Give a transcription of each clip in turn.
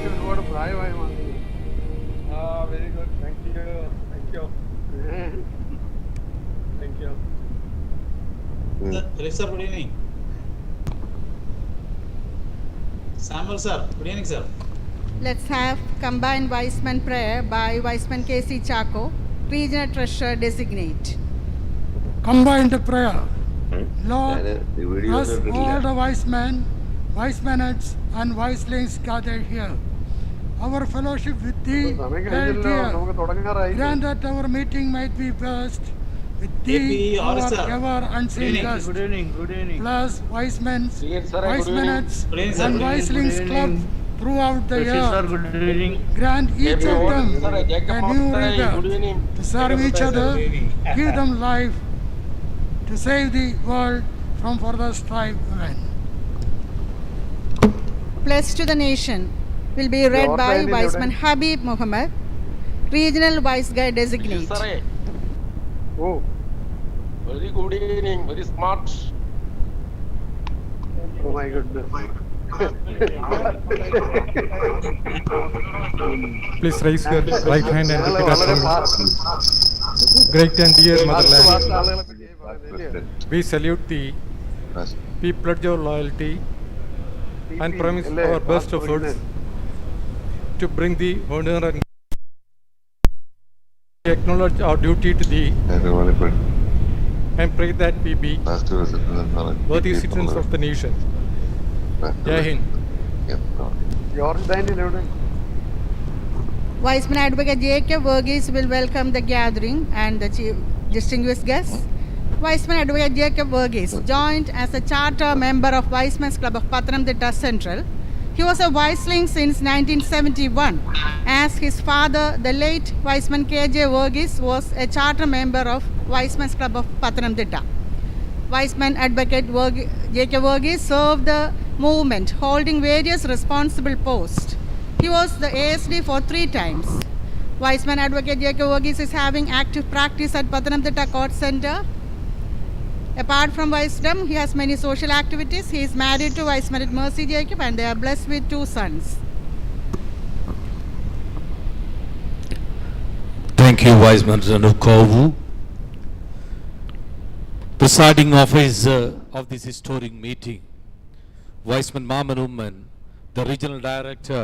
ഒരുപാട് പ്രായമായി മാറി. Very good. Thank you. Sir, good evening. Samuel sir, good evening sir. Let's have combined Wiseman prayer by Wiseman K.C. Chako, Regional Treasurer Designate. Combined prayer. Lord, bless all the wisemenets and wiselings gathered here. Our fellowship with thee held here. Grant that our meeting might be blessed with thee, our ever unseen guest. Good evening. Bless wisemenets and wiselings club throughout the year. Grant each of them a new rigor to serve each other. Give them life to save the world from further strife. Amen. Pledge to the nation will be read by Wiseman Habib Muhammad, Regional Vice Guy Designate. Oh, very good evening. Very smart. oh my goodness. Please raise your right hand and repeat after me. Great and dear motherland, we salute thee. We pledge our loyalty and promise our best efforts to bring thee honor and acknowledge our duty to thee and pray that we be worthy citizens of the nation. Jai Hind. Wiseman Advocate Jacob Verghese will welcome the gathering and the chief distinguished guests. Wiseman Advocate Jacob Verghese joined as a charter member of Wiseman's Club of Pathanamthitta Central. He was a Wiseling since 1971, as his father, the late Wiseman K.J. Verghese, was a charter member of Wiseman's Club of Pathanamthitta. Wiseman Advocate Jacob Verghese served the movement, holding various responsible posts. He was the ASD for 3 times. Wiseman Advocate Jacob Verghese is having active practice at Pathanamthitta Court Center. Apart from wisdom, he has many social activities. He is married to Wiseman Mercy Jacob and they are blessed with 2 sons. Thank you, Wiseman Kovu. Presiding officer of this historic meeting, Wiseman Mamanumman, the Regional Director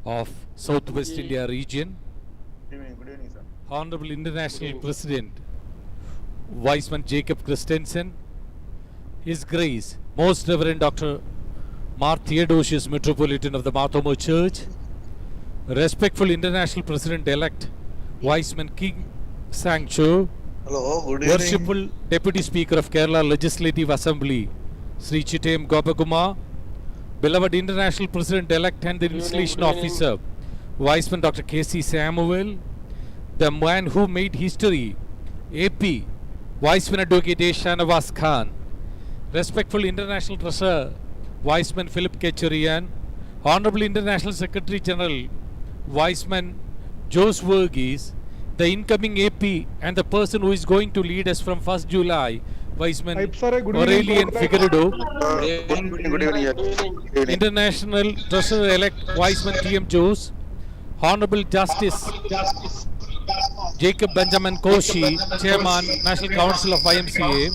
of Southwest India Region, Good evening, sir. Honorable International President Wiseman Jacob Christensen, His Grace Most Reverend Dr. Mar Theodosius, Metropolitan of the Marthomo Church, Respectful International President-elect Wiseman King Sangcho, Hello, good evening. Worshipful Deputy Speaker of Kerala Legislative Assembly, Sri Chittem Gopakumar, beloved International President-elect and the Installation Officer, Wiseman Dr. K.C. Samuel, the man who made history, AP, Wiseman Advocate A. Shanawaz Khan, Respectful International Treasurer, Wiseman Philip K. Cherian, Honorable International Secretary General, Wiseman Jose Verghese, the incoming AP and the person who is going to lead us from 1st July, Wiseman Aurelian Figueredo, Good evening. International Treasurer-elect Wiseman T.M. Jose, Honorable Justice Jacob Benjamin Koshi, Chairman, National Council of YMCA,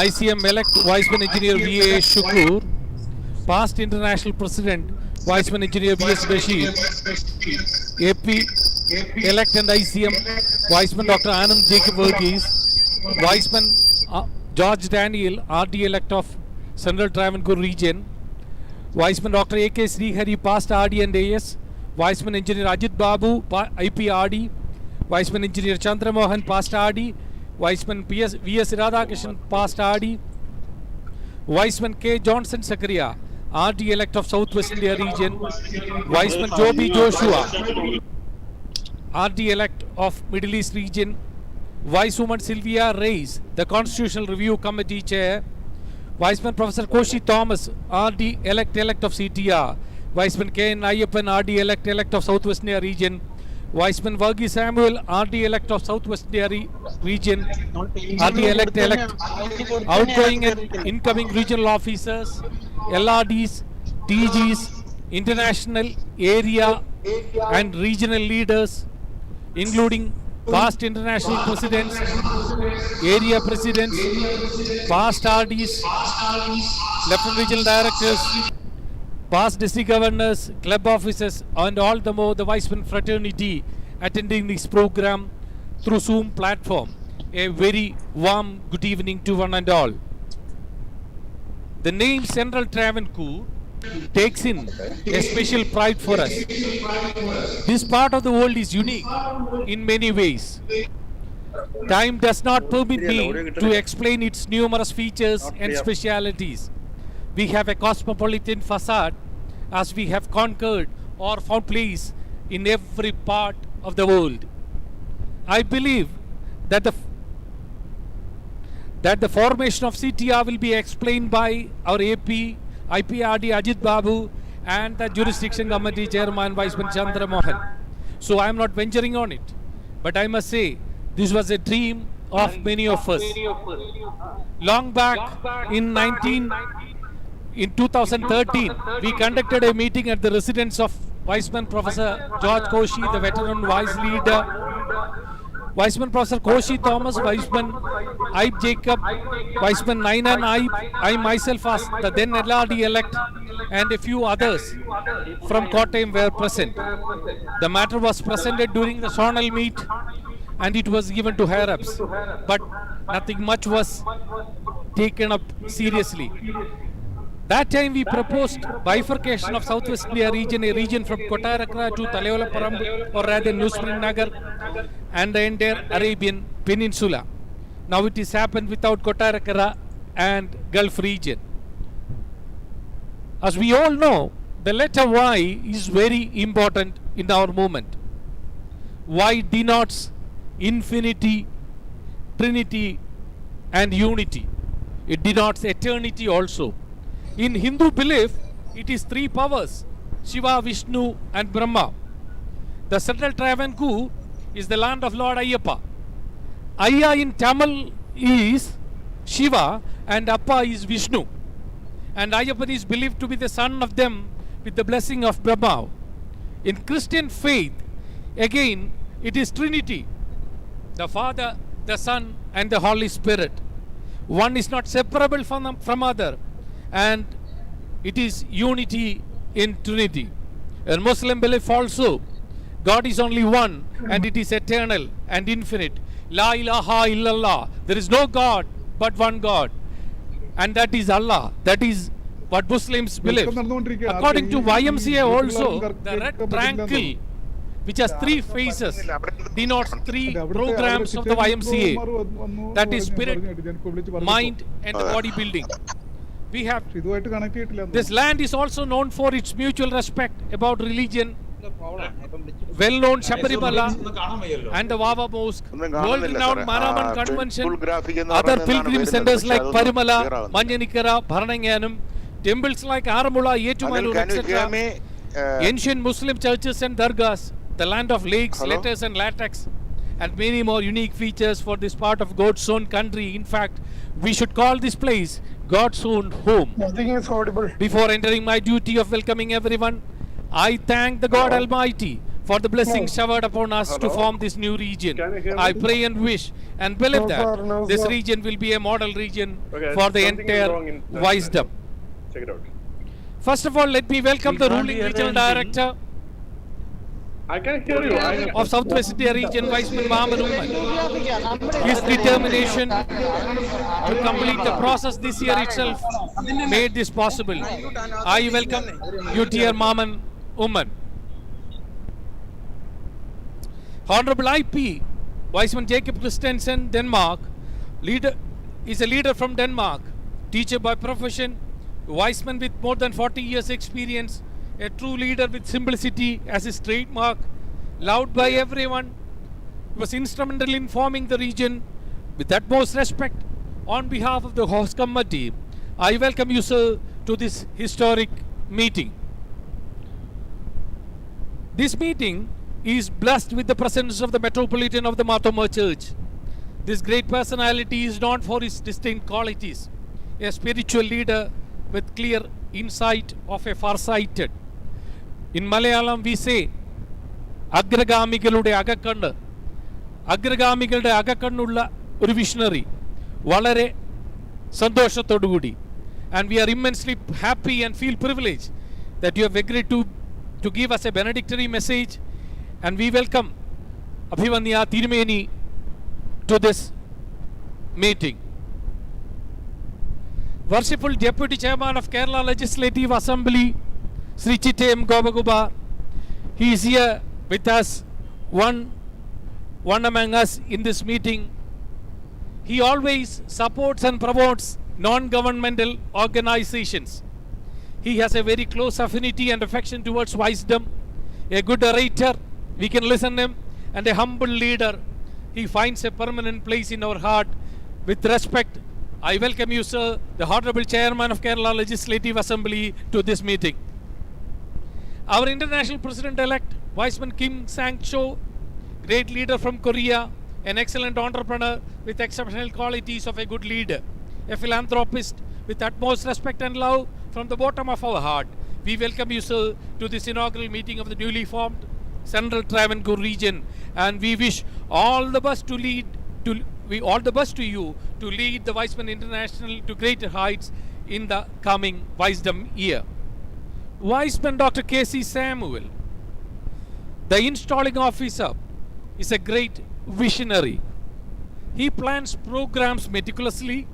ICM-elect Wiseman Engineer V.A. Shukur, past International President Wiseman Engineer V.S. Bashir, AP-elect and ICM Wiseman Dr. Anand Jacob Verghese, Wiseman George Daniel, RD-elect of Central Travancore Region, Wiseman Dr. A.K. Srihari, past RD and AS, Wiseman Engineer Ajit Babu, IPRD, Wiseman Engineer Chandra Mohan, past RD, Wiseman V.S. Radhakrishnan, past RD, Wiseman K. Johnson Sakaria, RD-elect of Southwest India Region, Wiseman Joby Joshua, RD-elect of Middle East Region, Wisewoman Sylvia Reyes, the Constitutional Review Committee Chair, Wiseman Professor Koshi Thomas, RD-elect of CTR, Wiseman K. N. Ayyappan, RD-elect of Southwest India Region, Wiseman Verghese Samuel, RD-elect of Southwest India Region, RD-elect, outgoing and incoming regional officers, LRDs, TGs, international, area and regional leaders, including past international presidents, area presidents, past RDs, Lieutenant Regional Directors, past district governors, club officers, and all the more the Weissman fraternity attending this program through Zoom platform. A very warm good evening to one and all. The name Central Travancore takes in a special pride for us. This part of the world is unique in many ways. Time does not permit me to explain its numerous features and specialities. We have a cosmopolitan facade as we have conquered or found place in every part of the world. I believe that the formation of CTR will be explained by our IPRD Ajit Babu and the Jurisdiction Committee Chairman Weissman Chandra Mohan. So I am not venturing on it. But I must say, this was a dream of many of us. Long back in 2013, we conducted a meeting at the residence of Weissman Professor George Koshi, the veteran vice leader, Weissman Professor Koshi Thomas, Weissman Ibe Jacob, Weissman Naina and I myself as the then LRD elect, and a few others from Kottayam were present. The matter was presented during the zonal meet and it was given to higher-ups, but nothing much was taken up seriously. That time we proposed bifurcation of Southwest India region, a region from Kottarakara to Talayola or rather New Spring Nagar and the entire Arabian Peninsula. Now it has happened without Kottarakara and Gulf region. As we all know, the letter Y is very important in our movement. Y denotes infinity, trinity and unity. It denotes eternity also. In Hindu belief, it is three powers, Shiva, Vishnu and Brahma. The Central Travancore is the land of Lord Ayyappa. Ayya in Tamil is Shiva and Appa is Vishnu. And Ayyappa is believed to be the son of them with the blessing of Brahma. In Christian faith, again, it is Trinity, the Father, the Son and the Holy Spirit. One is not separable from other, and it is unity in Trinity. In Muslim belief also, God is only one and it is eternal and infinite. La ilaha illallah. There is no God but one God, and that is Allah. That is what Muslims believe. According to YMCA also, the red triangle, which has three faces, denotes three programs of the YMCA. That is spirit, mind and the body building. We have this land is also known for its mutual respect about religion. Well-known Shabarimala and the Wawa Mosque, world-renowned Manaman Convention, other pilgrim centers like Parimala, Manjanikara, Bharananganam, temples like Aramula, Yetumalur, etc., ancient Muslim churches and dargahs, the land of lakes, letters and latex, and many more unique features for this part of God's own country. In fact, we should call this place God's own home. Nothing is audible. Before entering my duty of welcoming everyone, I thank the God Almighty for the blessings showered upon us to form this new region. I pray and wish and believe that this region will be a model region for the entire wisdom. Check it out. First of all, let me welcome the ruling regional director I can hear you. of Southwest India region, Weissman Mahaman Umman. His determination to complete the process this year itself made this possible. I welcome you, dear Mahaman Umman. Honorable IP Weissman Jacob Christensen, Denmark, is a leader from Denmark, teacher by profession, Weissman with more than 40 years experience, a true leader with simplicity as his trademark, loved by everyone. He was instrumental in forming the region with utmost respect. On behalf of the host committee, I welcome you, sir, to this historic meeting. This meeting is blessed with the presence of the Metropolitan of the Marthoma Church. This great personality is known for his distinct qualities, a spiritual leader with clear insight of a far-sighted, In Malayalam we say, അഗ്രഗാമികളുടെ അകക്കണ്ണ്, അഗ്രഗാമികളുടെ അകക്കണ്ണുള്ള ഒരു visionary, വളരെ സന്തോഷത്തോടുകൂടി. And we are immensely happy and feel privileged that you have agreed to give us a benedictory message, and we welcome Abhivanya Tirumeni to this meeting. Worshipful Deputy Chairman of Kerala Legislative Assembly, Sri Chitem Gobaguma, he is here with us, one among us in this meeting. He always supports and promotes non-governmental organizations. He has a very close affinity and affection towards wisdom, a good orator, we can listen to him, and a humble leader. He finds a permanent place in our heart. With respect, I welcome you, sir, the Honorable Chairman of Kerala Legislative Assembly, to this meeting. Our International President-elect, Viceman Kim Sang-cho, great leader from Korea, an excellent entrepreneur with exceptional qualities of a good leader, a philanthropist with utmost respect and love from the bottom of our heart. We welcome you, sir, to this inaugural meeting of the newly formed Central Travancore region, and we wish all the best to you to lead the Wiseman International to greater heights in the coming Wisdom year. Wiseman Dr. K.C. Samuel, the installing officer, is a great visionary. He plans programs meticulously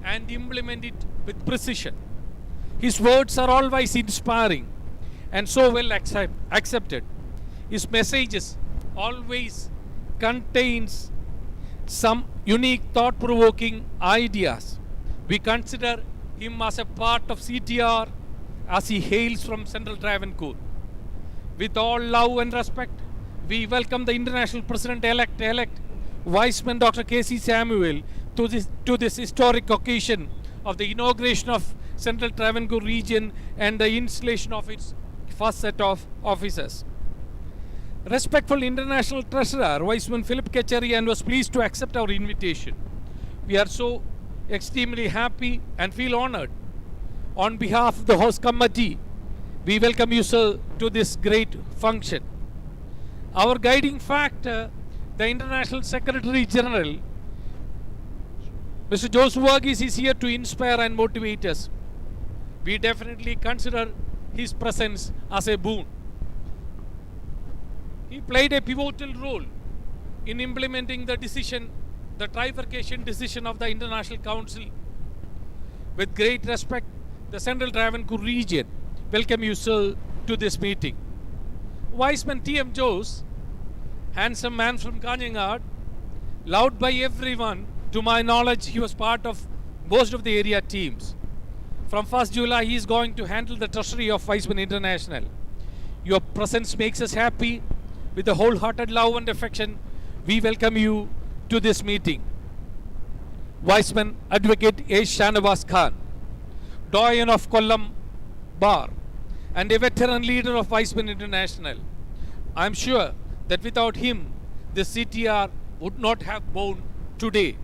and implement it with precision. His words are always inspiring and so well accepted. His messages always contains some unique thought-provoking ideas. We consider him as a part of CTR as he hails from Central Travancore. With all love and respect, we welcome the International President-elect Viceman Dr. K.C. Samuel to this historic occasion of the inauguration of Central Travancore region and the installation of its first set of officers. Respectful International Treasurer Viceman Philip Kecharian was pleased to accept our invitation. We are so extremely happy and feel honored. On behalf of the host committee, we welcome you, sir, to this great function. Our guiding factor, the International Secretary General, Mr. Joseph Verghese, is here to inspire and motivate us. We definitely consider his presence as a boon. He played a pivotal role in implementing the trifurcation decision of the International Council. With great respect, the Central Travancore region welcome you, sir, to this meeting. Viceman T.M. Jose, handsome man from Kanyanad, loved by everyone. To my knowledge, he was part of most of the area teams. From 1st July, he is going to handle the treasury of Wiseman International. Your presence makes us happy. With a wholehearted love and affection, we welcome you to this meeting. Wiseman Advocate A. Shanavas Khan, Doyen of Kollam Bar, and a veteran leader of Wiseman International. I am sure that without him, the CTR would not have born today.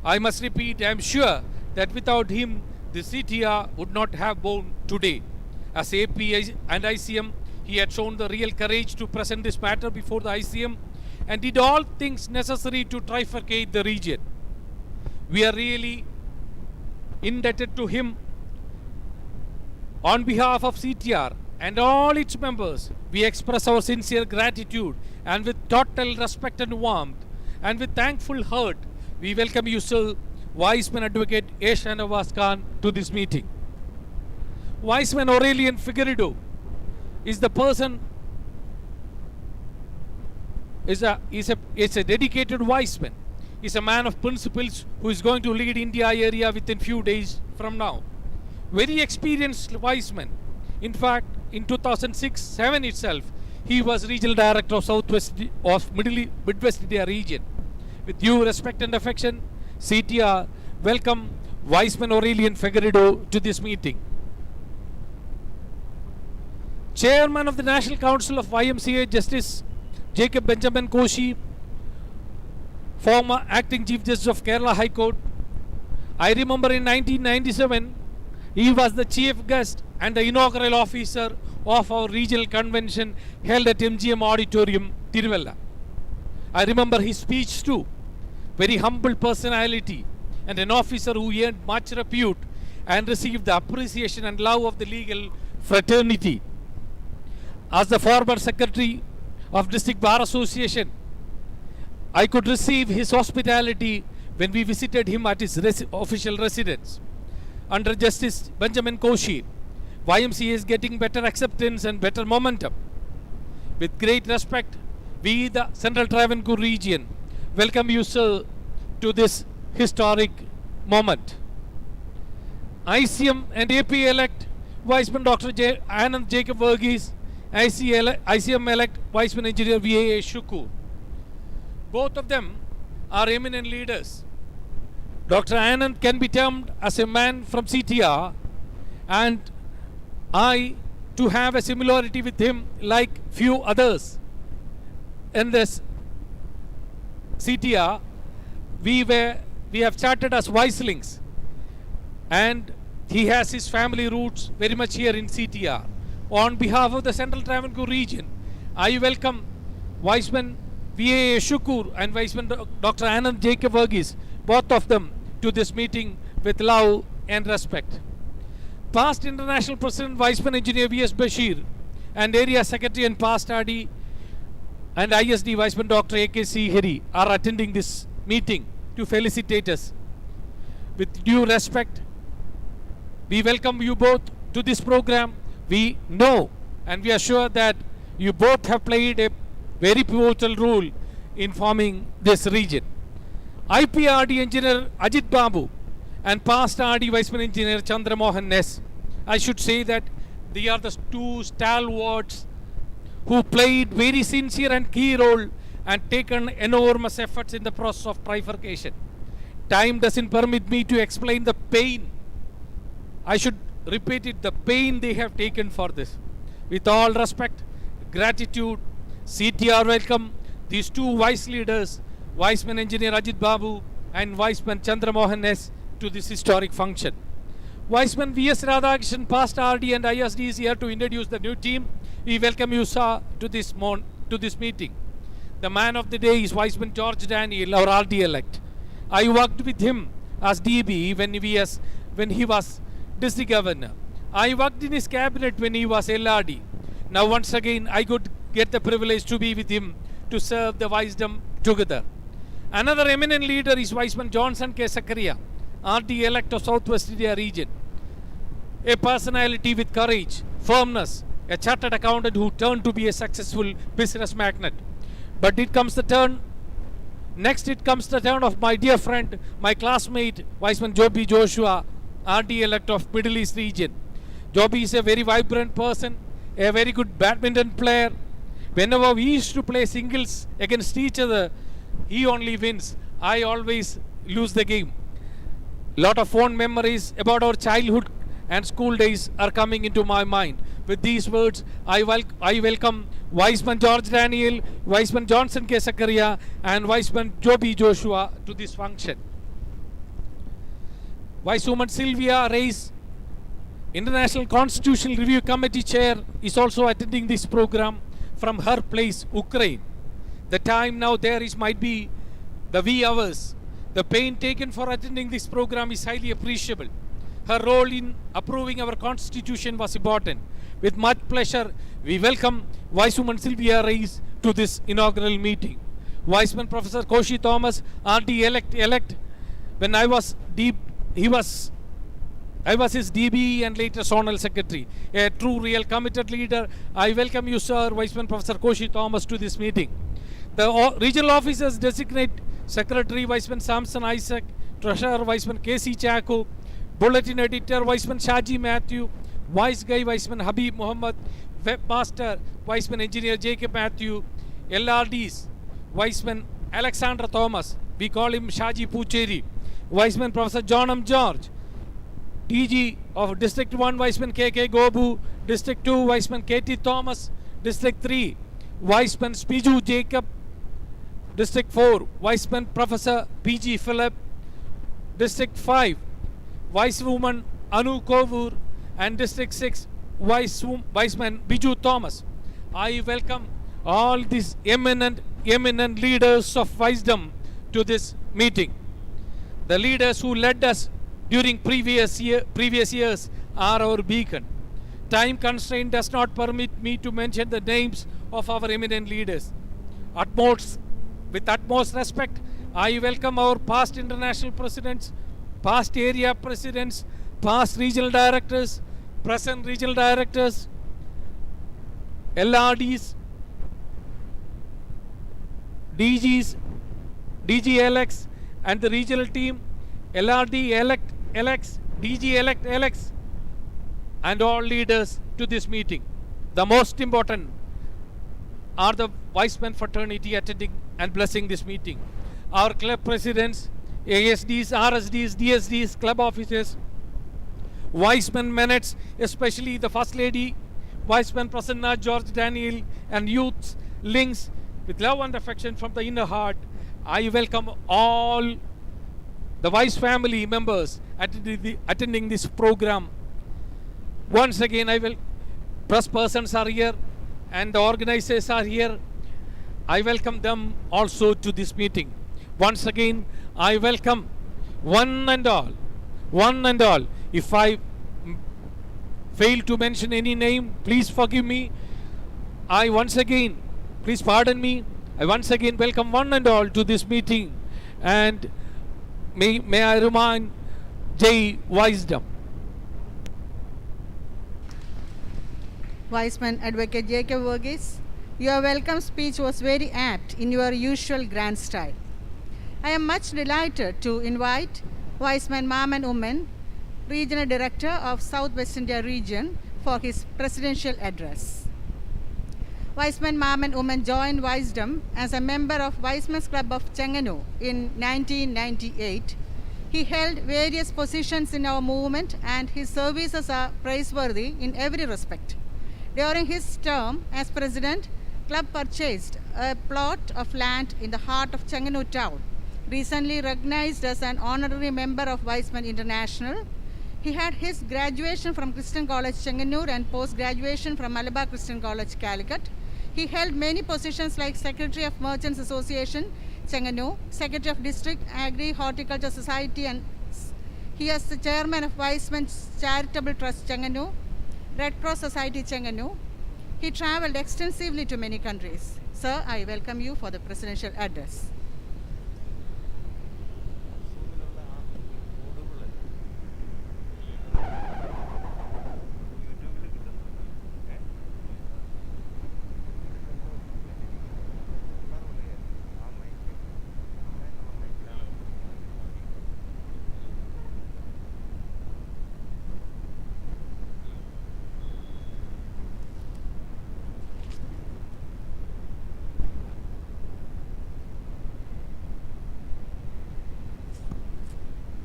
I must repeat, I am sure that without him, the CTR would not have born today. As AP and ICM, he had shown the real courage to present this matter before the ICM and did all things necessary to trifurcate the region. We are really indebted to him. On behalf of CTR and all its members, we express our sincere gratitude, and with total respect and warmth and with thankful heart, we welcome you, sir, Wiseman Advocate A. Shanavas Khan, to this meeting. Wiseman Aurelian Figueredo is the person, is a dedicated Wiseman. Is a man of principles who is going to lead India area within few days from now. Very experienced Wiseman. In fact, in 2006-07 itself, he was regional director of Midwest India region. With due respect and affection, CTR welcome Wiseman Aurelian Figueredo to this meeting. Chairman of the National Council of YMCA, Justice Jacob Benjamin Koshi, former acting Chief Justice of Kerala High Court. I remember in 1997, he was the chief guest and the inaugural officer of our regional convention held at MGM Auditorium, Tiruvalla. I remember his speech too. Very humble personality and an officer who earned much repute and received the appreciation and love of the legal fraternity. As the former secretary of District Bar Association, I could receive his hospitality when we visited him at his official residence. Under Justice Benjamin Koshi, YMCA is getting better acceptance and better momentum. With great respect, we, the Central Travancore region, welcome you, sir, to this historic moment. ICM and AP elect Viceman Dr. Anand Jacob Verghese, ICM elect Viceman Engineer VA Shuku. Both of them are eminent leaders. Dr. Anand can be termed as a man from CTR, and I to have a similarity with him like few others in this CTR. We have started as Vicelings, and he has his family roots very much here in CTR. On behalf of the Central Travancore region, I welcome Viceman VA Shukur and Viceman Dr. Anand Jacob Verghese, both of them, to this meeting with love and respect. Past International President Viceman Engineer V.S. Bashir and Area Secretary and Past RD and ISD Viceman Dr. A.K.C. Heri are attending this meeting to felicitate us. With due respect, we welcome you both to this program. We know and we are sure that you both have played a very pivotal role in forming this region. IPRD Engineer Ajit Babu and Past RD Viceman Engineer Chandra Mohan S. I should say that they are the two stalwarts who played very sincere and key role and taken enormous efforts in the process of trifurcation. Time doesn't permit me to explain the pain. I should repeat it, the pain they have taken for this. With all respect, gratitude, CTR welcome these two wise leaders, Viceman Engineer Ajit Babu and Viceman Chandra Mohan S, to this historic function. Viceman V.S. Radhakrishnan, Past RD and ISD is here to introduce the new team. We welcome you, sir, to this meeting. The man of the day is Viceman George Daniel, our RD elect. I worked with him as DB when he was District Governor. I worked in his cabinet when he was LRD. Now once again I could get the privilege to be with him to serve the wisdom together. Another eminent leader is Viceman Johnson K. Sakaria, RD elect of Southwest India region. A personality with courage, firmness, a chartered accountant who turned to be a successful business magnate. But next it comes the turn of my dear friend, my classmate, Viceman Joby Joshua, RD elect of Middle East region. Joby is a very vibrant person, a very good badminton player. Whenever we used to play singles against each other, he only wins. I always lose the game. Lot of fond memories about our childhood and school days are coming into my mind. With these words, I welcome Viceman George Daniel, Viceman Johnson K. Sakaria and Viceman Joby Joshua to this function. Vicewoman Sylvia Reis, International Constitutional Review Committee Chair, is also attending this program from her place, Ukraine. The time now there might be the wee hours. The pain taken for attending this program is highly appreciable. Her role in approving our constitution was important. With much pleasure, we welcome Vicewoman Sylvia Reis to this inaugural meeting. Viceman Professor Koshi Thomas, RD elect. When I was his DB and later Zonal Secretary. A true, real, committed leader. I welcome you, sir, Viceman Professor Koshi Thomas, to this meeting. The regional officers designate Secretary Viceman Samson Isaac, Treasurer Viceman K.C. Chaku, Bulletin Editor Viceman Shaji Matthew, Vice Guy Viceman Habib Muhammad, Webmaster Viceman Engineer Jacob Matthew, LRDs Viceman Alexander Thomas, we call him Shaji Pucheri, Viceman Professor John M. George, DG of District 1 Viceman K.K. Gobu, District 2 Viceman K.T. Thomas, District 3 Viceman Spiju Jacob, District 4 Viceman Professor P.G. Philip, District 5 Vicewoman Anu Kovur and District 6 Viceman Biju Thomas. I welcome all these eminent leaders of wisdom to this meeting. The leaders who led us during previous years are our beacon. Time constraint does not permit me to mention the names of our eminent leaders. With utmost respect, I welcome our past international presidents, past area presidents, past regional directors, present regional directors, LRDs, DGs, DG-elects, and the regional team, LRD-elects, DG-elects, and all leaders to this meeting. The most important are the Wiseman fraternity attending and blessing this meeting. Our club presidents, ASDs, RSDs, DSDs, club officers, Wiseman Menates, especially the First Lady, Wiseman Prasanna, George Daniel, and youths, links with love and affection from the inner heart. I welcome all the Wise family members attending this program. Once again, press persons are here and the organizers are here. I welcome them also to this meeting. Once again, I welcome one and all. If I fail to mention any name, please forgive me. Please pardon me. I once again welcome one and all to this meeting, and may I remind Jai Wisdom. Wiseman Advocate Jacob Verghese, your welcome speech was very apt in your usual grand style. I am much delighted to invite Wiseman Maman Oman, Regional Director of South West India Region, for his presidential address. Wiseman Maman Oman joined Wisdom as a member of Wiseman's Club of Chenganu in 1998. He held various positions in our movement, and his services are praiseworthy in every respect. During his term as president, club purchased a plot of land in the heart of Chenganu town, recently recognized as an honorary member of Wiseman International. He had his graduation from Christian College Chenganur and post-graduation from Malabar Christian College Calicut. He held many positions like Secretary of Merchants Association Chenganu, Secretary of District Agri Horticulture Society, and he is the chairman of Wiseman's Charitable Trust Chenganu, Red Cross Society Chenganu. He travelled extensively to many countries. Sir, I welcome you for the presidential address.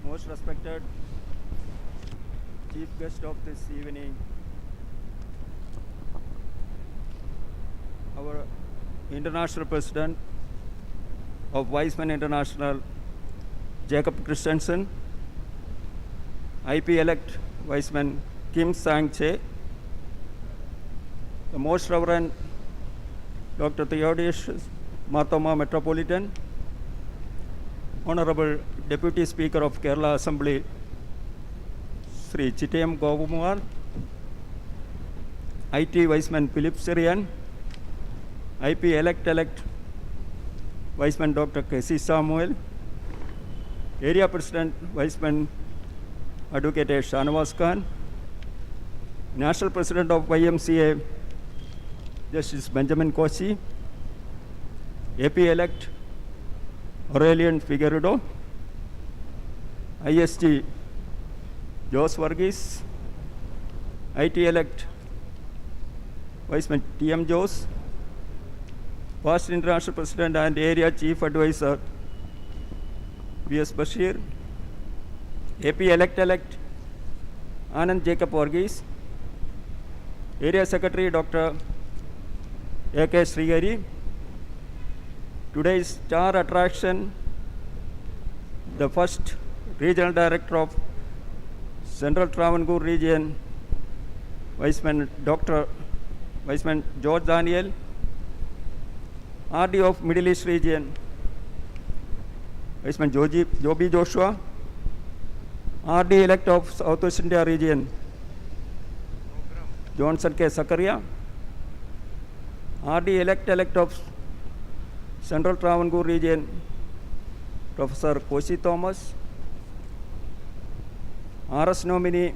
Most respected chief guest of this evening, our international president of Wiseman International, Jacob Christensen, IP-elect Wiseman Kim Sang-che, the Most Reverend Dr. Theodosius Marthoma Metropolitan, Honorable Deputy Speaker of Kerala Assembly, Sri Chitayam Govumar, IT Wiseman Philip Syrian, IP-elect Wiseman Dr. K.C. Samuel, Area President Wiseman Advocate Shanawaz Khan, National President of YMCA Justice Benjamin Kochi, AP-elect Aurelian Figueredo, ISG Jose Verghese, IT-elect Wiseman T.M. Jose, past International President and Area Chief Advisor V.S. Bashir, AP-elect Anand Jacob Verghese, Area Secretary Dr. A.K. Srigari. Today's star attraction, the first Regional Director of Central Travancore Region, Viceman George Daniel, RD of Middle East Region, Viceman Joby Joshua, RD elect of Southwest India Region, Johnson K. Sakaria, RD elect of Central Travancore Region, Professor Koshi Thomas, RS nominee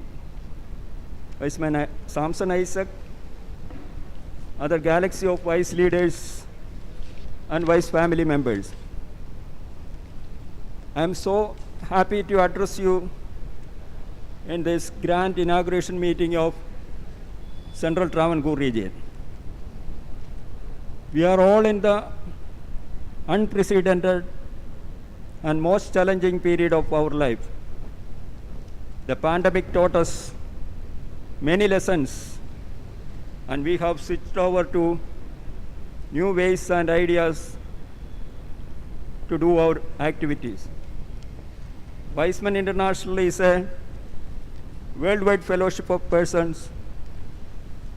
Viceman Samson Isaac, other galaxy of vice leaders and vice family members. I am so happy to address you in this grand inauguration meeting of Central Travancore region. We are all in the unprecedented and most challenging period of our life. The pandemic taught us many lessons, and we have switched over to new ways and ideas to do our activities. Weizmann International is a worldwide fellowship of persons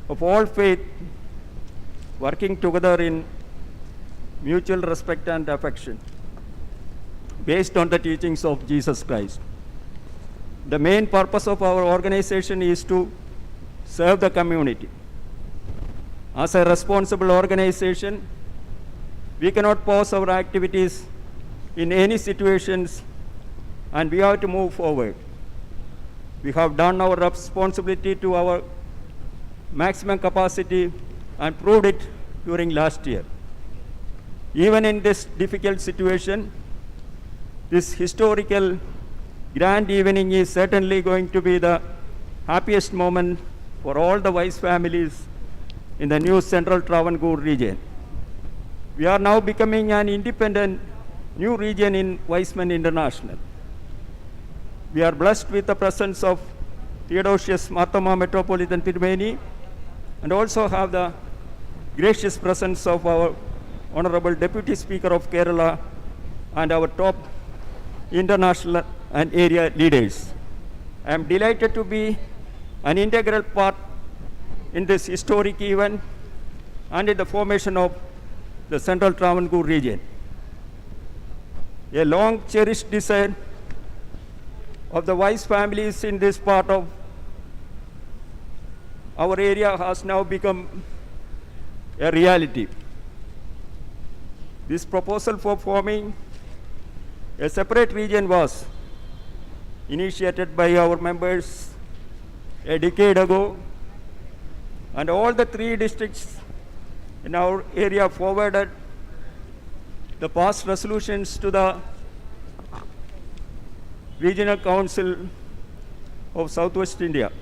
of all faith working together in mutual respect and affection based on the teachings of Jesus Christ. The main purpose of our organization is to serve the community. As a responsible organization, we cannot pause our activities in any situations, and we have to move forward. We have done our responsibility to our maximum capacity and proved it during last year. Even in this difficult situation, this historical grand evening is certainly going to be the happiest moment for all the Vice families in the new Central Travancore region. We are now becoming an independent new region in Weizmann International. We are blessed with the presence of Theodosius Marthoma Metropolitan Tirumeni, and also have the gracious presence of our Honorable Deputy Speaker of Kerala and our top international and area leaders. I am delighted to be an integral part in this historic event and in the formation of the Central Travancore region. A long cherished desire of the Vice families in this part of our area has now become a reality. This proposal for forming a separate region was initiated by our members a decade ago, and all the 3 districts in our area forwarded the past resolutions to the Regional Council of Southwest India.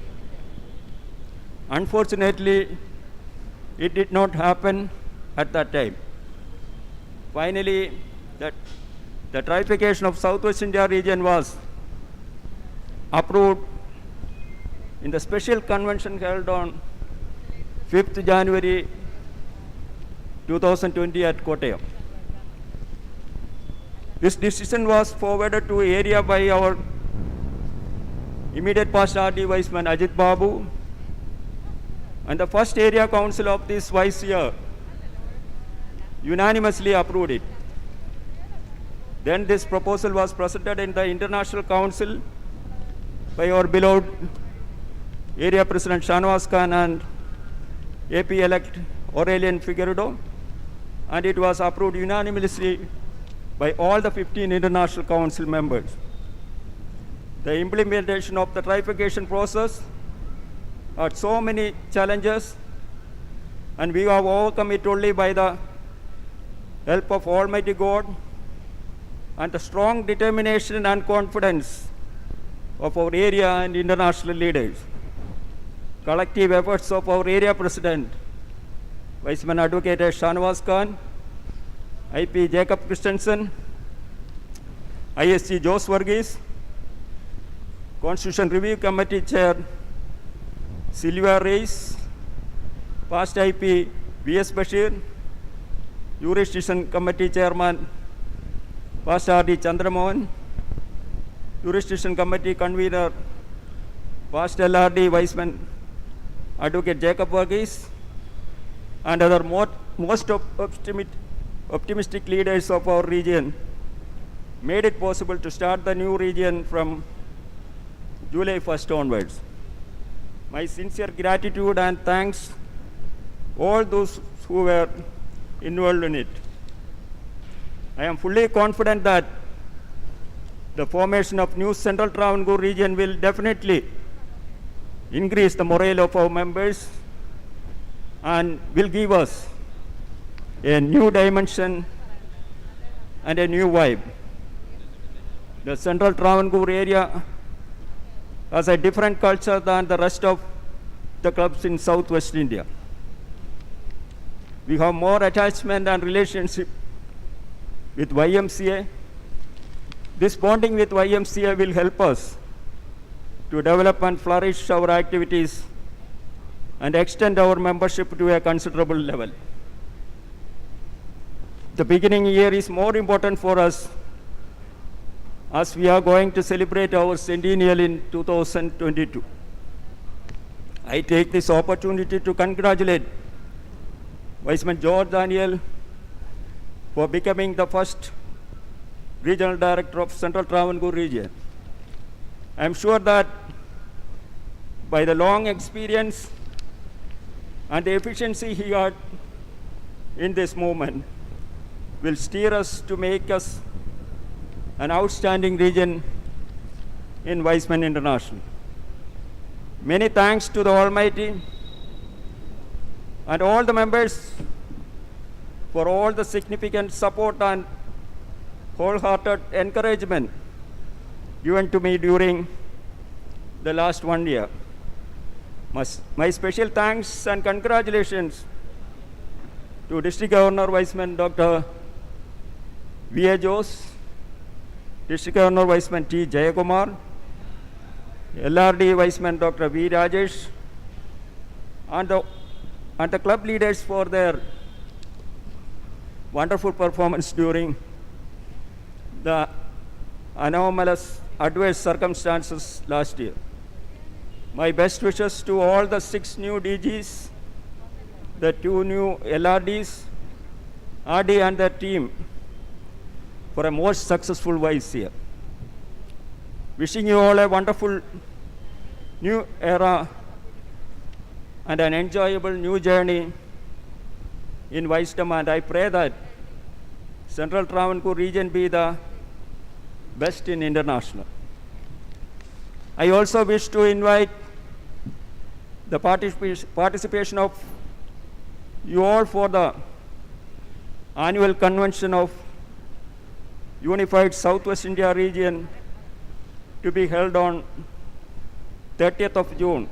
Unfortunately, it did not happen at that time. Finally, the trifurcation of Southwest India region was approved in the special convention held on 5th January 2020 at Kottayam. This decision was forwarded to area by our immediate past RD Viceman Ajit Babu, and the first area council of this vice year unanimously approved it. Then this proposal was presented in the International Council by our beloved Area President Shanawaz Khan and AP elect Aurelian Figueredo, and it was approved unanimously by all the 15 International Council members. The implementation of the trifurcation process had so many challenges, and we have overcome it only by the help of Almighty God and the strong determination and confidence of our area and international leaders. Collective efforts of our area president, Viceman Advocate Shanawaz Khan, IP Jacob Christensen, ISG Jose Varghese, Constitution Review Committee Chair Silvia Reis, past IP V.S. Bashir, Jurisdiction Committee Chairman past RD Chandramohan, Jurisdiction Committee Convener past LRD Viceman Advocate Jacob Varghese, and other most optimistic leaders of our region made it possible to start the new region from July 1st onwards. My sincere gratitude and thanks all those who were involved in it. I am fully confident that the formation of new Central Travancore region will definitely increase the morale of our members and will give us a new dimension and a new vibe. The Central Travancore area has a different culture than the rest of the clubs in Southwest India. We have more attachment and relationship with YMCA. This bonding with YMCA will help us to develop and flourish our activities and extend our membership to a considerable level. The beginning year is more important for us as we are going to celebrate our centennial in 2022. I take this opportunity to congratulate Viceman George Daniel for becoming the first Regional Director of Central Travancore region. I am sure that by the long experience and the efficiency he had in this movement will steer us to make us an outstanding region in Weizmann International. Many thanks to the Almighty and all the members for all the significant support and wholehearted encouragement given to me during the last 1 year. My special thanks and congratulations to District Governor Viceman Dr. V.A. Jose, District Governor Viceman T. Jayakumar, LRD Viceman Dr. V. Rajesh, and the club leaders for their wonderful performance during the anomalous adverse circumstances last year. My best wishes to all the 6 new DGs, the 2 new LRDs, RD and their team for a most successful Vice year. Wishing you all a wonderful new era and an enjoyable new journey in wisdom, and I pray that Central Travancore region be the best in international. I also wish to invite the participation of you all for the annual convention of Unified Southwest India region to be held on 30th of June,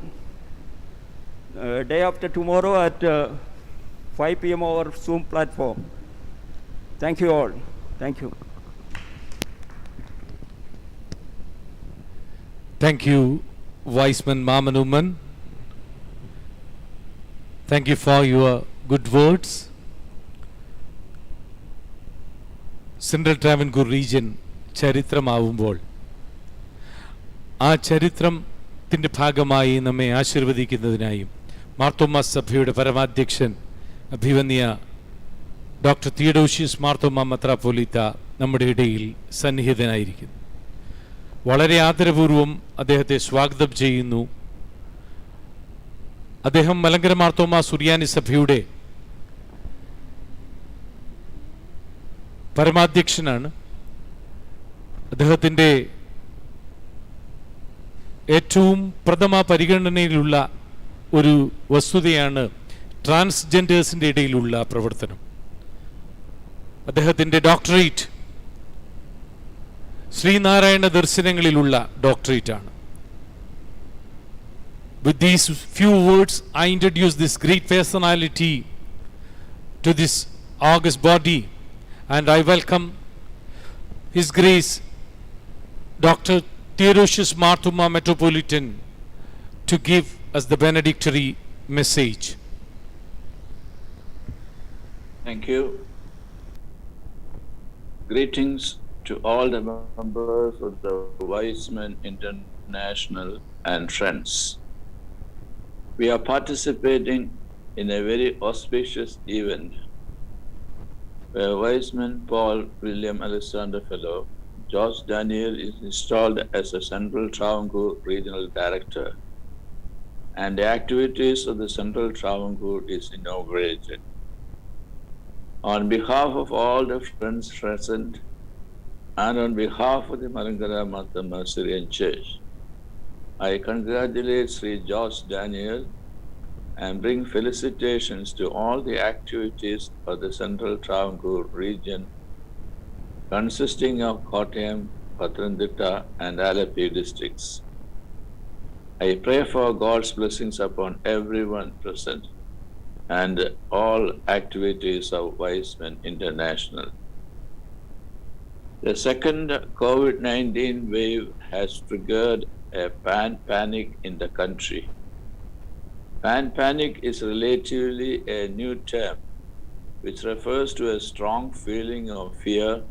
day after tomorrow at 5 p.m. over Zoom platform. Thank you all. Thank you. Thank you, Viceman Mamanuman. Thank you for your good words. Central Travancore region ചരിത്രമാവുമ്പോൾ ആ ചരിത്രത്തിൻ്റെ ഭാഗമായി നമ്മെ ആശീർവദിക്കുന്നതിനായും മാർത്തോമാ സഭയുടെ പരമാധ്യക്ഷൻ അഭിവന്യ doctor Theodosius Marthoma മെത്രാപ്പോലീത്ത നമ്മുടെ ഇടയിൽ സന്നിഹിതനായിരിക്കുന്നു. വളരെ ആദരപൂർവം അദ്ദേഹത്തെ സ്വാഗതം ചെയ്യുന്നു. അദ്ദേഹം മലങ്കര മാർത്തോമാ സുറിയാനി സഭയുടെ പരമാധ്യക്ഷനാണ്. അദ്ദേഹത്തിൻ്റെ ഏറ്റവും പ്രഥമ പരിഗണനയിലുള്ള ഒരു വസ്തുതയാണ് ട്രാൻസ്ജെൻഡേഴ്സിൻ്റെ ഇടയിലുള്ള പ്രവർത്തനം. അദ്ദേഹത്തിൻ്റെ ഡോക്ടറേറ്റ് ശ്രീനാരായണ ദർശനങ്ങളിലുള്ള ഡോക്ടറേറ്റ് ആണ്. With these few words, I introduce this great personality to this august body, and I welcome His Grace Dr. Theodosius Marthuma Metropolitan to give us the benedictory message. Thank you. Greetings to all the members of the Weizmann International and friends. We are participating in a very auspicious event where Wiseman Paul William Alexander Fellow George Daniel is installed as a Central Travancore Regional Director, and the activities of the Central Travancore is inaugurated. On behalf of all the friends present, and on behalf of the Malankara Martha Syrian Church, I congratulate Sri George Daniel and bring felicitations to all the activities of the Central Travancore region, consisting of Kottayam, Pathanamthitta, and Alapi districts. I pray for God's blessings upon everyone present and all activities of Wiseman International. The second COVID-19 wave has triggered a panic in the country. Panic is relatively a new term which refers to a strong feeling of fear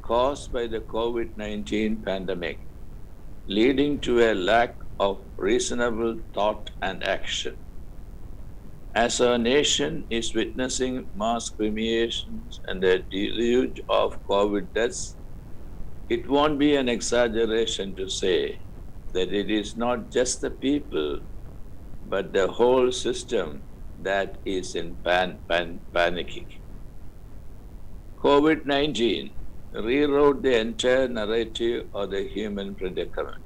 caused by the COVID-19 pandemic, leading to a lack of reasonable thought and action. As our nation is witnessing mass cremations and a deluge of COVID deaths, it won't be an exaggeration to say that it is not just the people, but the whole system that is in panicking. COVID-19 rewrote the entire narrative of the human predicament.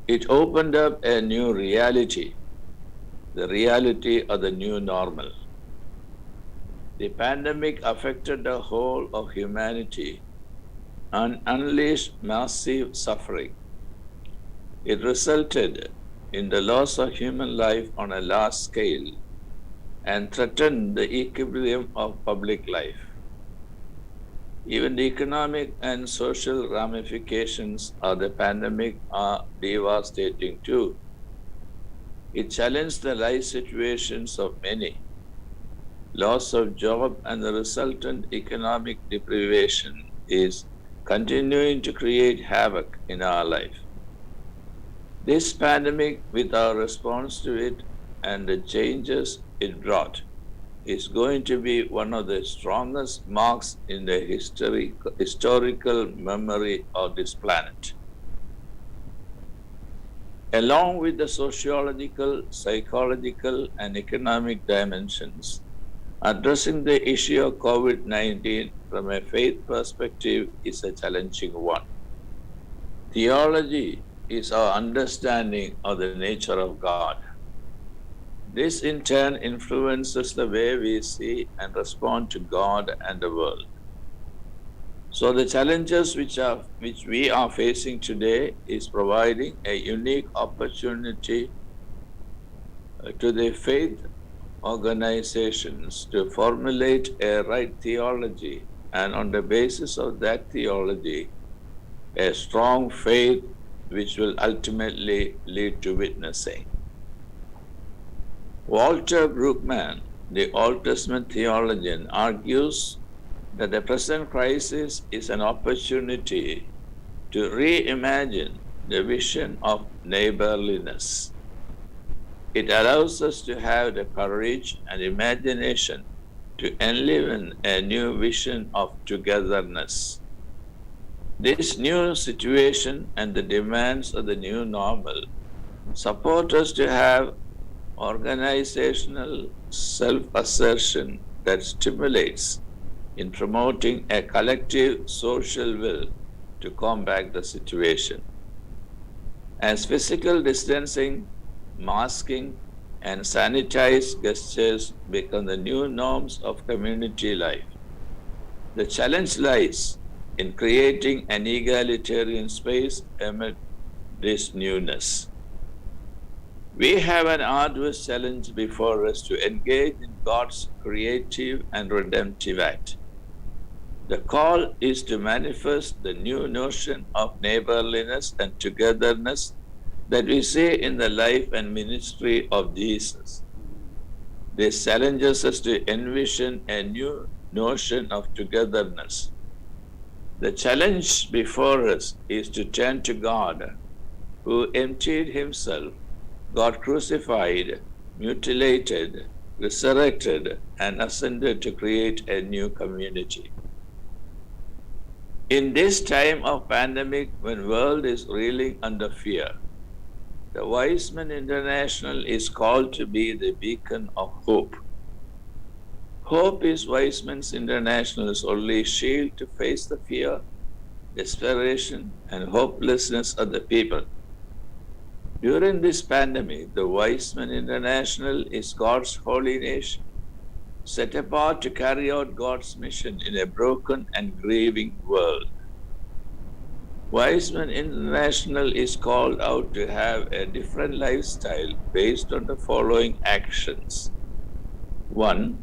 It opened up a new reality, the reality of the new normal. The pandemic affected the whole of humanity and unleashed massive suffering. It resulted in the loss of human life on a large scale and threatened the equilibrium of public life. Even the economic and social ramifications of the pandemic are devastating too. It challenged the life situations of many. Loss of job and the resultant economic deprivation is continuing to create havoc in our life. This pandemic, with our response to it and the changes it brought, is going to be one of the strongest marks in the historical memory of this planet. Along with the sociological, psychological, and economic dimensions, addressing the issue of COVID-19 from a faith perspective is a challenging one. Theology is our understanding of the nature of God. This in turn influences the way we see and respond to God and the world. So the challenges which we are facing today is providing a unique opportunity to the faith organizations to formulate a right theology, and on the basis of that theology, a strong faith which will ultimately lead to witnessing. Walter Brueggemann, the Old Testament theologian, argues that the present crisis is an opportunity to reimagine the vision of neighborliness. It allows us to have the courage and imagination to enliven a new vision of togetherness. This new situation and the demands of the new normal support us to have organizational self-assertion that stimulates in promoting a collective social will to combat the situation. As physical distancing, masking, and sanitized gestures become the new norms of community life, the challenge lies in creating an egalitarian space amid this newness. We have an arduous challenge before us to engage in God's creative and redemptive act. The call is to manifest the new notion of neighborliness and togetherness that we see in the life and ministry of Jesus. This challenges us to envision a new notion of togetherness. The challenge before us is to turn to God, who emptied himself got crucified, mutilated, resurrected, and ascended to create a new community. In this time of pandemic, when world is reeling under fear, the Wiseman International is called to be the beacon of hope. Hope is Wiseman's International's only shield to face the fear, desperation, and hopelessness of the people. During this pandemic, the Wiseman International is God's holy nation, set apart to carry out God's mission in a broken and grieving world. Wiseman International is called out to have a different lifestyle based on the following actions. 1.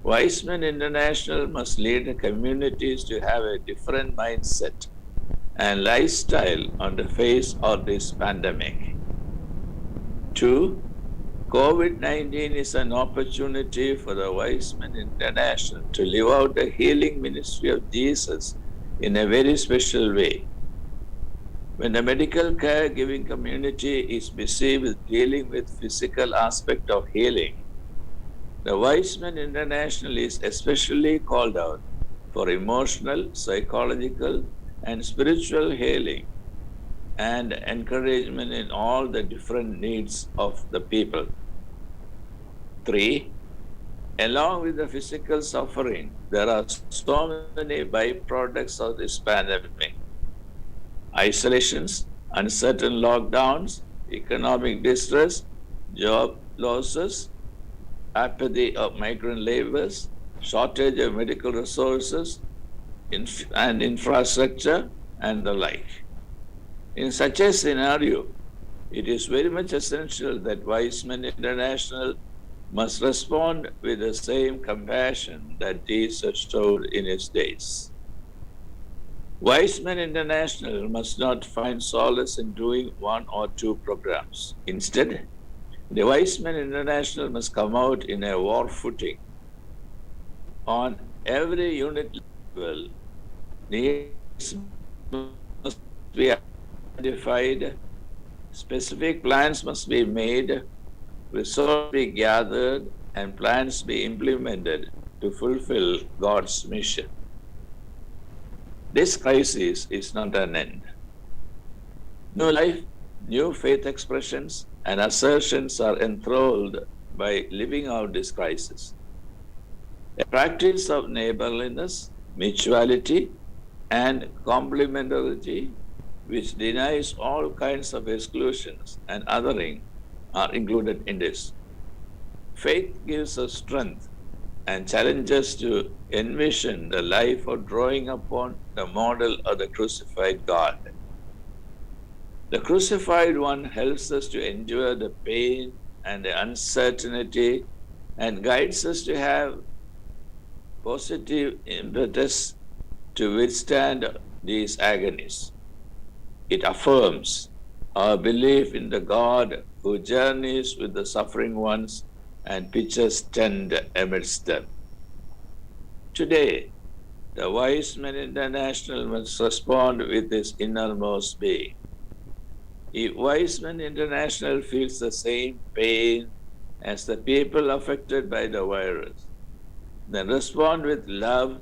Wiseman International must lead the communities to have a different mindset and lifestyle on the face of this pandemic. 2. COVID-19 is an opportunity for the Wiseman International to live out the healing ministry of Jesus in a very special way. When the medical caregiving community is busy with dealing with physical aspect of healing, the Wiseman International is especially called out for emotional, psychological, and spiritual healing and encouragement in all the different needs of the people. 3. Along with the physical suffering, there are so many byproducts of this pandemic. Isolations, uncertain lockdowns, economic distress, job losses, apathy of migrant laborers, shortage of medical resources and infrastructure, and the like. In such a scenario, it is very much essential that Wiseman International must respond with the same compassion that Jesus showed in his days. Wiseman International must not find solace in doing 1 or 2 programs. Instead, the Wiseman International must come out in a war footing. On every unit level, needs must be identified, specific plans must be made, resources be gathered, and plans be implemented to fulfill God's mission. This crisis is not an end. New life, new faith expressions, and assertions are enthralled by living out this crisis. A practice of neighborliness, mutuality, and complementarity, which denies all kinds of exclusions and othering, are included in this. Faith gives us strength and challenges to envision the life of drawing upon the model of the crucified God. The crucified one helps us to endure the pain and the uncertainty and guides us to have positive impetus to withstand these agonies. It affirms our belief in the God who journeys with the suffering ones and pitches tent amidst them. Today, the Wiseman International must respond with his innermost being. If Wiseman International feels the same pain as the people affected by the virus, then respond with love,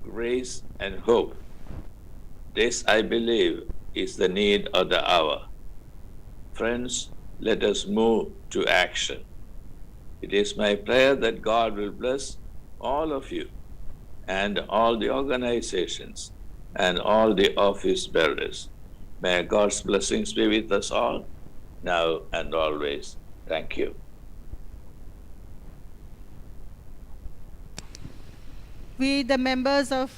grace, and hope. This, I believe, is the need of the hour. Friends, let us move to action. It is my prayer that God will bless all of you and all the organizations and all the office bearers. May God's blessings be with us all, now and always. Thank you. We, the members of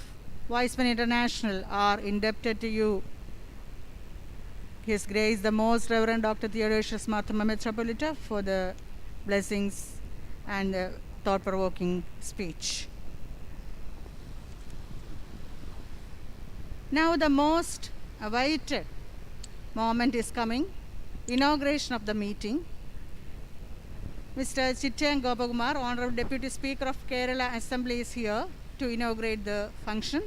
Wiseman International, are indebted to you, His Grace, the Most Reverend Dr. Theodosius Marthama Metropolita, for the blessings and thought-provoking speech. Now the most awaited moment is coming, inauguration of the meeting. Mr. Chittem Gopakumar, Honorable Deputy Speaker of Kerala Assembly, is here to inaugurate the function.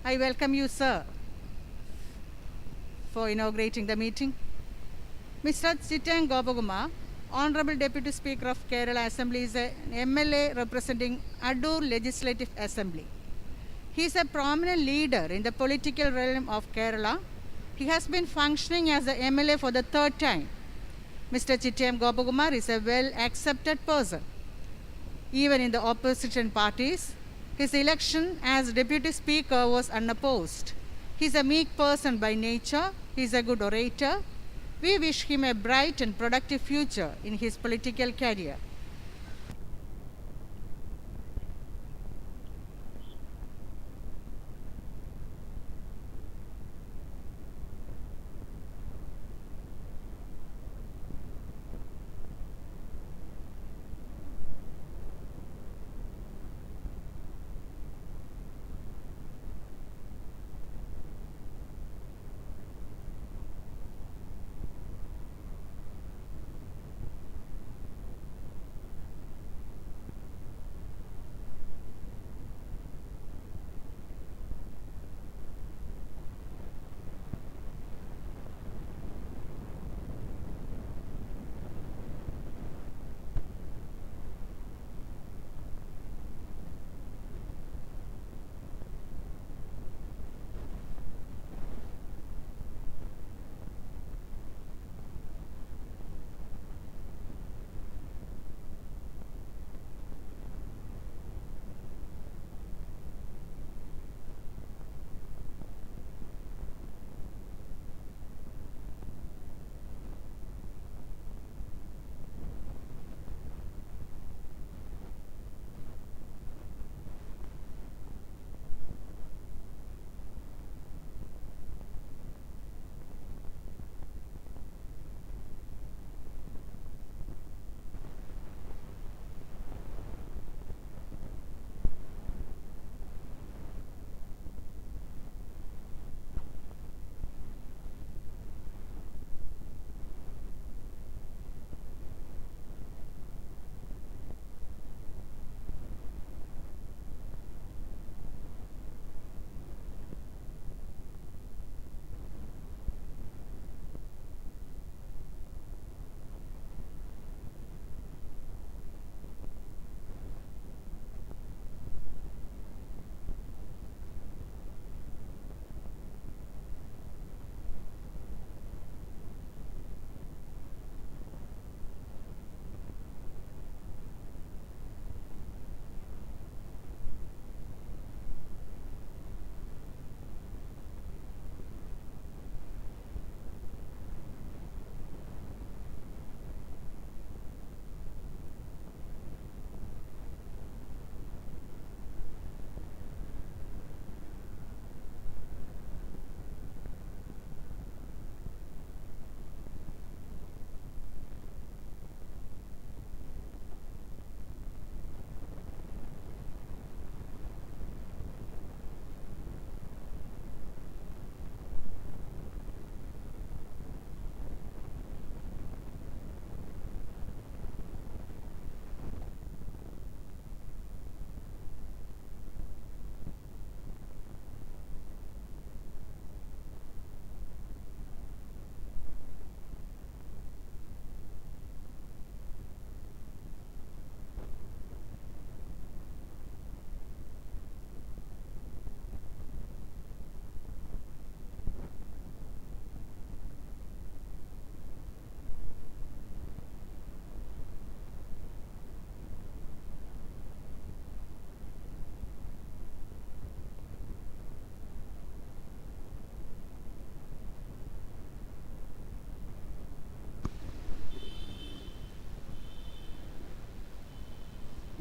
I welcome you, sir, for inaugurating the meeting. Mr. Chittang Gopaguma, Honorable Deputy Speaker of Kerala Assembly, is an MLA representing Adur Legislative Assembly. He is a prominent leader in the political realm of Kerala. He has been functioning as the MLA for the third time. Mr. Chittang Gopaguma is a well-accepted person, even in the opposition parties. His election as Deputy Speaker was unopposed. He is a meek person by nature. He is a good orator. We wish him a bright and productive future in his political career.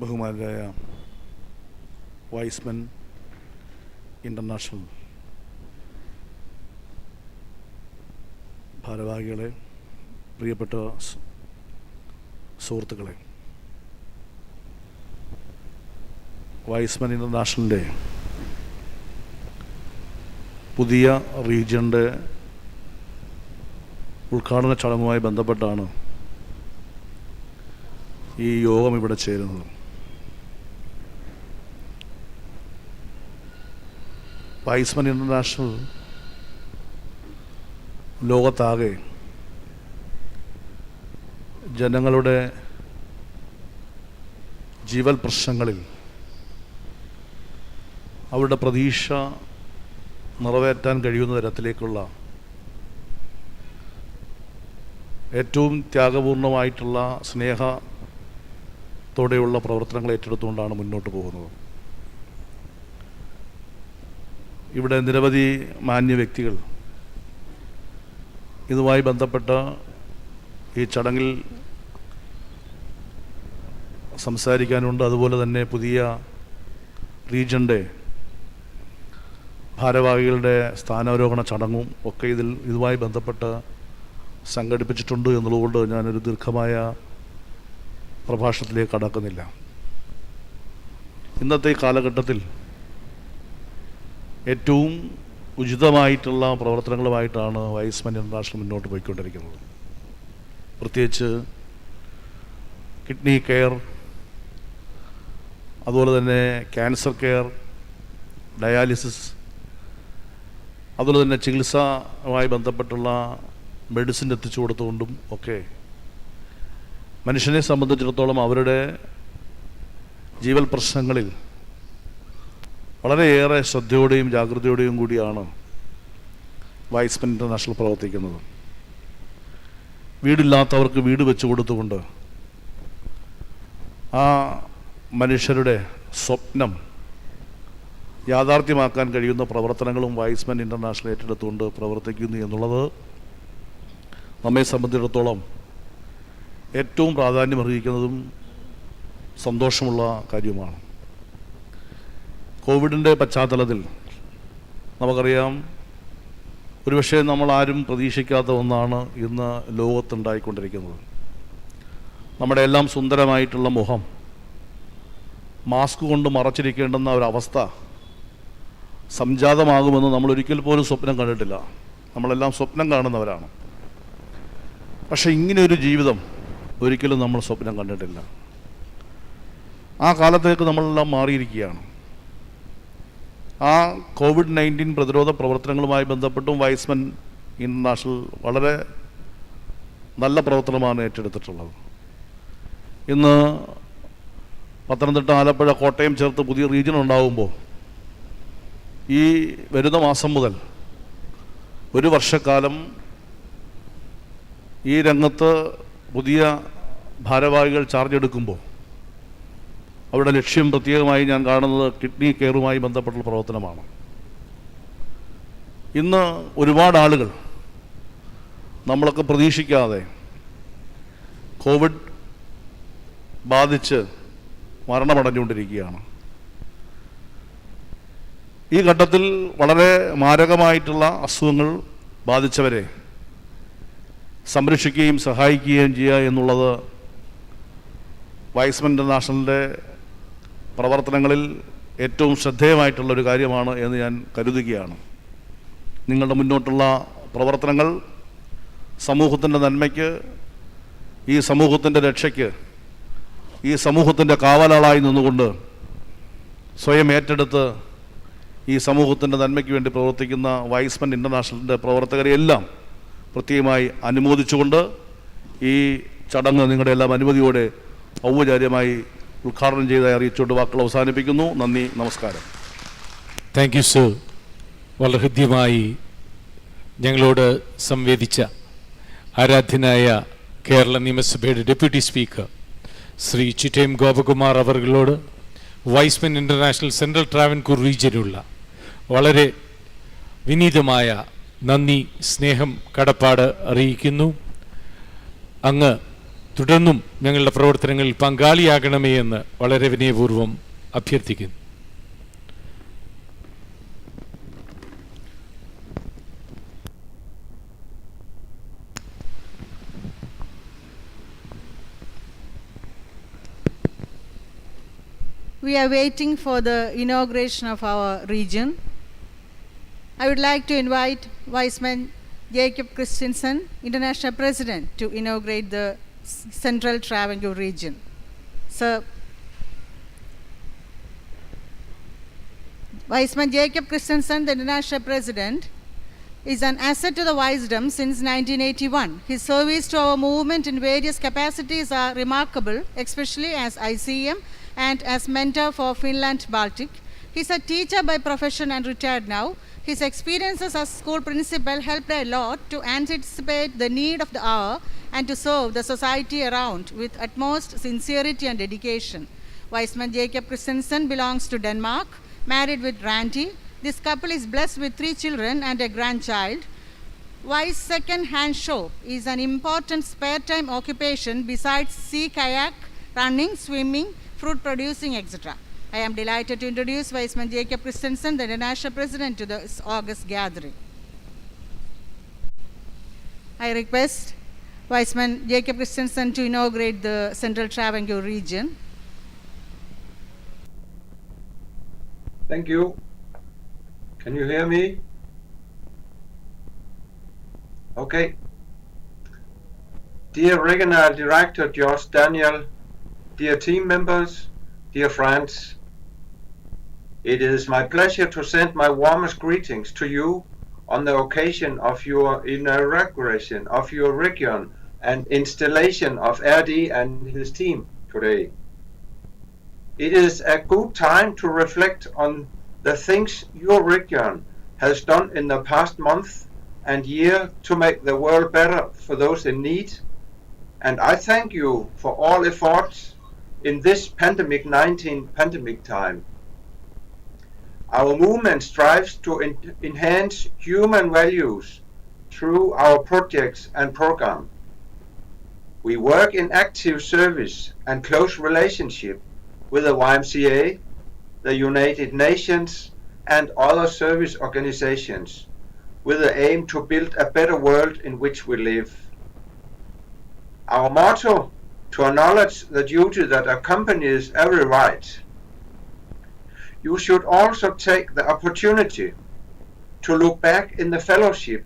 ബഹുമാനരായ Y's Men International ഭാരവാഹികളെ, പ്രിയപ്പെട്ട സുഹൃത്തുക്കളെ, wise men ഇൻ്റർനാഷണലിൻ്റെ പുതിയ റീജിയൻ്റെ ഉദ്ഘാടന ചടങ്ങുമായി ബന്ധപ്പെട്ടാണ് ഈ യോഗം ഇവിടെ ചേരുന്നത്. വൈസ്മെൻ ഇൻ്റർനാഷണൽ ലോകത്താകെ ജനങ്ങളുടെ ജീവൽ പ്രശ്നങ്ങളിൽ അവരുടെ പ്രതീക്ഷ നിറവേറ്റാൻ കഴിയുന്ന തരത്തിലേക്കുള്ള ഏറ്റവും ത്യാഗപൂർണമായിട്ടുള്ള സ്നേഹത്തോടെയുള്ള പ്രവർത്തനങ്ങൾ ഏറ്റെടുത്തുകൊണ്ടാണ് മുന്നോട്ട് പോകുന്നത്. ഇവിടെ നിരവധി മാന്യ വ്യക്തികൾ ഇതുമായി ബന്ധപ്പെട്ട ഈ ചടങ്ങിൽ സംസാരിക്കാനുണ്ട്. അതുപോലെ തന്നെ പുതിയ റീജൻ്റെ ഭാരവാഹികളുടെ സ്ഥാനാരോഹണ ചടങ്ങും ഒക്കെ ഇതുമായി ബന്ധപ്പെട്ട് സംഘടിപ്പിച്ചിട്ടുണ്ട് എന്നുള്ളതുകൊണ്ട് ഞാനൊരു ദീർഘമായ പ്രഭാഷണത്തിലേക്ക് കടക്കുന്നില്ല. ഇന്നത്തെ ഈ കാലഘട്ടത്തിൽ ഏറ്റവും ഉചിതമായിട്ടുള്ള പ്രവർത്തനങ്ങളുമായിട്ടാണ് വൈസ്മൻ ഇൻ്റർനാഷണൽ മുന്നോട്ട് പോയിക്കൊണ്ടിരിക്കുന്നത്. പ്രത്യേകിച്ച് കിഡ്നി കെയർ, അതുപോലെ തന്നെ ക്യാൻസർ കെയർ, ഡയാലിസിസ്, അതുപോലെ തന്നെ ചികിത്സയുമായി ബന്ധപ്പെട്ടുള്ള മെഡിസിൻ എത്തിച്ചു കൊടുത്തുകൊണ്ടും ഒക്കെ മനുഷ്യനെ സംബന്ധിച്ചിടത്തോളം അവരുടെ ജീവൽ പ്രശ്നങ്ങളിൽ വളരെയേറെ ശ്രദ്ധയോടെയും ജാഗ്രതയോടെയും കൂടിയാണ് വൈസ്മൻ ഇൻ്റർനാഷണൽ പ്രവർത്തിക്കുന്നത്. വീടില്ലാത്തവർക്ക് വീട് വെച്ച് കൊടുത്തുകൊണ്ട് ആ മനുഷ്യരുടെ സ്വപ്നം യാഥാർത്ഥ്യമാക്കാൻ കഴിയുന്ന പ്രവർത്തനങ്ങളും വൈസ്മൻ ഇൻ്റർനാഷണൽ ഏറ്റെടുത്തുകൊണ്ട് പ്രവർത്തിക്കുന്നു എന്നുള്ളത് നമ്മെ സംബന്ധിച്ചിടത്തോളം ഏറ്റവും പ്രാധാന്യമർഹിക്കുന്നതും സന്തോഷമുള്ള കാര്യവുമാണ്. കോവിഡിൻ്റെ പശ്ചാത്തലത്തിൽ നമുക്കറിയാം, ഒരുപക്ഷെ നമ്മളാരും പ്രതീക്ഷിക്കാത്ത ഒന്നാണ് ഇന്ന് ലോകത്തുണ്ടായിക്കൊണ്ടിരിക്കുന്നത്. നമ്മുടെ എല്ലാം സുന്ദരമായിട്ടുള്ള മുഖം മാസ്ക് കൊണ്ട് മറച്ചിരിക്കേണ്ടുന്ന ഒരവസ്ഥ സംജാതമാകുമെന്ന് നമ്മൾ ഒരിക്കൽ പോലും സ്വപ്നം കണ്ടിട്ടില്ല. നമ്മളെല്ലാം സ്വപ്നം കാണുന്നവരാണ്. പക്ഷേ ഇങ്ങനെയൊരു ജീവിതം ഒരിക്കലും നമ്മൾ സ്വപ്നം കണ്ടിട്ടില്ല. ആ കാലത്തേക്ക് നമ്മളെല്ലാം മാറിയിരിക്കുകയാണ്. ആ COVID-19 പ്രതിരോധ പ്രവർത്തനങ്ങളുമായി ബന്ധപ്പെട്ടും വൈസ്മൻ ഇൻ്റർനാഷണൽ വളരെ നല്ല പ്രവർത്തനമാണ് ഏറ്റെടുത്തിട്ടുള്ളത്. ഇന്ന് പത്തനംതിട്ട, ആലപ്പുഴ, കോട്ടയം ചേർത്ത് പുതിയ റീജിയൻ ഉണ്ടാകുമ്പോൾ ഈ വരുന്ന മാസം മുതൽ ഒരു വർഷക്കാലം ഈ രംഗത്ത് പുതിയ ഭാരവാഹികൾ ചാർജ് എടുക്കുമ്പോൾ അവരുടെ ലക്ഷ്യം പ്രത്യേകമായി ഞാൻ കാണുന്നത് കിഡ്നി കെയറുമായി ബന്ധപ്പെട്ടുള്ള പ്രവർത്തനമാണ്. ഇന്ന് ഒരുപാട് ആളുകൾ നമ്മളൊക്കെ പ്രതീക്ഷിക്കാതെ കോവിഡ് ബാധിച്ച് മരണമടഞ്ഞുകൊണ്ടിരിക്കുകയാണ്. ഈ ഘട്ടത്തിൽ വളരെ മാരകമായിട്ടുള്ള അസുഖങ്ങൾ ബാധിച്ചവരെ സംരക്ഷിക്കുകയും സഹായിക്കുകയും ചെയ്യുക എന്നുള്ളത് വൈസ്മൻ ഇൻ്റർനാഷണലിൻ്റെ പ്രവർത്തനങ്ങളിൽ ഏറ്റവും ശ്രദ്ധേയമായിട്ടുള്ളൊരു കാര്യമാണ് എന്ന് ഞാൻ കരുതുകയാണ്. നിങ്ങളുടെ മുന്നോട്ടുള്ള പ്രവർത്തനങ്ങൾ സമൂഹത്തിൻ്റെ നന്മയ്ക്ക്, ഈ സമൂഹത്തിൻ്റെ രക്ഷയ്ക്ക്, ഈ സമൂഹത്തിൻ്റെ കാവലാളായി നിന്നുകൊണ്ട് സ്വയം ഏറ്റെടുത്ത് ഈ സമൂഹത്തിൻ്റെ നന്മയ്ക്ക് വേണ്ടി പ്രവർത്തിക്കുന്ന വൈസ്മൻ ഇൻ്റർനാഷണലിൻ്റെ പ്രവർത്തകരെയെല്ലാം പ്രത്യേകമായി അനുമോദിച്ചുകൊണ്ട് ഈ ചടങ്ങ് നിങ്ങളുടെ എല്ലാം അനുമതിയോടെ ഔപചാരികമായി ഉദ്ഘാടനം ചെയ്തതായി അറിയിച്ചുകൊണ്ട് വാക്കുകൾ അവസാനിപ്പിക്കുന്നു. നന്ദി, നമസ്കാരം. Thank you sir. വളരെ ഹൃദ്യമായി ഞങ്ങളോട് സംവേദിച്ച ആരാധ്യനായ കേരള നിയമസഭയുടെ ഡെപ്യൂട്ടി സ്പീക്കർ ശ്രീ ചിറ്റേം ഗോപകുമാർ അവர்களോട് വൈസ്മൻ ഇൻ്റർനാഷണൽ സെൻട്രൽ ട്രാവൻകൂർ റീജിയനുള്ള വളരെ വിനീതമായ നന്ദി, സ്നേഹം, കടപ്പാട് അറിയിക്കുന്നു. അങ്ങ് തുടർന്നും ഞങ്ങളുടെ പ്രവർത്തനങ്ങളിൽ പങ്കാളിയാകണമേ എന്ന് വളരെ വിനയപൂർവ്വം അഭ്യർത്ഥിക്കുന്നു. We are waiting for the inauguration of our region. I would like to invite Viceman Jacob Christensen, International President, to inaugurate the Central Travancore region. Sir, Viceman Jacob Christensen, the International President, is an asset to the Wisdom since 1981. His service to our movement in various capacities are remarkable, especially as ICM and as mentor for Finland Baltic. He's a teacher by profession and retired now. His experiences as school principal helped a lot to anticipate the need of the hour and to serve the society around with utmost sincerity and dedication. Wiseman Jacob Christensen belongs to Denmark, married with Randy. This couple is blessed with 3 children and a grandchild. Wise second-hand shop is an important spare time occupation besides sea kayak, running, swimming, fruit producing, etc. I am delighted to introduce Wiseman Jacob Christensen, the International President, to this August gathering. I request Wiseman Jacob Christensen to inaugurate the Central Travancore region. Thank you. Can you hear me? Okay. Dear Regional Director George Daniel, dear team members, dear friends, it is my pleasure to send my warmest greetings to you on the occasion of your inauguration of your region and installation of RD and his team today. It is a good time to reflect on the things your region has done in the past month and year to make the world better for those in need. And I thank you for all efforts in this pandemic-19 pandemic time. Our movement strives to enhance human values through our projects and programs. We work in active service and close relationship with the YMCA, the United Nations, and other service organizations with the aim to build a better world in which we live. Our motto, to acknowledge the duty that accompanies every right. You should also take the opportunity to look back in the fellowship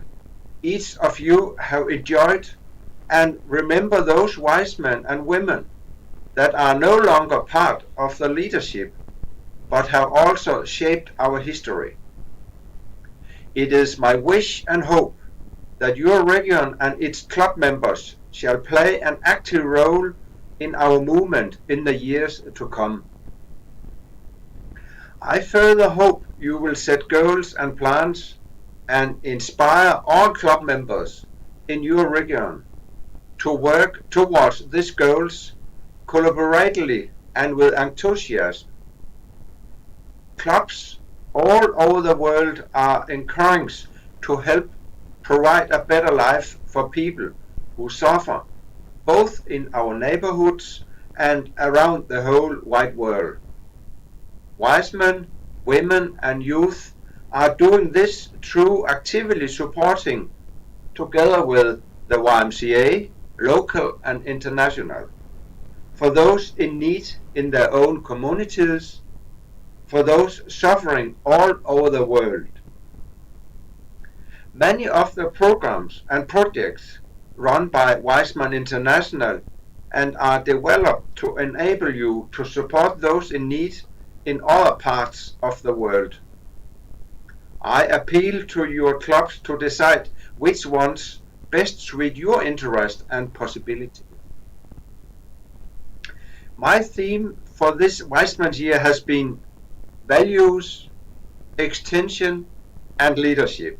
each of you have enjoyed and remember those wise men and women that are no longer part of the leadership but have also shaped our history. It is my wish and hope that your region and its club members shall play an active role in our movement in the years to come. I further hope you will set goals and plans and inspire all club members in your region to work towards these goals collaboratively and with enthusiasm. Clubs all over the world are encouraged to help provide a better life for people who suffer, both in our neighborhoods and around the whole wide world. Wise men, women and youth are doing this through actively supporting, together with the YMCA, local and international, for those in need in their own communities, for those suffering all over the world. Many of the programs and projects run by Wiseman International and are developed to enable you to support those in need in other parts of the world. I appeal to your clubs to decide which ones best suit your interest and possibility. My theme for this Wiseman's Year has been values, extension and leadership.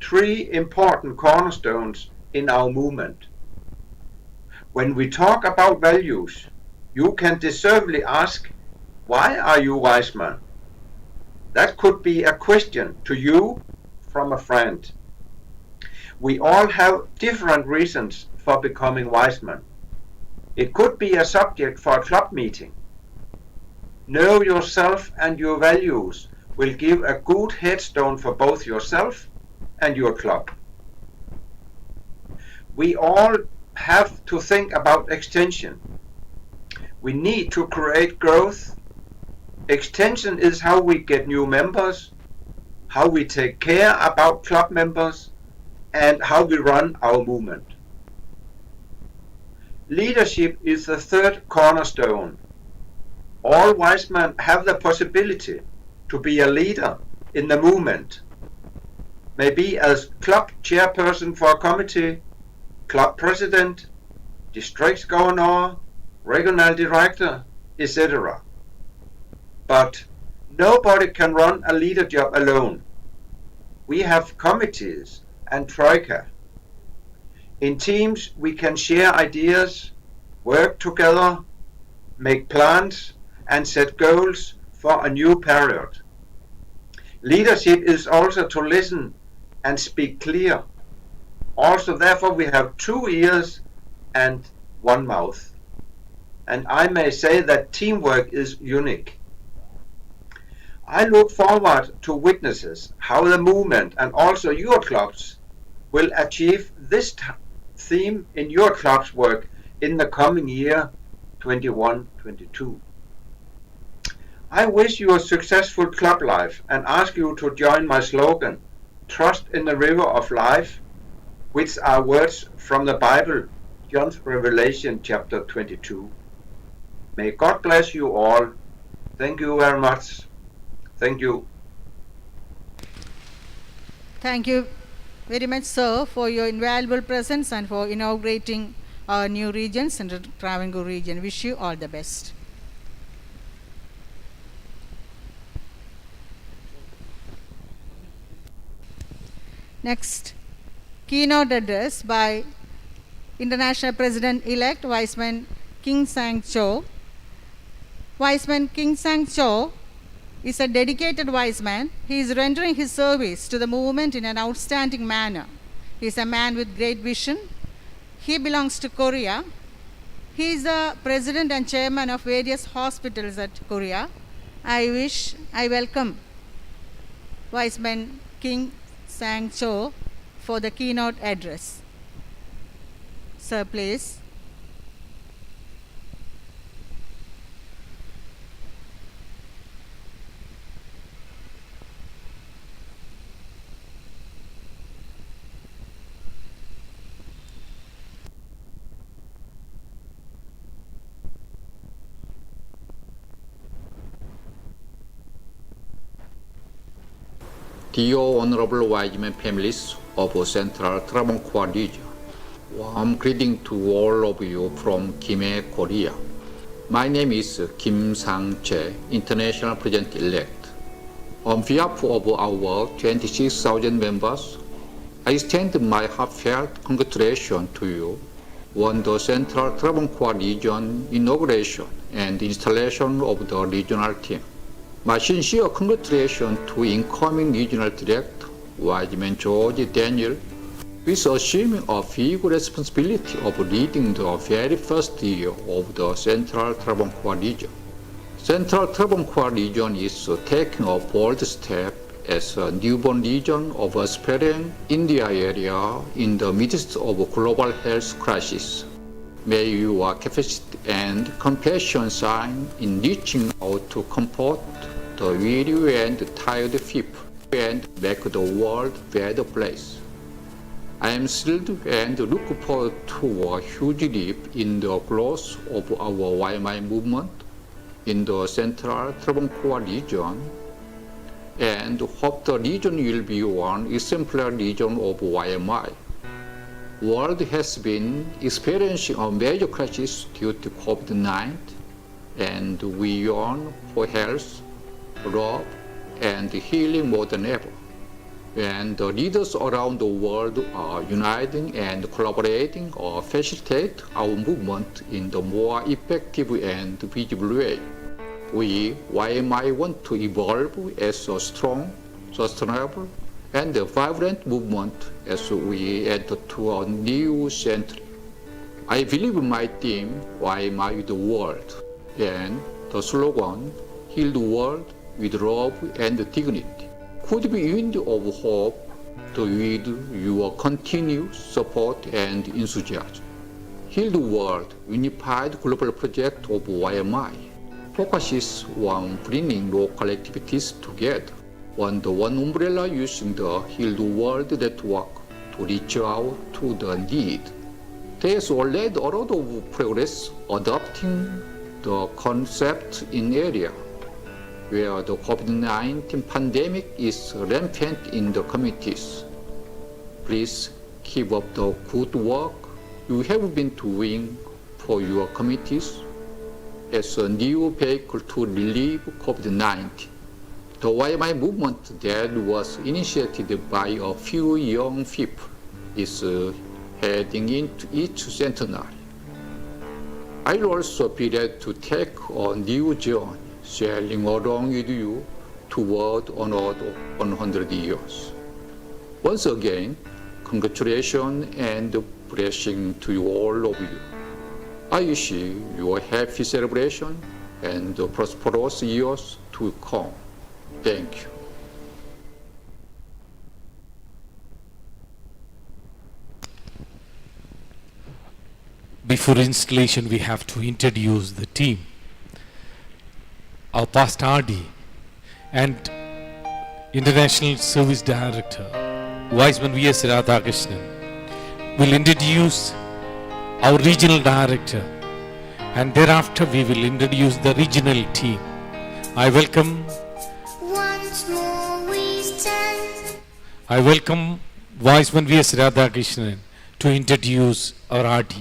3 important cornerstones in our movement. When we talk about values, you can deservedly ask, why are you Wiseman? That could be a question to you from a friend. We all have different reasons for becoming Wiseman. It could be a subject for a club meeting. Know yourself and your values will give a good headstone for both yourself and your club. We all have to think about extension. We need to create growth. Extension is how we get new members, how we take care about club members, and how we run our movement. Leadership is the 3rd cornerstone. All wise men have the possibility to be a leader in the movement. maybe as club chairperson for a committee, club president, district governor, regional director, etc. But nobody can run a leader job alone. We have committees and troika. In teams, we can share ideas, work together, make plans, and set goals for a new period. Leadership is also to listen and speak clear. Also, therefore, we have 2 ears and 1 mouth. And I may say that teamwork is unique. I look forward to witnesses how the movement and also your clubs will achieve this theme in your club's work in the coming year 21-22. I wish you a successful club life and ask you to join my slogan, Trust in the River of Life, which are words from the Bible, John's Revelation chapter 22. May God bless you all. Thank you very much. Thank you. Thank you very much, sir, for your invaluable presence and for inaugurating our new regions in the Travancore region. Wish you all the best. Next, keynote address by International President-elect Viceman King Sang Cho. Viceman King Sang Cho is a dedicated Viceman. He is rendering his service to the movement in an outstanding manner. He is a man with great vision. He belongs to Korea. He is the president and chairman of various hospitals at Korea. I welcome Viceman King Sang Cho for the keynote address. Sir, please. Dear Honorable Wiseman families of Central Travancore region, warm greeting to all of you from Gimhae, Korea. My name is Kim Sang-che, International President-elect. On behalf of our 26,000 members, I extend my heartfelt congratulations to you on the Central Travancore region inauguration and installation of the regional team. My sincere congratulations to incoming Regional Director, Wiseman George Daniel, with assuming a big responsibility of leading the very first year of the Central Travancore region. Central Travancore region is taking a bold step as a newborn region of aspiring India area in the midst of a global health crisis. May your capacity and compassion shine in reaching out to comfort the weary and tired people and make the world a better place. I am thrilled and look forward to a huge leap in the growth of our YMI movement in the Central Travancore region and hope the region will be one exemplary region of YMI. The world has been experiencing a major crisis due to COVID-19, and we yearn for health, love, and healing more than ever. And the leaders around the world are uniting and collaborating to facilitate our movement in the more effective and visible way. We, YMI, want to evolve as a strong, sustainable, and vibrant movement as we enter to a new century. I believe my theme, YMI with the world, and the slogan, Heal the World with Love and Dignity, could be wind of hope with your continued support and enthusiasm. Heal the World, unified global project of YMI, focuses on bringing local activities together under one umbrella using the Heal the World network to reach out to the need. There is already a lot of progress adopting the concept in area where the COVID-19 pandemic is rampant in the communities. Please keep up the good work you have been doing for your committees as a new vehicle to relieve COVID-19. The YMI movement that was initiated by a few young people is heading into its centenary. I'll also be ready to take a new journey, sailing along with you toward another 100 years. Once again, congratulations and blessing to you, all of you. I wish you a happy celebration and prosperous years to come. Thank you. Before installation, we have to introduce the team. Our past RD and International Service Director, Viceman V.S. Radhakrishnan, will introduce our Regional Director, and thereafter we will introduce the regional team. I welcome Viceman V.S. Radhakrishnan to introduce our RD.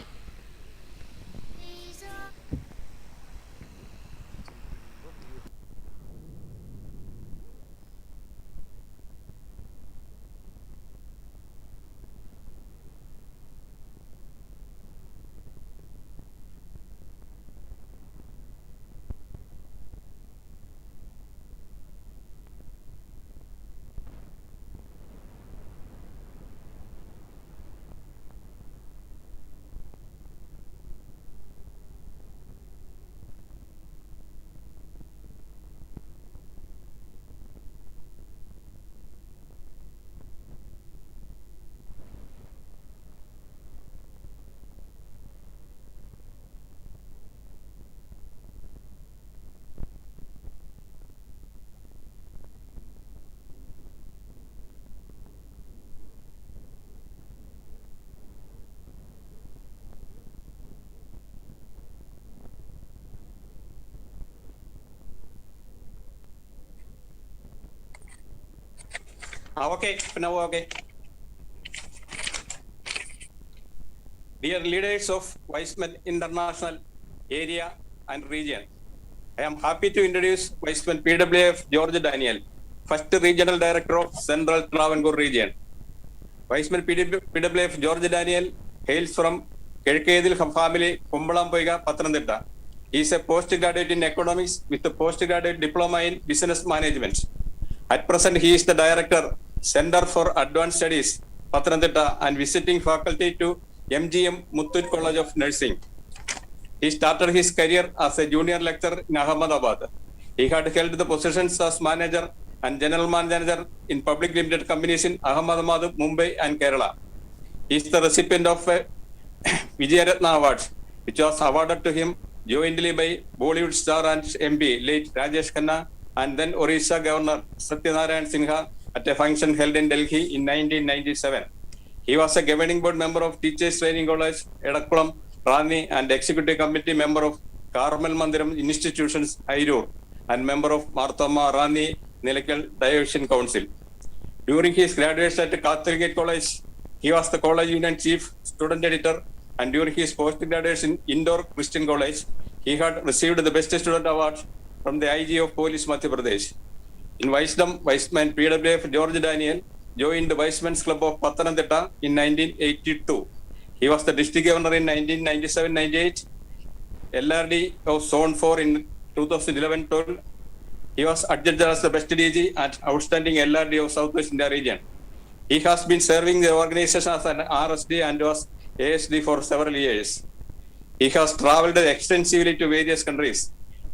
Okay, now okay. Dear leaders of Viceman International Area and Region, I am happy to introduce Viceman PWF George Daniel, First Regional Director of Central Travancore Region. Viceman PWF George Daniel hails from Kedkedil family, Kumbalampoiga, Patranditta. He is a postgraduate in economics with a postgraduate diploma in business management. At present, he is the Director, Center for Advanced Studies, Patranditta, and visiting faculty to MGM Muthoot College of Nursing. He started his career as a junior lecturer in Ahmedabad. He had held the positions as manager and general manager in public limited companies in Ahmedabad, Mumbai, and Kerala. He is the recipient of a Vijayaratna Award, which was awarded to him jointly by Bollywood star and MP late Rajesh Khanna and then Orissa Governor Satyanarayan Sinha at a function held in Delhi in 1997. He was a governing board member of Teachers Training College, Edakkulam, Rani, and executive committee member of Carmel Mandiram Institutions, Airur, and member of Marthama Rani Nilakal Division Council. During his graduation at Catholic College, he was the college union chief student editor, and during his post-graduation in Indore Christian College, he had received the Best Student Award from the IG of Police Madhya Pradesh. In wisdom, Viceman PWF George Daniel joined the Vicemen's Club of Pathanamthitta in 1982. He was the district governor in 1997-98, LRD of Zone 4 in 2011-12. He was adjudged as the best DG and outstanding LRD of Southwest India region. He has been serving the organization as an RSD and was ASD for several years. He has traveled extensively to various countries.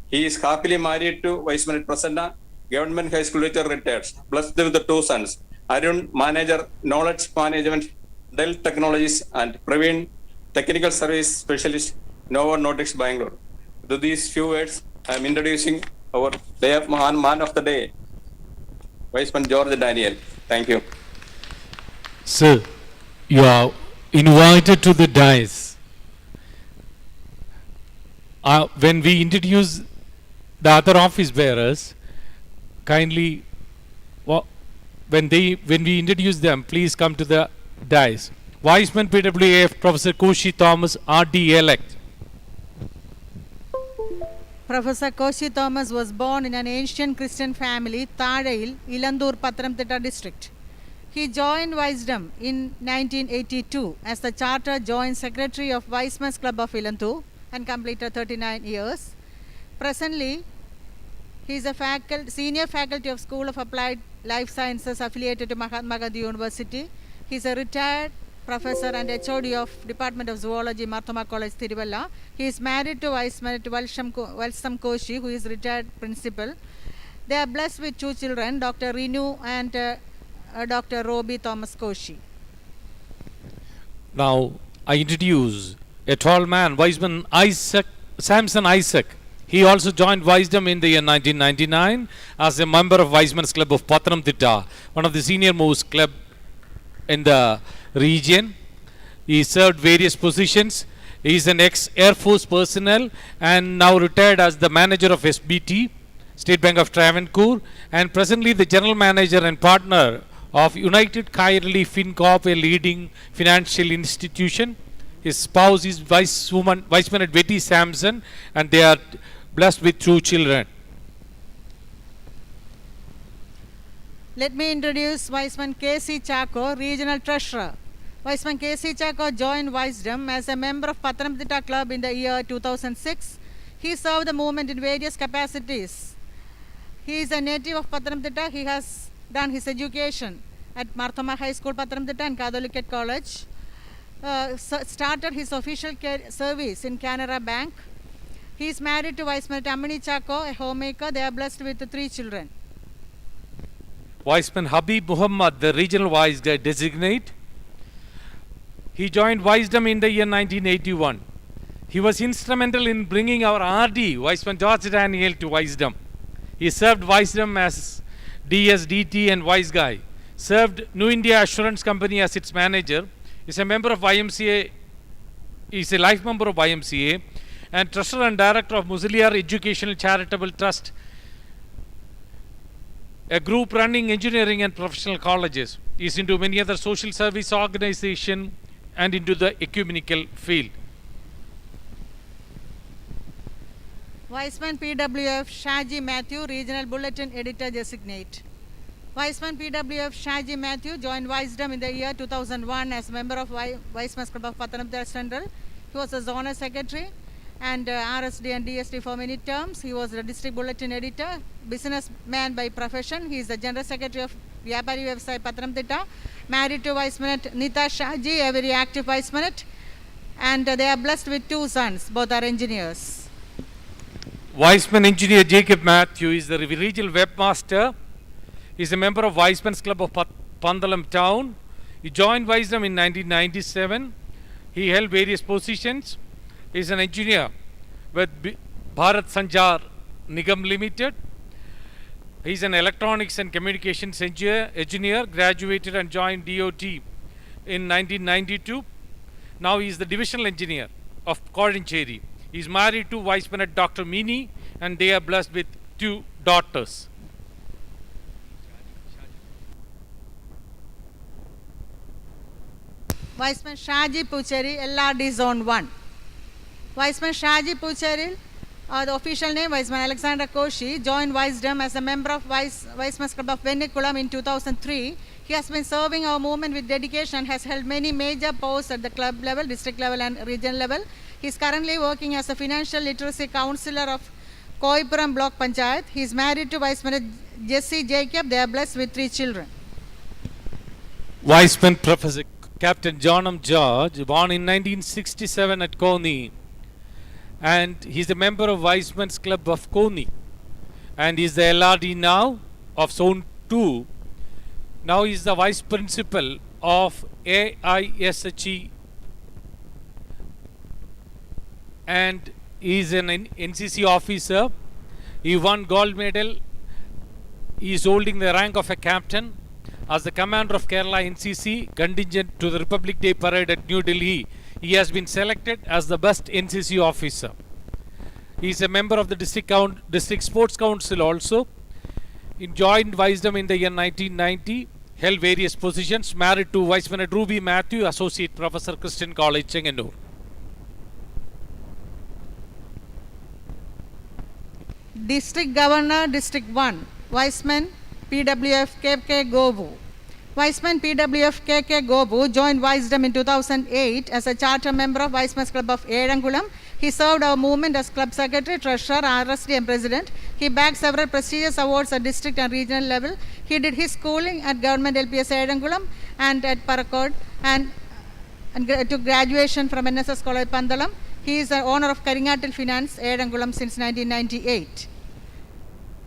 He is happily married to Viceman Prasanna, government high school teacher retired, blessed with the two sons, Arun, manager, knowledge management, Dell Technologies, and Praveen, technical service specialist, Nova Nordics, Bangalore. To these few words, I am introducing our man of the day, Viceman George Daniel. Thank you. Sir, you are invited to the dais. When we introduce the other office bearers, kindly, when we introduce them, please come to the dies. Wiseman PWAF Professor Koshi Thomas, RD elect. Professor Koshi Thomas was born in an ancient Christian family, Thadayil, Ilandur, Pathanamthitta district. He joined Wisdom in 1982 as the Charter Joint Secretary of Wiseman's Club of Ilandur and completed 39 years. Presently, he is a senior faculty of School of Applied Life Sciences affiliated to Mahatma Gandhi University. He is a retired professor and HOD of Department of Zoology, Marthoma College, Tiruvalla. He is married to Wiseman Valsam Koshi, who is retired principal. They are blessed with 2 children, Dr. Renu and Dr. Roby Thomas Koshi. Now, I introduce a tall man, Wiseman Samson Isaac. He also joined Wisdom in the year 1999 as a member of Wiseman's Club of Pathanamthitta, one of the senior most club in the region. He served various positions. He is an ex-Air Force personnel and now retired as the manager of SBT, State Bank of Travancore, and presently the general manager and partner of United Kairali FinCorp, a leading financial institution. His spouse is Wiseman Betty Sampson, and they are blessed with 2 children. Let me introduce Wiseman K.C. Chako, Regional Treasurer. Wiseman K.C. Chako joined Wisdom as a member of Pathanamthitta Club in the year 2006. He served the movement in various capacities. He is a native of Pathanamthitta. He has done his education at Marthoma High School, Pathanamthitta and Catholic College. Started his official service in Canara Bank. He is married to Wiseman Ammani Chako, a homemaker. They are blessed with 3 children. Wiseman Habib Muhammad, the regional wise guy designate. He joined Wisdom in the year 1981. He was instrumental in bringing our RD, Wiseman George Daniel, to Wisdom. He served Wisdom as DS, DT and Wise Guy. Served New India Assurance Company as its manager. Is a member of YMCA. Is a life member of YMCA and treasurer and director of Musiliar Educational Charitable Trust, a group running engineering and professional colleges. He is into many other social service organizations and into the ecumenical field. Wiseman PWF Shaji Matthew, Regional Bulletin Editor Designate. Wiseman PWF Shaji Matthew joined Wisdom in the year 2001 as member of Wiseman's Club of Pathanamthitta Central. He was a zonal secretary and RSD and DSD for many terms. He was the district bulletin editor, businessman by profession. He is the general secretary of Vyapari Website Pathanamthitta, married to Wiseman Nita Shaji, a very active Wiseman, and they are blessed with 2 sons. Both are engineers. Wiseman engineer Jacob Matthew is the regional webmaster. He is a member of Wiseman's Club of Pandalam Town. He joined Wisdom in 1997. He held various positions. He is an engineer with Bharat Sanjar Nigam Limited. He is an electronics and communications engineer, graduated and joined DOT in 1992. Now he is the divisional engineer of Kodincherry. He is married to Wiseman at Dr. Mini and they are blessed with 2 daughters. Wiseman Shaji Pucheri, LRD Zone 1. Wiseman Shaji Pucheri, the official name Wiseman Alexander Koshi, joined Wisdom as a member of Wiseman's Club of Vennikulam in 2003. He has been serving our movement with dedication and has held many major posts at the club level, district level and regional level. He is currently working as a financial literacy counsellor of Koipuram Block Panchayat. He is married to Wiseman Jesse Jacob. They are blessed with 3 children. Wiseman Professor Captain John M. George, born in 1967 at Coney, and he is a member of Wiseman's Club of Coney, and he is the LRD now of Zone 2. Now he is the Vice Principal of AISHE, and he is an NCC officer. He won gold medal. He is holding the rank of a captain. As the commander of Kerala NCC contingent to the Republic Day Parade at New Delhi, he has been selected as the best NCC officer. He is a member of the District Sports Council also. He joined Wisdom in the year 1990. held various positions, married to Vice President Ruby Matthew, Associate Professor, Christian College, Chenganur. District Governor, District 1, Viceman PWF KK Gobu. Viceman PWF KK Gobu joined Wisdom in 2008 as a charter member of Vicemen's Club of Erangulam. He served our movement as Club Secretary, Treasurer, RSD and President. He bagged several prestigious awards at district and regional level. He did his schooling at Government LPS Erangulam and at Parakkod and to graduation from NSS College Pandalam. He is the owner of Karingatil Finance, Erangulam since 1998.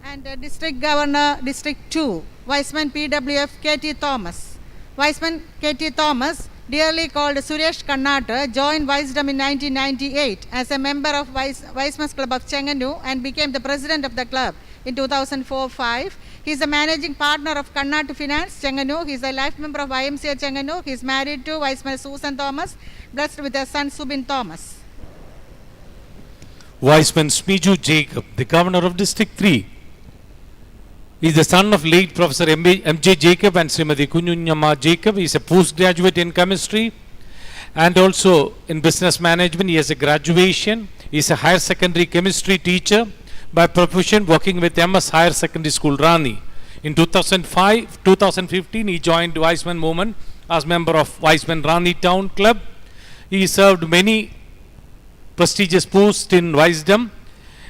And District Governor, District 2, Viceman PWF KT Thomas. Viceman KT Thomas, dearly called Suresh Kannata, joined Wisdom in 1998 as a member of Vicemen's Club of Chenganu and became the president of the club in 2004-05. He is the managing partner of Kannata Finance, Chenganu. He is a life member of YMCA Chenganu. He is married to Viceman Susan Thomas, blessed with a son Subin Thomas. Viceman Smiju Jacob, the governor of District 3. He is the son of late Professor M.J. Jacob and Srimati Kunyunyamma Jacob. He is a postgraduate in chemistry and also in business management. He has a graduation. He is a higher secondary chemistry teacher by profession, working with MS Higher Secondary School, Rani. In 2015, he joined Wiseman Movement as member of Wiseman Rani Town Club. He served many prestigious posts in Wisdom.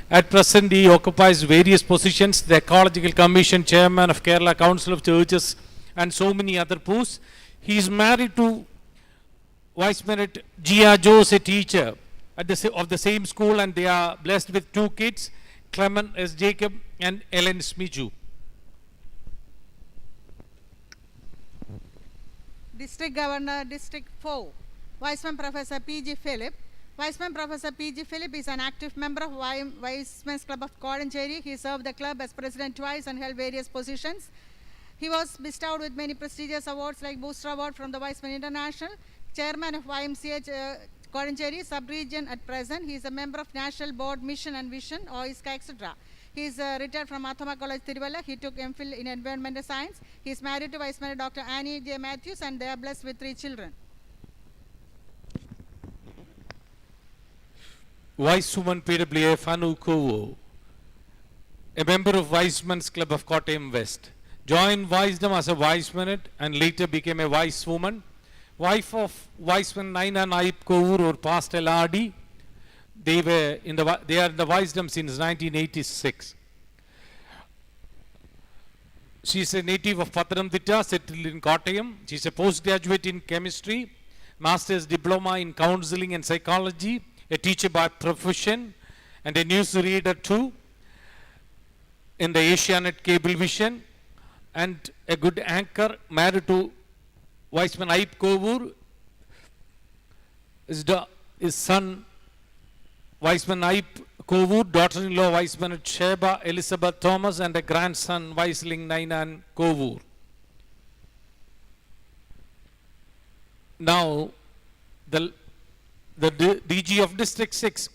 At present, he occupies various positions, the Ecological Commission Chairman of Kerala Council of Churches and so many other posts. He is married to Vice Merit Gia Jose, a teacher of the same school, and they are blessed with 2 kids, Clement S. Jacob and Ellen Smiju. District Governor, District 4, Viceman Professor P.G. Philip. Viceman Professor P.G. Philip is an active member of Vicemen's Club of Kodancherry. He served the club as president twice and held various positions. He was bestowed with many prestigious awards like Booster Award from the Wiseman International, Chairman of YMCA Kodancherry Sub-Region at present. He is a member of National Board Mission and Vision, OISCA, etc. He is retired from Mathama College, Tiruvalla. He took MPhil in Environmental Science. He is married to Vice Mayor Dr. Annie J. Matthews and they are blessed with 3 children. Vicewoman PWF Anu Kovo, a member of Wiseman's Club of Kottayam West, joined Wisdom as a Viceman and later became a Vicewoman. Wife of Viceman Naina Naip Kovur or past LRD. They are in the Wisdom since 1986. She is a native of Pathanamthitta, settled in Kottayam. She is a postgraduate in chemistry, master's diploma in counseling and psychology, a teacher by profession and a news reader too in the Asianet Cable Vision and a good anchor, married to Viceman Aip Kovur. His son Viceman Aip Kovur, daughter-in-law Viceman Sheba Elizabeth Thomas and a grandson Viceling Nainan Kovur. Now the DG of District 6,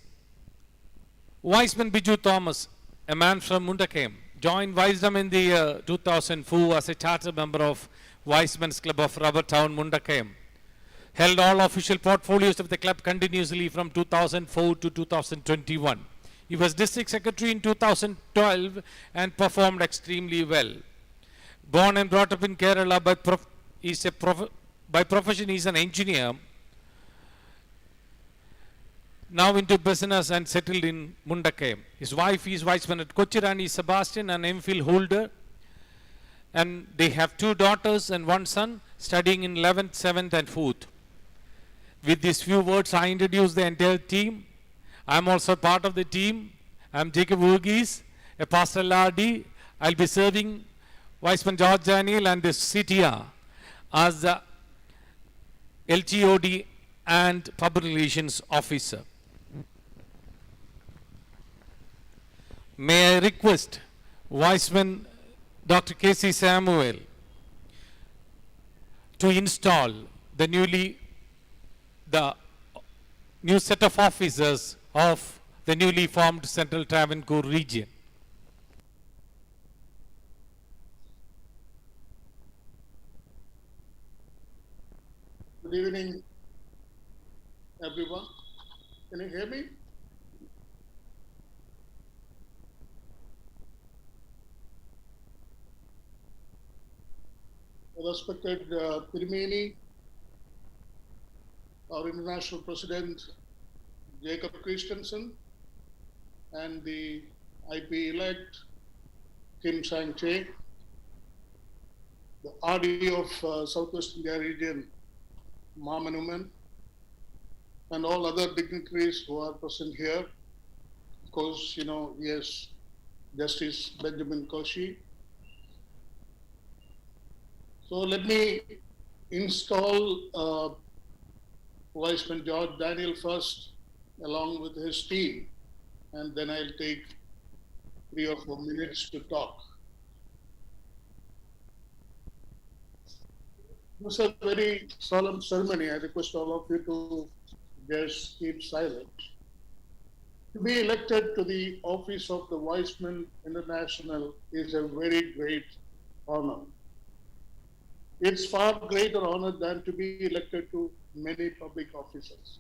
Viceman Biju Thomas, a man from Mundakayam, joined Wisdom in the year 2004 as a charter member of Wiseman's Club of Rubber Town, Mundakayam. Held all official portfolios of the club continuously from 2004 to 2021. He was District Secretary in 2012 and performed extremely well. Born and brought up in Kerala, by profession he is an engineer. Now into business and settled in Mundakayam. His wife is Viceman at Kochirani Sebastian, an MPhil holder. And they have 2 daughters and 1 son studying in 11th, 7th and 4th. With these few words, I introduce the entire team. I am also part of the team. I am Jacob Verghese, a pastoral RD. I will be serving Viceman George Daniel and the CTR as the LTOD and Public Relations Officer. May I request Viceman Dr. K.C. Samuel to install the new set of officers of the newly formed Central Travancore region. Thank you, Good evening, everyone. Can you hear me? Respected Pirimini, our International President Jacob Christensen, and the IP-elect Kim Sang-che, the RD of Southwest India region, Mamanuman, and all other dignitaries who are present here. Of course, yes, Justice Benjamin Koshi. So let me install Viceman George Daniel first, along with his team, and then I'll take 3 or 4 minutes to talk. This is a very solemn ceremony. I request all of you to just keep silent. To be elected to the office of the Viceman International is a very great honor. It's far greater honor than to be elected to many public offices.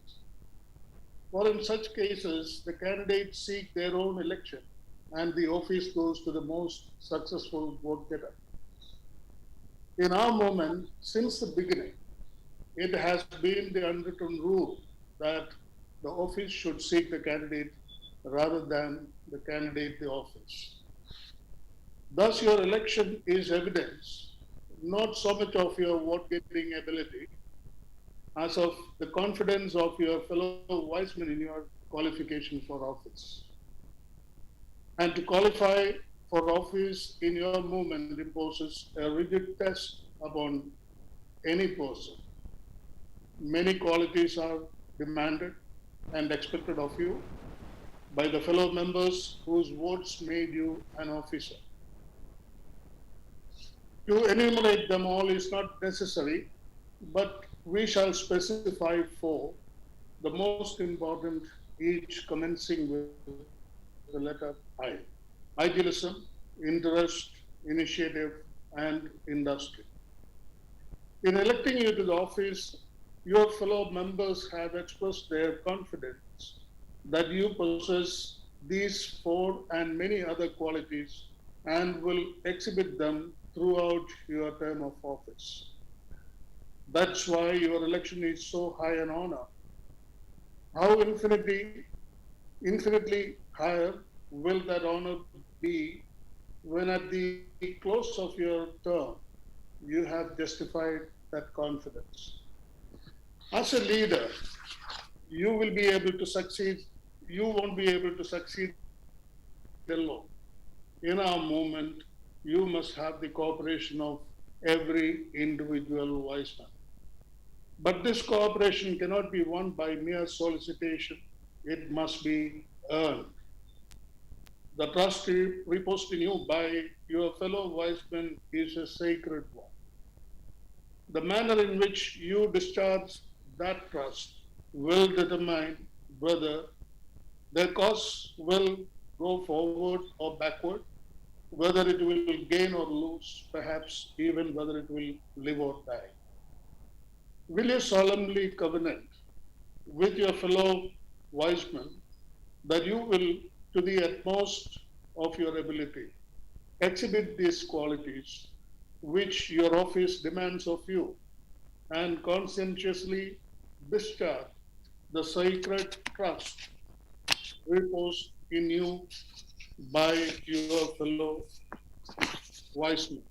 For in such cases, the candidates seek their own election and the office goes to the most successful vote getter. In our movement, since the beginning, it has been the unwritten rule that the office should seek the candidate rather than the candidate the office. Thus, your election is evidence, not so much of your vote-getting ability, as of the confidence of your fellow vicemen in your qualification for office. And to qualify for office in your movement imposes a rigid test upon any person. Many qualities are demanded and expected of you by the fellow members whose votes made you an officer. To enumerate them all is not necessary, but we shall specify 4, the most important, each commencing with the letter I. Idealism, interest, initiative, and industry. In electing you to the office, your fellow members have expressed their confidence that you possess these 4 and many other qualities and will exhibit them throughout your term of office. That's why your election is so high an honor. How infinitely higher will that honor be when at the close of your term you have justified that confidence. As a leader, you will be able to succeed. You won't be able to succeed alone. In our movement, you must have the cooperation of every individual viceman. But this cooperation cannot be won by mere solicitation. It must be earned. The trust reposed in you by your fellow vicemen is a sacred one. The manner in which you discharge that trust will determine whether their cause will go forward or backward, whether it will gain or lose, perhaps even whether it will live or die. Will you solemnly covenant with your fellow vicemen that you will, to the utmost of your ability, exhibit these qualities which your office demands of you and conscientiously discharge the sacred trust reposed in you by your fellow vicemen?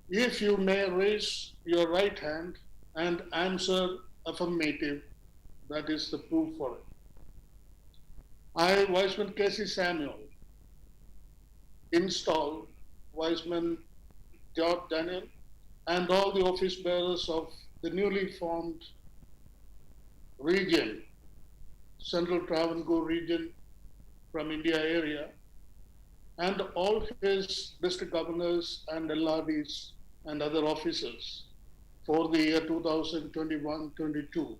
If you may raise your right hand and answer affirmative, that is the proof for it. I, Viceman Casey Samuel, install Viceman George Daniel and all the office bearers of the newly formed region, Central Travancore region from India area, and all his district governors and LRDs and other officers for the year 2021-22.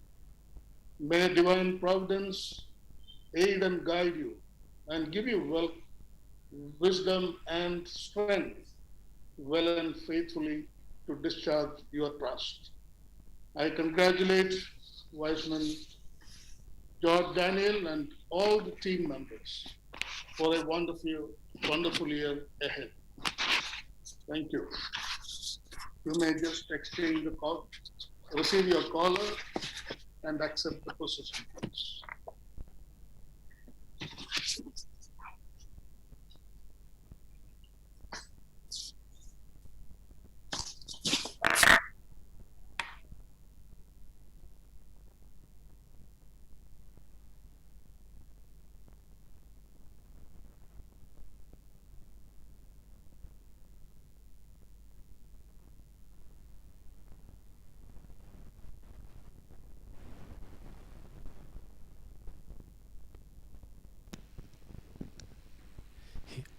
May divine providence aid and guide you and give you wealth, wisdom, and strength well and faithfully to discharge your trust. I congratulate Viceman George Daniel and all the team members for a wonderful year ahead. Thank you. You may just exchange the call, receive your caller, and accept the position, please.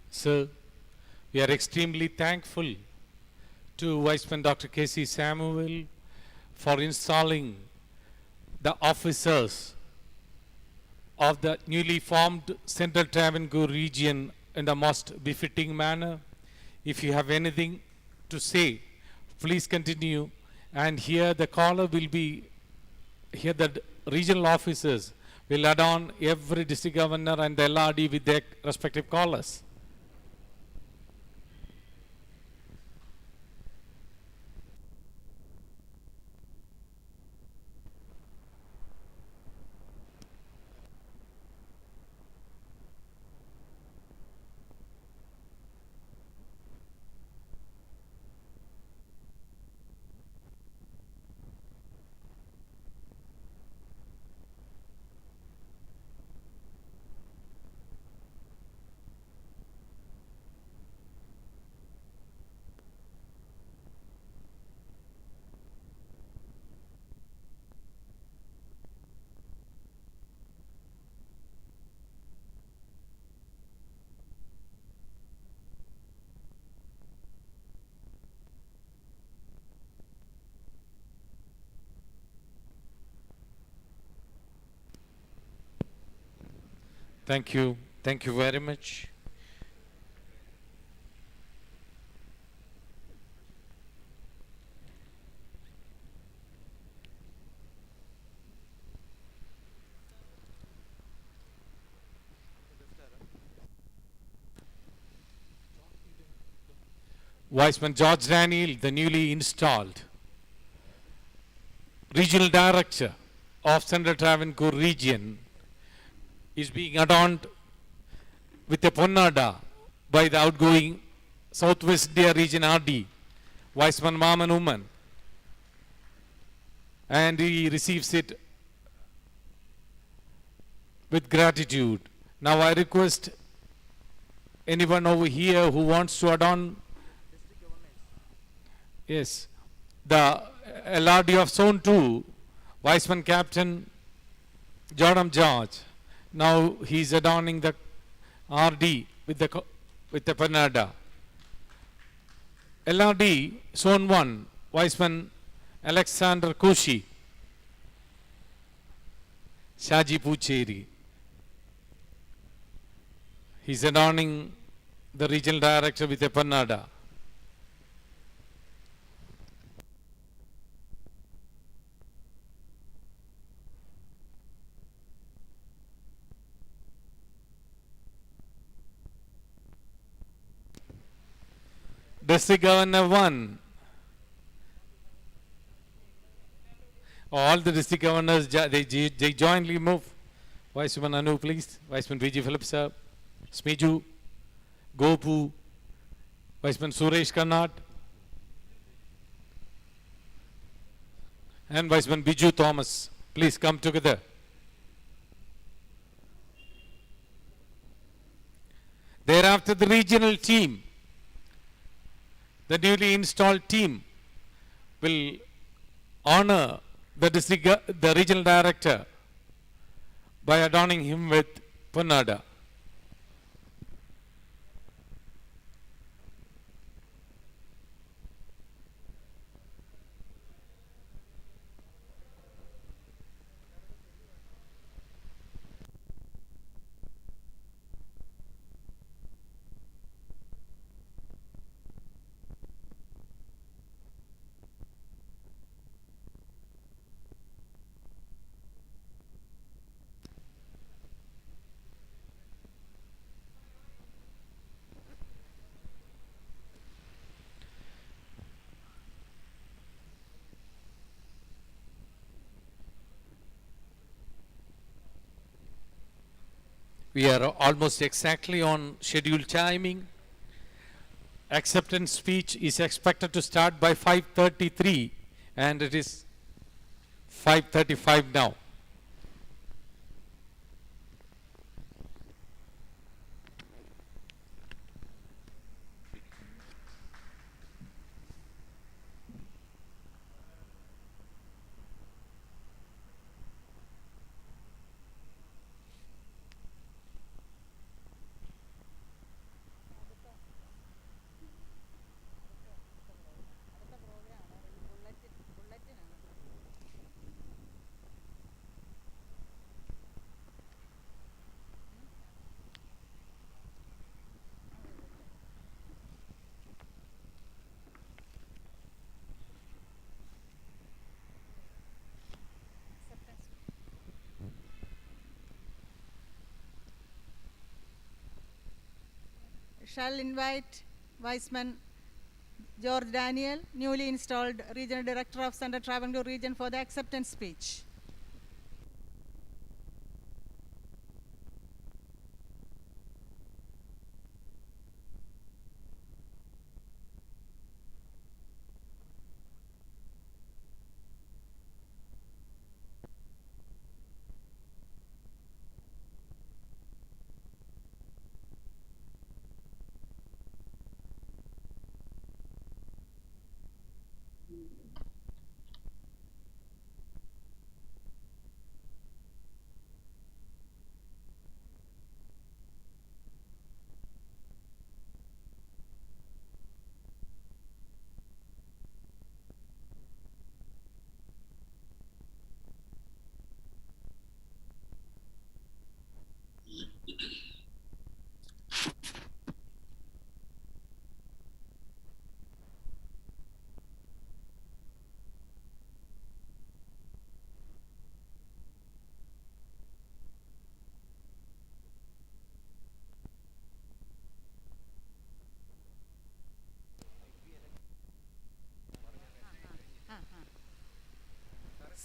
Sir, we are extremely thankful to Viceman Dr. K.C. Samuel for installing the officers of the newly formed Central Travancore region in the most befitting manner. If you have anything to say, please continue. And here the caller will be, here the regional officers will add on every district governor and the LRD with their respective callers. Thank you. Thank you very much. Viceman George Daniel, the newly installed Regional Director of Central Travancore region, is being adorned with a ponnada by the outgoing Southwest India Region RD, Viceman Maman Uman, and he receives it with gratitude. Now I request anyone over here who wants to adorn, yes, the LRD of Zone 2, Viceman Captain Jordan George. Now he is adorning the RD with the pannada. LRD Zone 1, Viceman Alexander Koshi, Shaji Pucheri. He is adorning the Regional Director with a pannada. District Governor 1. All the district governors, they jointly move. Viceman Anu, please. Viceman VG Phillips, sir. Smiju, Gopu, Viceman Suresh Kannad, and Viceman Biju Thomas. Please come together. Thereafter, the regional team, the newly installed team, will honor the regional director by adorning him with pannada. We are almost exactly on scheduled timing. Acceptance speech is expected to start by 5:33 and it is 5:35 now. Shall invite Viceman George Daniel, newly installed Regional Director of Central Travancore Region, for the acceptance speech.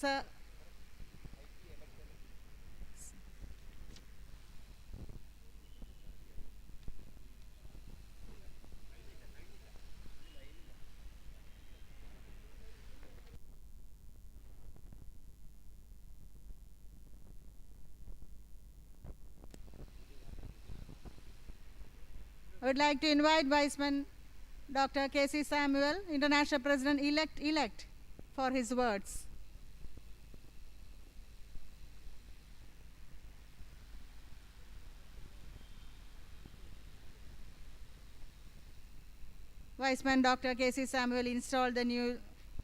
Sir, I would like to invite Viceman Dr. K.C. Samuel, International President-elect, for his words. Viceman Dr. K.C. Samuel installed the new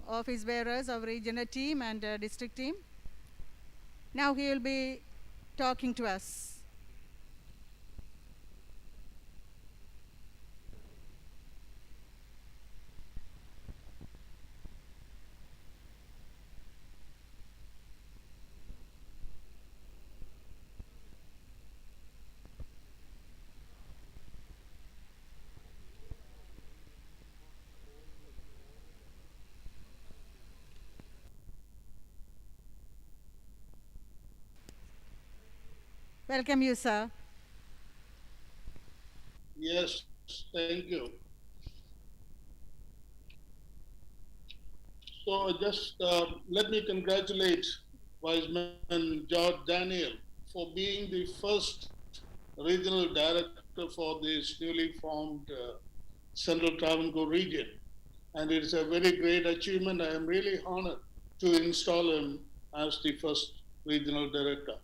office bearers of regional team and district team. Now he will be talking to us. Welcome you, sir. Yes, thank you. So just let me congratulate Viceman George Daniel for being the first regional director for this newly formed Central Travancore region. And it is a very great achievement. I am really honored to install him as the first regional director.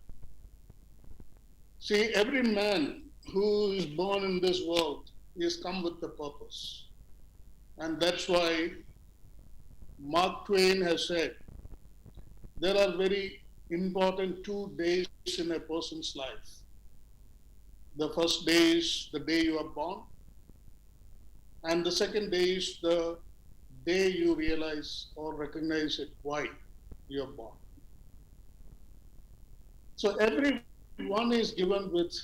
See, every man who is born in this world is come with a purpose. And that's why Mark Twain has said, there are very important 2 days in a person's life. The first day is the day you are born, and the second day is the day you realize or recognize it, why you are born. So everyone is given with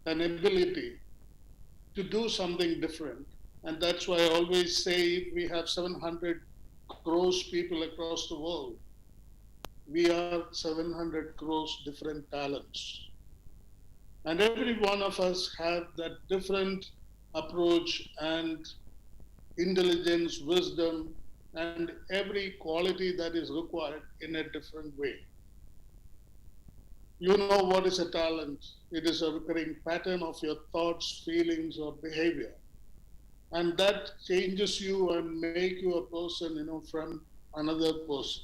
an ability to do something different. And that's why I always say we have 700 crores people across the world. We are 700 crores different talents. And every one of us have that different approach and intelligence, wisdom, and every quality that is required in a different way. You know what is a talent. It is a recurring pattern of your thoughts, feelings, or behavior. And that changes you and make you a person, from another person.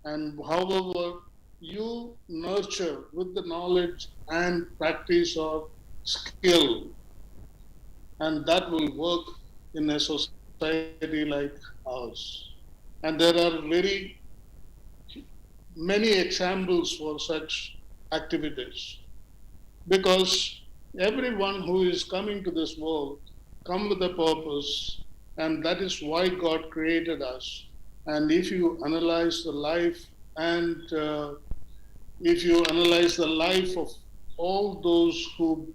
And however, you nurture with the knowledge and practice of skill, and that will work in a society like ours. And there are very many examples for such activities, because everyone who is coming to this world come with a purpose, and that is why God created us. And if you analyze the life and if you analyze the life of all those who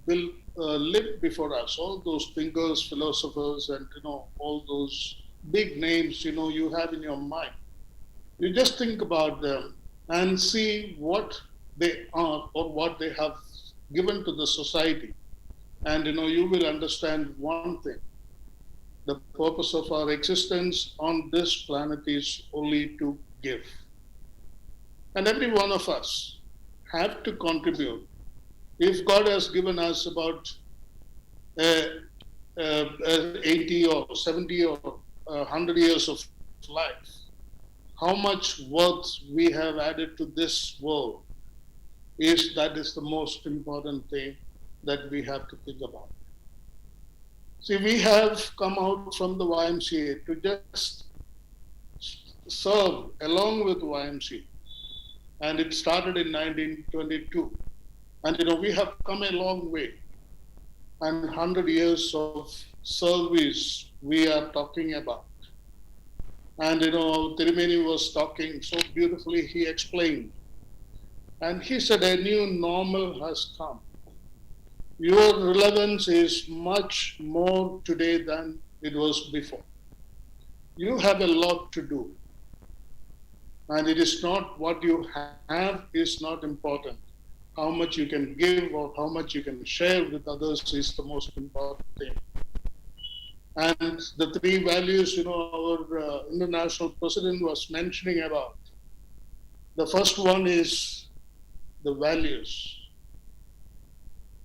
lived before us, all those thinkers, philosophers, and all those big names you have in your mind, you just think about them and see what they are or what they have given to the society, and you will understand one thing: the purpose of our existence on this planet is only to give. And every one of us have to contribute. If God has given us about 80 or 70 or 100 years of life, how much worth we have added to this world that is the most important thing that we have to think about. See, we have come out from the YMCA to just serve along with YMCA, and it started in 1922. And we have come a long way, and 100 years of service we are talking about. And Tirumeni was talking so beautifully, he explained. And he said a new normal has come. Your relevance is much more today than it was before. You have a lot to do. And it is not what you have is not important. How much you can give or how much you can share with others is the most important thing. And the three values, our international president was mentioning about. The first one is the values.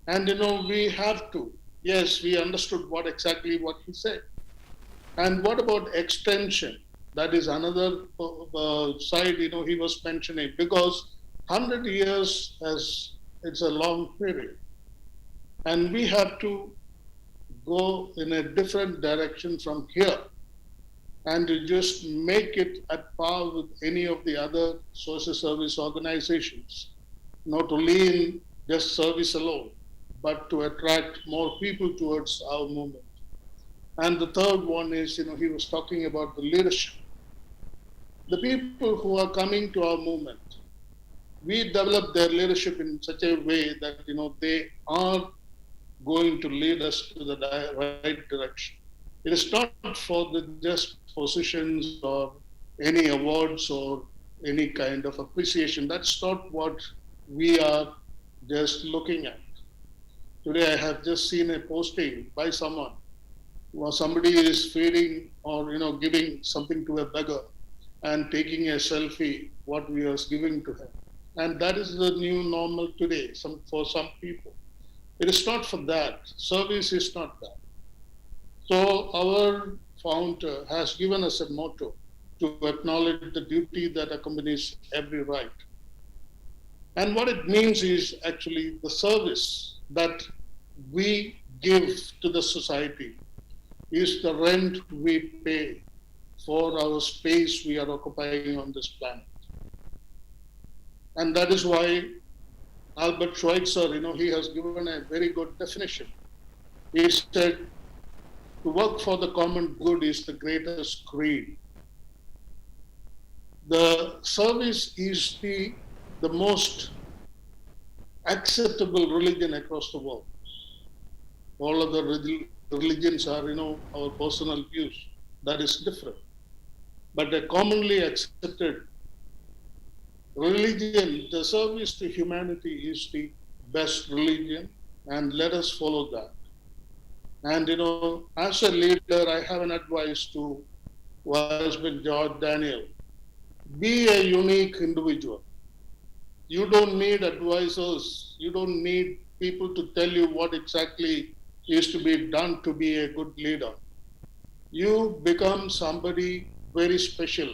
And we have to. Yes, we understood what he said. And what about extension? That is another side, he was mentioning, because 100 years it's a long period. And we have to go in a different direction from here and to just make it at par with any of the other social service organizations, not only in just service alone, but to attract more people towards our movement. And the third one is, he was talking about the leadership. The people who are coming to our movement, we develop their leadership in such a way that, they are going to lead us to the right direction. It is not for the just positions or any awards or any kind of appreciation. That's not what we are just looking at. Today I have just seen a posting by someone where somebody is feeding or giving something to a beggar and taking a selfie what we are giving to him. And that is the new normal today for some people. It is not for that. Service is not that. So our founder has given us a motto to acknowledge the duty that accompanies every right. And what it means is actually the service that we give to the society is the rent we pay for our space we are occupying on this planet. And that is why Albert Schweitzer, he has given a very good definition. He said, to work for the common good is the greatest creed. The service is the most acceptable religion across the world. All of the religions are, our personal views. That is different. But a commonly accepted religion, the service to humanity is the best religion, and let us follow that. And as a leader, I have an advice to Husband George Daniel. Be a unique individual. You don't need advisors. You don't need people to tell you what exactly is to be done to be a good leader. You become somebody very special.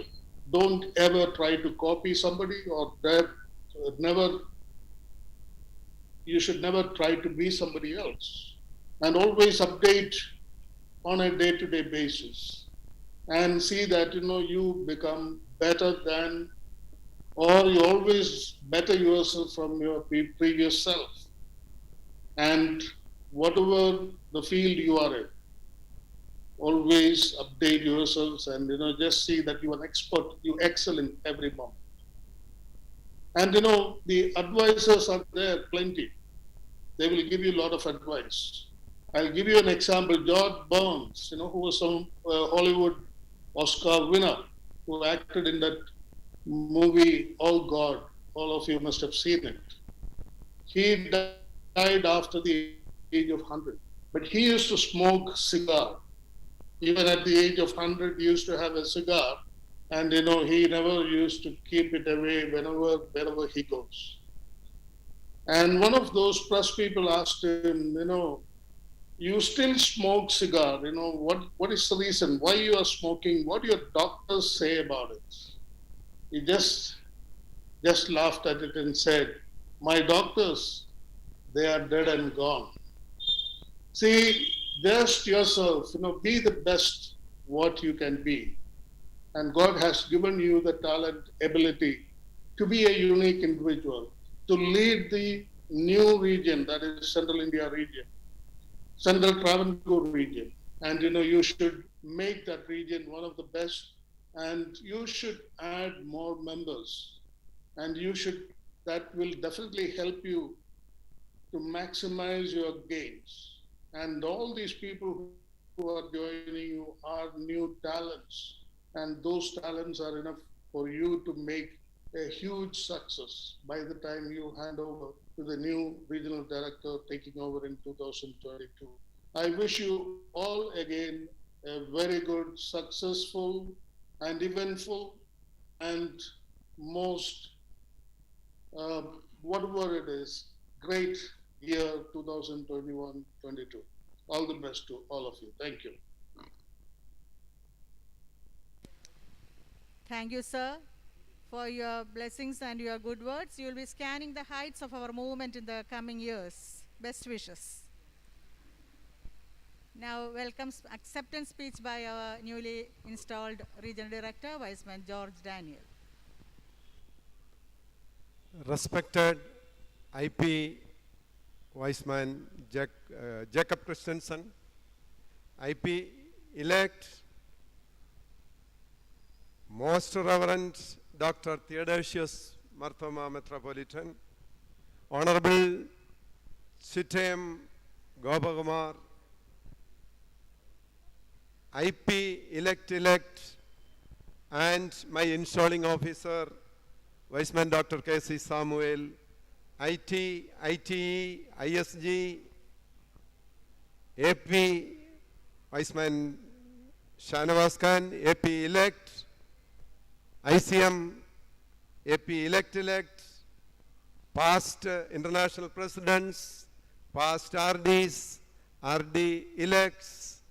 Don't ever try to copy somebody or never, you should never try to be somebody else. And always update on a day-to-day basis and see that you become better than, or you always better yourself from your previous self. And whatever the field you are in, always update yourselves and just see that you are an expert, you excel in every moment. And the advisors are there plenty. They will give you a lot of advice. I'll give you an example. George Burns, who was some Hollywood Oscar winner, who acted in that movie, Oh God. All of you must have seen it. He died after the age of 100. But he used to smoke cigar. Even at the age of 100, he used to have a cigar. And, he never used to keep it away wherever he goes. And one of those press people asked him, you still smoke cigar, what is the reason? Why you are smoking? What do your doctors say about it? He just laughed at it and said, my doctors, they are dead and gone. See, just yourself, be the best what you can be. And God has given you the talent, ability to be a unique individual, to lead the new region, that is Central India region, Central Travancore region. And you should make that region one of the best, and you should add more members. And that will definitely help you to maximize your gains. And all these people who are joining you are new talents. And those talents are enough for you to make a huge success by the time you hand over to the new regional director taking over in 2022. I wish you all again a very good, successful, and eventful, and most, whatever it is, great year 2021-22. All the best to all of you. Thank you. Thank you, sir, for your blessings and your good words. You will be scanning the heights of our movement in the coming years. Best wishes. Now, welcomes acceptance speech by our newly installed Regional Director, Viceman George Daniel. Respected IP Viceman Jacob Christensen, IP elect, Most Reverend Dr. Theodosius Marthoma Metropolitan, Honorable Chitem Gopakumar, IP elect, and my installing officer, Viceman Dr. K.C. Samuel, IT, ITE, ISG, AP, Viceman Shanavas Khan, AP elect, ICM, AP elect, past international presidents, past RDs, RD elects,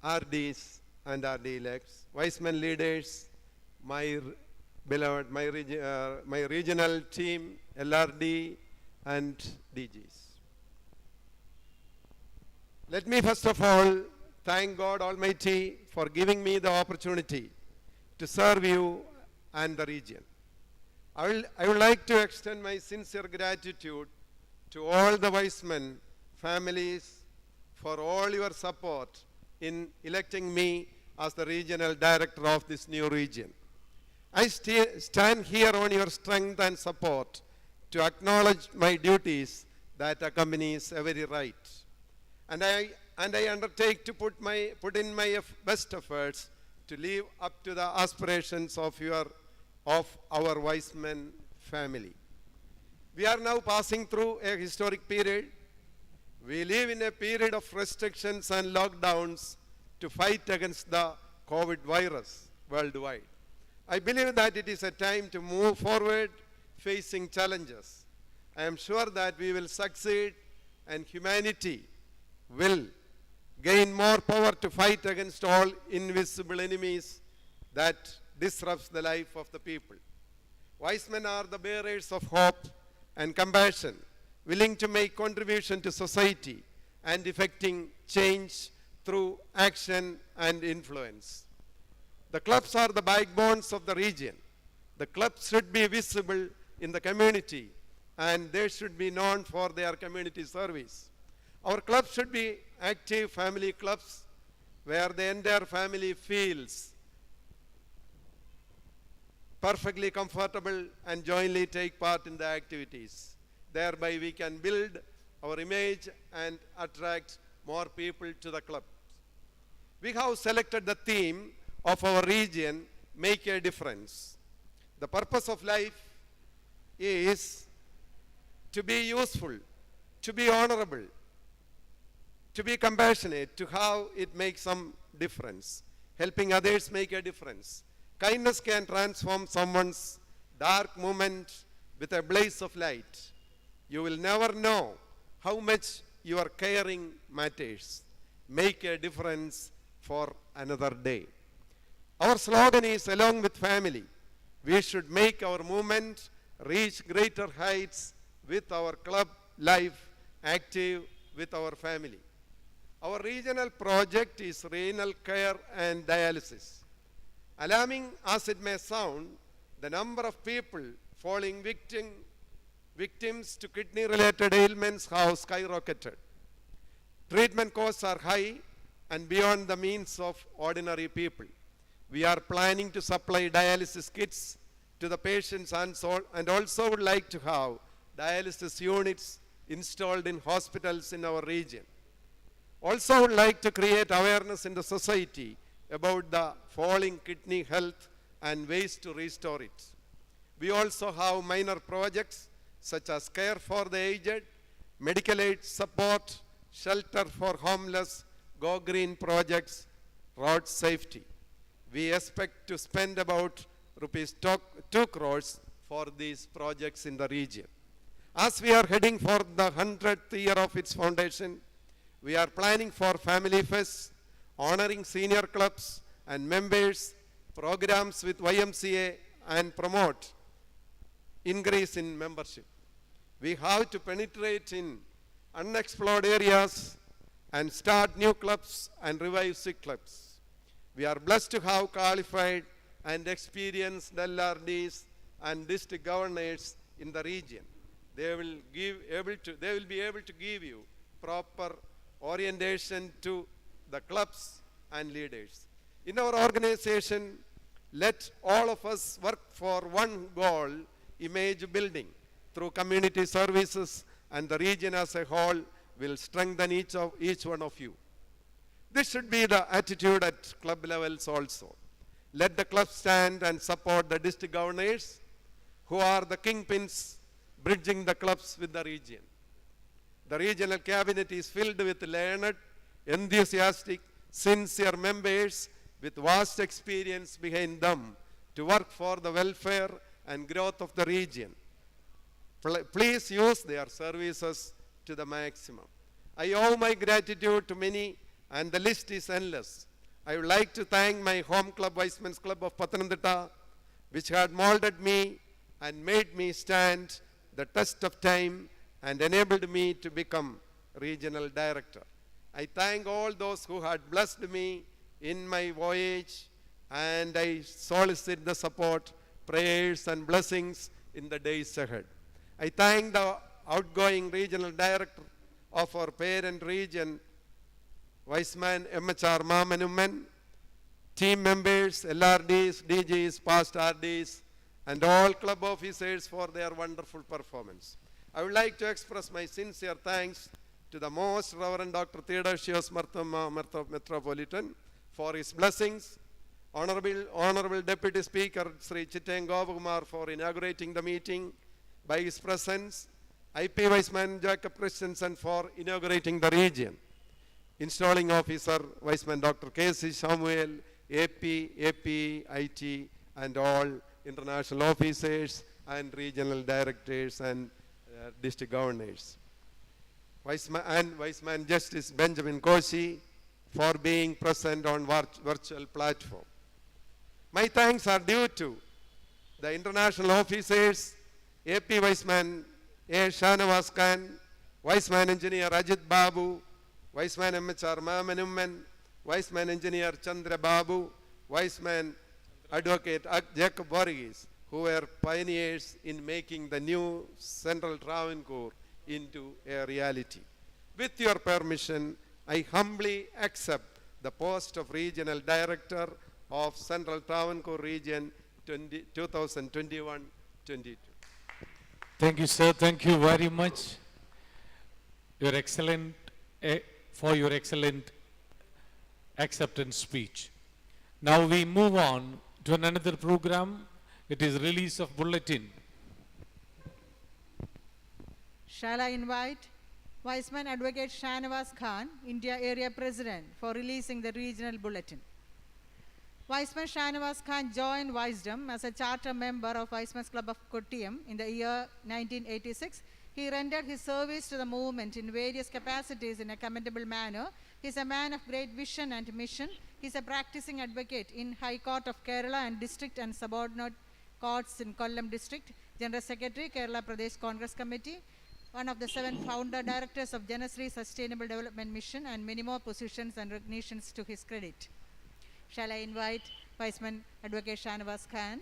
RDs and RD elects, Viceman leaders, my beloved, my regional team, LRD and DGs. Let me first of all thank God Almighty for giving me the opportunity to serve you and the region. I would like to extend my sincere gratitude to all the Vicemen families for all your support in electing me as the regional director of this new region. I stand here on your strength and support to acknowledge my duties that accompanies every right. And I undertake to put in my best efforts to live up to the aspirations of our Vicemen family. We are now passing through a historic period. We live in a period of restrictions and lockdowns to fight against the COVID virus worldwide. I believe that it is a time to move forward facing challenges. I am sure that we will succeed and humanity will gain more power to fight against all invisible enemies that disrupts the life of the people. Wise men are the bearers of hope and compassion, willing to make contribution to society and effecting change through action and influence. The clubs are the backbones of the region. The clubs should be visible in the community and they should be known for their community service. Our clubs should be active family clubs where the entire family feels perfectly comfortable and jointly take part in the activities. Thereby we can build our image and attract more people to the club. We have selected the theme of our region, Make a Difference. The purpose of life is to be useful, to be honorable, to be compassionate, to how it makes some difference. Helping others make a difference. Kindness can transform someone's dark moment with a blaze of light. You will never know how much your caring matters. Make a difference for another day. Our slogan is along with family. We should make our movement reach greater heights with our club life active with our family. Our regional project is renal care and dialysis. Alarming as it may sound, the number of people falling victims to kidney-related ailments have skyrocketed. Treatment costs are high and beyond the means of ordinary people. We are planning to supply dialysis kits to the patients and also would like to have dialysis units installed in hospitals in our region. Also would like to create awareness in the society about the falling kidney health and ways to restore it. We also have minor projects such as care for the aged, medical aid support, shelter for homeless, Go Green projects, road safety. We expect to spend about rupees 2 crores for these projects in the region. As we are heading for the 100th year of its foundation, we are planning for family fests, honoring senior clubs and members, programs with YMCA and promote increase in membership. We have to penetrate in unexplored areas and start new clubs and revive sick clubs. We are blessed to have qualified and experienced LRDs and district governors in the region. They will be able to give you proper orientation to the clubs and leaders. In our organization, let all of us work for one goal, image building, through community services, and the region as a whole will strengthen each one of you. This should be the attitude at club levels also. Let the club stand and support the district governors who are the kingpins bridging the clubs with the region. The regional cabinet is filled with learned, enthusiastic, sincere members with vast experience behind them to work for the welfare and growth of the region. Please use their services to the maximum. I owe my gratitude to many and the list is endless. I would like to thank my home club, Vicemen's Club of Pathanamthitta, which had molded me and made me stand the test of time and enabled me to become regional director. I thank all those who had blessed me in my voyage, and I solicit the support, prayers and blessings in the days ahead. I thank the outgoing regional director of our parent region, Viceman MHR Mamanumman, team members, LRDs, DGs, past RDs, and all club officers for their wonderful performance. I would like to express my sincere thanks to the Most Reverend Dr. Theodosius Metropolitan for his blessings, Honorable Deputy Speaker Sri Chitem Gopakumar for inaugurating the meeting, by his presence, IP Viceman Jacob Christensen for inaugurating the region. Installing officer Viceman Dr. K.C. Samuel, AP, IT, and all international officers and regional directors and district governors. Viceman Justice Benjamin Koshi for being present on virtual platform. My thanks are due to the international officers, AP Viceman A. Shanawaz Khan, Viceman Engineer Ajit Babu, Viceman MHR Mamanumman, Viceman Engineer Chandra Babu, Viceman Advocate Jacob Varghese, who were pioneers in making the new Central Travancore into a reality. With your permission, I humbly accept the post of Regional Director of Central Travancore Region 2021-22. Thank you, sir. Thank you very much. Your excellent, for your excellent acceptance speech. Now we move on to another program. It is release of bulletin. Shall I invite Viceman Advocate Shanawaz Khan, India Area President, for releasing the regional bulletin. Viceman Shanawaz Khan joined Wisdom as a charter member of Vicemen's Club of Kottayam in the year 1986. He rendered his service to the movement in various capacities in a commendable manner. He is a man of great vision and mission. He is a practicing advocate in High Court of Kerala and District and Subordinate Courts in Kollam District, General Secretary, Kerala Pradesh Congress Committee, one of the 7 founder directors of Janasri Sustainable Development Mission, and many more positions and recognitions to his credit. Shall I invite Viceman Advocate Shanawaz Khan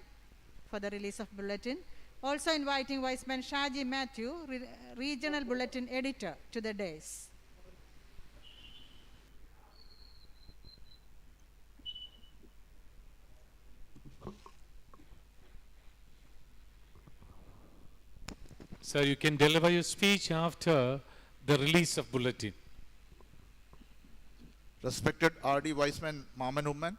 for the release of bulletin? Also inviting Viceman Shaji Matthew, Regional Bulletin Editor, to the dais. Sir, you can deliver your speech after the release of bulletin. Respected RD Viceman Mamanumman,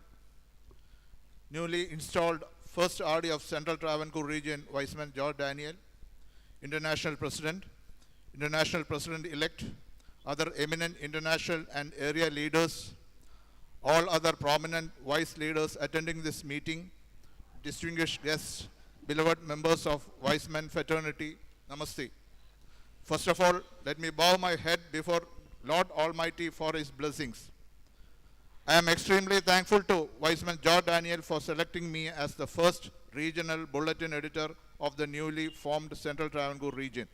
newly installed first RD of Central Travancore Region, Viceman George Daniel, International President-elect, other eminent international and area leaders, all other prominent vice leaders attending this meeting, distinguished guests, beloved members of Viceman fraternity, Namaste. First of all, let me bow my head before Lord Almighty for his blessings. I am extremely thankful to Viceman George Daniel for selecting me as the first regional bulletin editor of the newly formed Central Travancore region.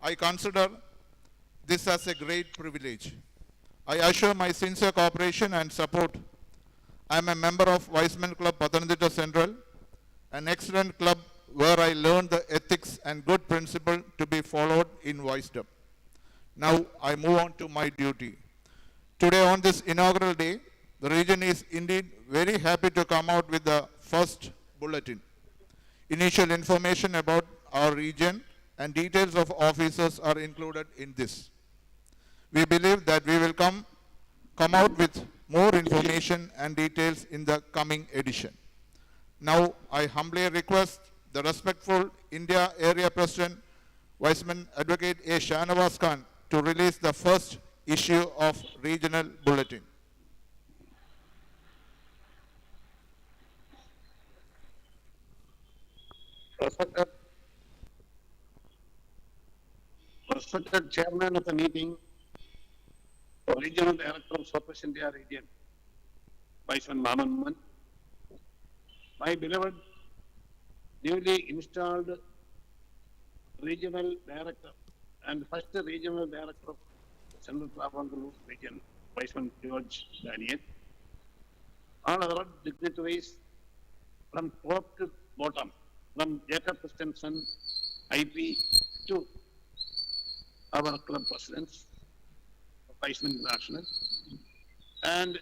I consider this as a great privilege. I assure my sincere cooperation and support. I am a member of Viceman Club Pathanamthitta Central, an excellent club where I learned the ethics and good principle to be followed in wisdom. Now I move on to my duty. Today on this inaugural day, the region is indeed very happy to come out with the first bulletin. Initial information about our region and details of officers are included in this. We believe that we will come out with more information and details in the coming edition. Now I humbly request the respectful India Area President, Viceman Advocate A. Shanawaz Khan, to release the first issue of regional bulletin. Respected Chairman of the meeting, Regional Director of Southwest India Region, Viceman Mamanumman, my beloved newly installed Regional Director and first Regional Director of Central Travancore Region, Viceman George Daniel, all other dignitaries from top to bottom, from Jacob Christensen, IP, to our club presidents, Viceman International, and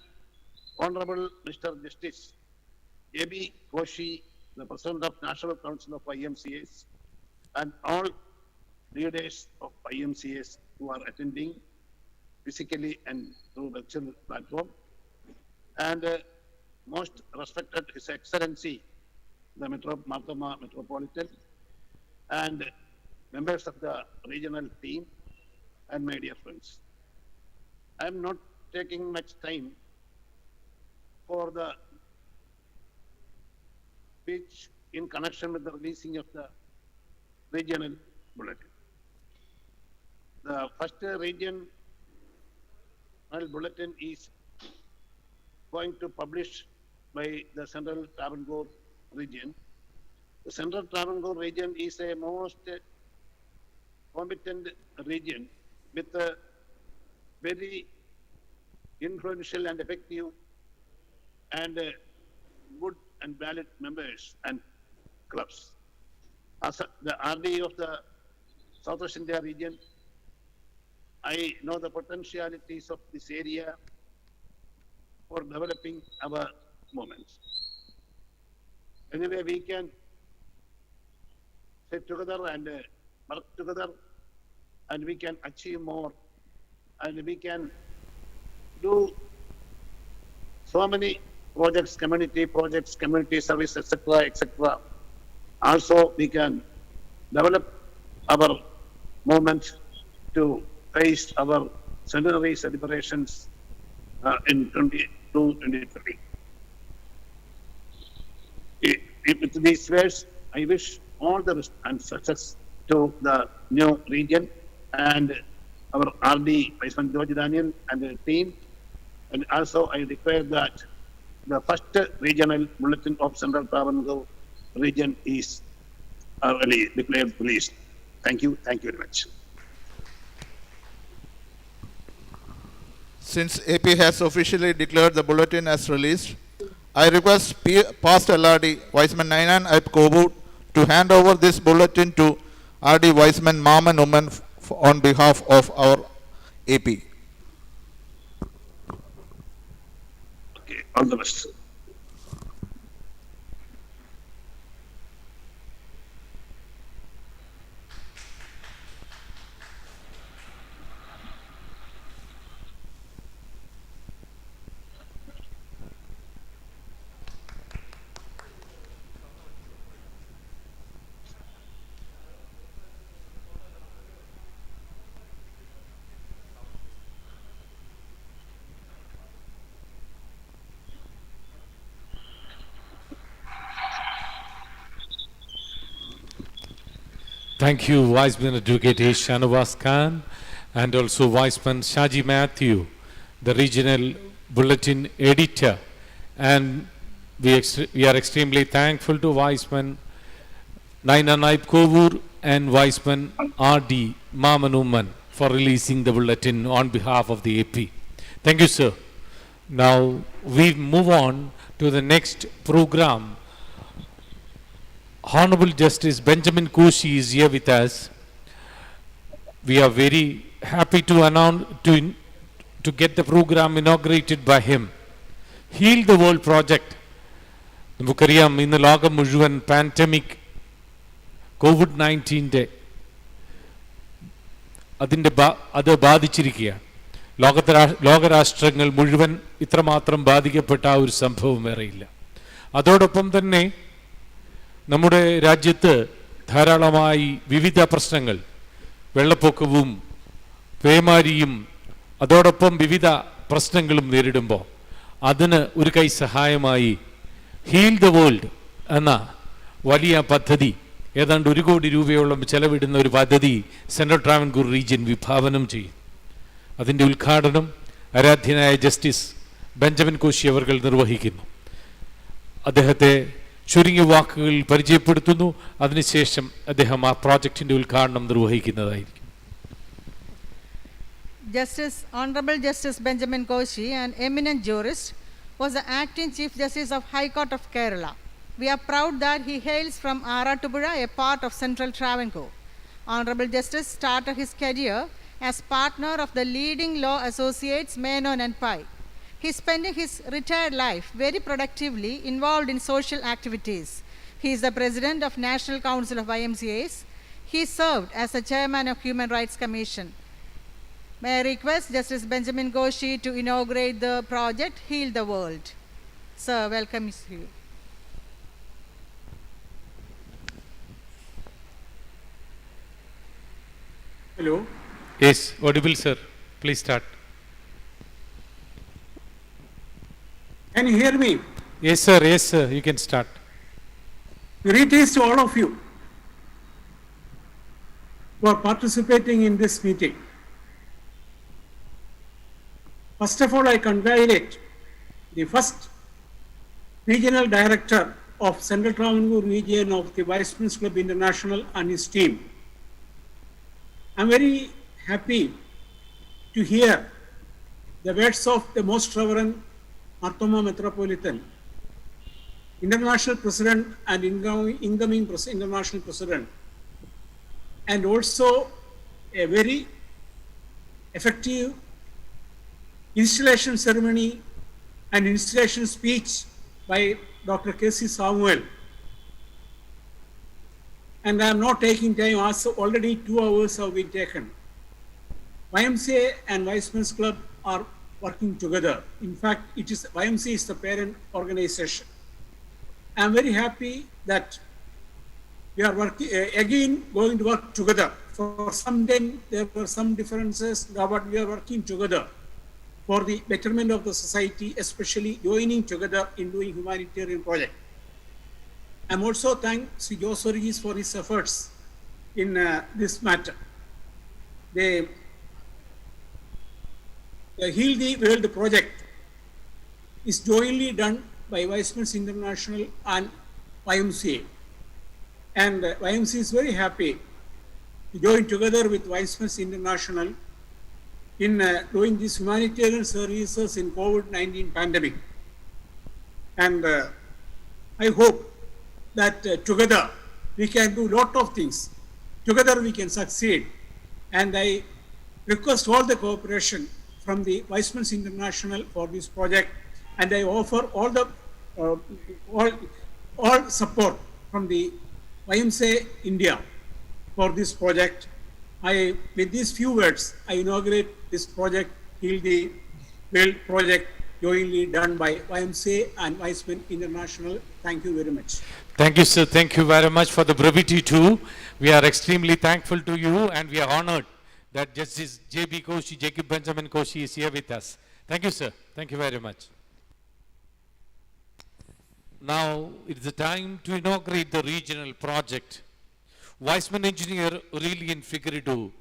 Honorable Mr. Justice A.B. Koshi, the President of National Council of IMCAs, and all leaders of IMCAs who are attending physically and through virtual platform, and most respected His Excellency, the Marthoma Metropolitan, and members of the regional team, and my dear friends. I am not taking much time for the speech in connection with the releasing of the regional bulletin. The first regional bulletin is going to publish by the Central Travancore region. The Central Travancore region is a most competent region with a very influential and effective and good and valid members and clubs. As the RD of the Southwest India region, I know the potentialities of this area for developing our movements. Anyway, we can sit together and work together, and we can achieve more, and we can do so many projects, community service, etc., etc. Also, we can develop our movement to face our centenary celebrations in 2023. With these words, I wish all the best and success to the new region and our RD, Vice-President George Daniel and the team. And also, I declare that the first regional bulletin of Central Travancore region is declared released. Thank you very much. Since AP has officially declared the bulletin as released, I request past LRD Viceman Nainan Aip Kobu to hand over this bulletin to RD Viceman Maman Uman on behalf of our AP. Okay, all the best. Thank you, Viceman Advocate A. Shanawaz Khan, and also Viceman Shaji Matthew, the regional bulletin editor. And we are extremely thankful to Viceman Naina Naip Kovur and Viceman R.D. Mamanuman for releasing the bulletin on behalf of the AP. Thank you, sir. Now we move on to the next program. Honorable Justice Benjamin Koshi is here with us. We are very happy to announce to get the program inaugurated by him. Heal the World Project. നമുക്കറിയാം ഇന്ന് ലോകം മുഴുവൻ pandemic COVID-19 അത് ബാധിച്ചിരിക്കുകയാണ്. ലോകരാഷ്ട്രങ്ങൾ മുഴുവൻ ഇത്രമാത്രം ബാധിക്കപ്പെട്ട ഒരു സംഭവം വേറെയില്ല. അതോടൊപ്പം തന്നെ നമ്മുടെ രാജ്യത്ത് ധാരാളമായി വിവിധ പ്രശ്നങ്ങൾ, വെള്ളപ്പൊക്കവും പേമാരിയും അതോടൊപ്പം വിവിധ പ്രശ്നങ്ങളും നേരിടുമ്പോൾ അതിന് ഒരു കൈ സഹായമായി ഹീൽ ദ വേൾഡ് എന്ന വലിയ പദ്ധതി, ഏതാണ്ട് 1 കോടി രൂപയോളം ചെലവിടുന്ന ഒരു പദ്ധതി സെൻട്രൽ ട്രാവൻകൂർ റീജിയൻ വിഭാവനം ചെയ്യും. അതിൻ്റെ ഉദ്ഘാടനം ആരാധ്യനായ ജസ്റ്റിസ് ബെഞ്ചമിൻ കോശി അവർ നിർവഹിക്കുന്നു. അദ്ദേഹത്തെ ചുരുങ്ങിയ വാക്കുകൾ പരിചയപ്പെടുത്തുന്നു. അതിനുശേഷം അദ്ദേഹം ആ പ്രോജക്റ്റിന്റെ ഉദ്ഘാടനം നിർവഹിക്കുന്നതായിരിക്കും. Honorable Justice Benjamin Koshi, an eminent jurist, was the acting Chief Justice of High Court of Kerala. We are proud that he hails from Aratupuzha, a part of Central Travancore. Honorable Justice started his career as partner of the leading law associates Menon and Pai. He is spending his retired life very productively involved in social activities. He is the president of National Council of YMCAs. He served as the chairman of Human Rights Commission. May I request Justice Benjamin Koshi to inaugurate the project Heal the World. Sir, welcome you. Hello. Yes, audible, sir. Please start. Can you hear me? Yes, sir. Yes, sir. You can start. Greetings to all of you who are participating in this meeting. First of all, I congratulate the first regional director of Central Travancore region of the Weissman's Club International and his team. I'm very happy to hear the words of the Most Reverend Marthoma Metropolitan, International President and incoming International President, and also a very effective installation ceremony and installation speech by Dr. K.C. Samuel. And I am not taking time, as already 2 hours have been taken. YMCA and Weissman's Club are working together. In fact, YMCA is the parent organization. I am very happy that we are working again going to work together. For some time there were some differences, but we are working together for the betterment of the society, especially joining together in doing humanitarian project. I am also thank Sri Jose Origis for his efforts in this matter. The Heal the World project is jointly done by Weissman's International and YMCA. And YMCA is very happy to join together with Weissman's International in doing these humanitarian services in COVID-19 pandemic. And I hope that together we can do a lot of things. Together we can succeed. And I request all the cooperation from the Weissman's International for this project, and I offer all the all support from the YMCA India for this project. With these few words, I inaugurate this project, Heal the World project, jointly done by YMCA and Weissman International. Thank you very much. Thank you, sir. Thank you very much for the brevity too. We are extremely thankful to you, and we are honored that Justice J.B. Koshi, Jacob Benjamin Koshi is here with us. Thank you, sir. Thank you very much. Now it is the time to inaugurate the regional project. Weissman Engineer Aurelian Figueredo,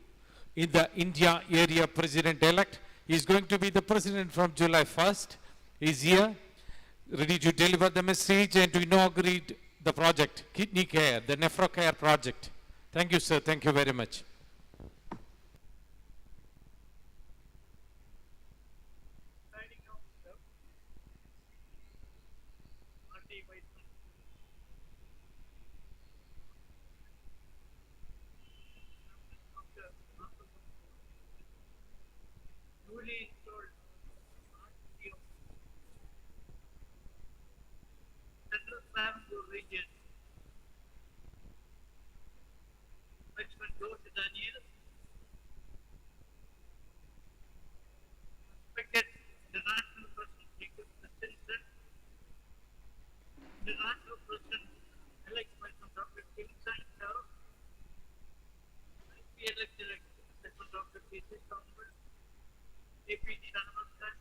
in the India area president-elect, is going to be the president from July 1st. He is here, ready to deliver the message and to inaugurate the project, kidney care, the nephro care project. Thank you, sir. Thank you very much. Newly installed Central Travancore region, Weissman Daniel, respected International President Jacob Benjamin, International President-elect Dr. Kim Sang-Chao, IP-elected Dr. K.C. Samuel, AP Shanamaskar,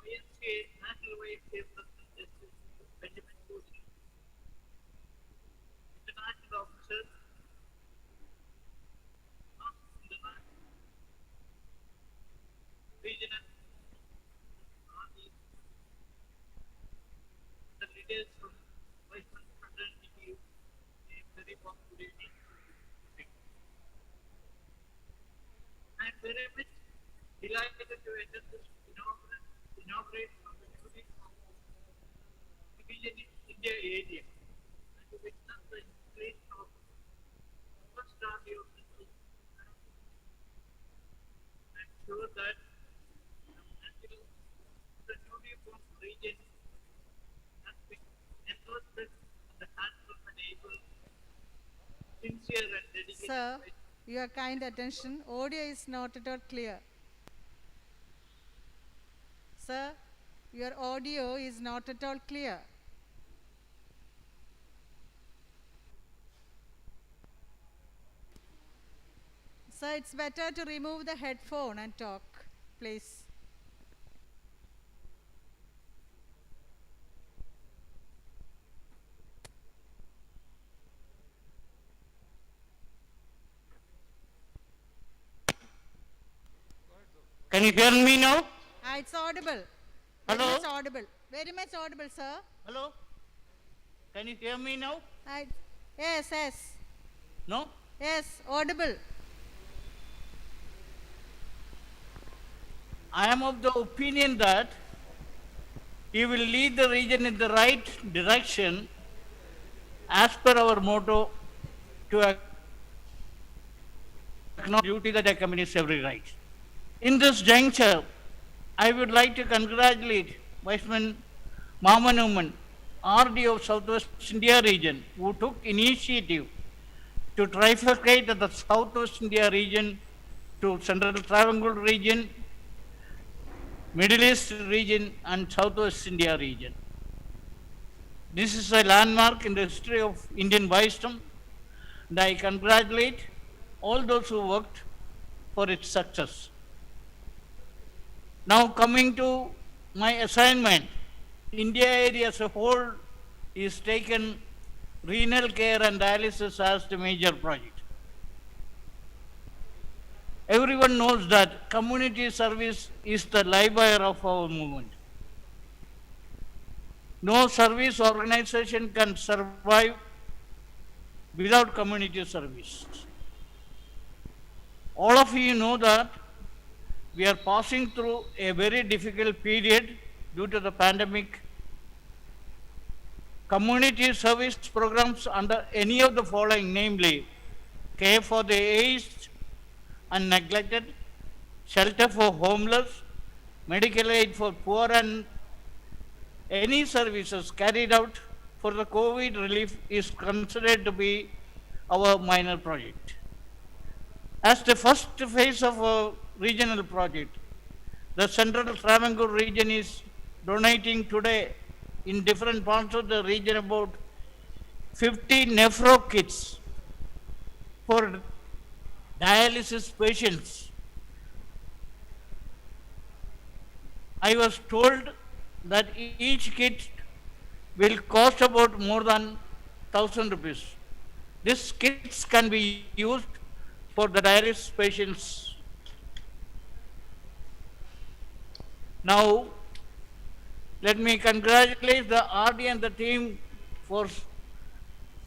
YMCA National YMCA President Justice Benjamin Koshi, international officers, international regional armies, the leaders from Weissman fraternity, a very warm good evening. I am very much delighted to attend this inauguration of the newly formed region in India area and to witness the installation of first army of the I am sure that until the newly formed region has been entrusted in the hands of an able, sincere and dedicated. Sir, your kind attention, audio is not at all clear. Sir, your audio is not at all clear. Sir, it's better to remove the headphone and talk, please. Can you hear me now? It's audible. Hello? Very much audible. Very much audible, sir. Hello? Can you hear me now? Yes, yes. No? Yes, audible. I am of the opinion that he will lead the region in the right direction as per our motto to acknowledge duty that accompanies every right. In this juncture, I would like to congratulate Viceman Mamanuman, RD of Southwest India region, who took initiative to trifurcate the Southwest India region to Central Travancore region, Middle East region and Southwest India region. This is a landmark in the history of Indian wisdom, and I congratulate all those who worked for its success. Now coming to my assignment, India area as a whole is taken renal care and dialysis as the major project. Everyone knows that community service is the lifewire of our movement. No service organization can survive without community service. All of you know that we are passing through a very difficult period due to the pandemic. Community service programs under any of the following, namely care for the aged and neglected, shelter for homeless, medical aid for poor, and any services carried out for the COVID relief is considered to be our minor project. As the first phase of a regional project, the Central Travancore region is donating today in different parts of the region about 50 nephro kits for dialysis patients. I was told that each kit will cost about more than 1,000 rupees. These kits can be used for the dialysis patients. Now, let me congratulate the RD and the team for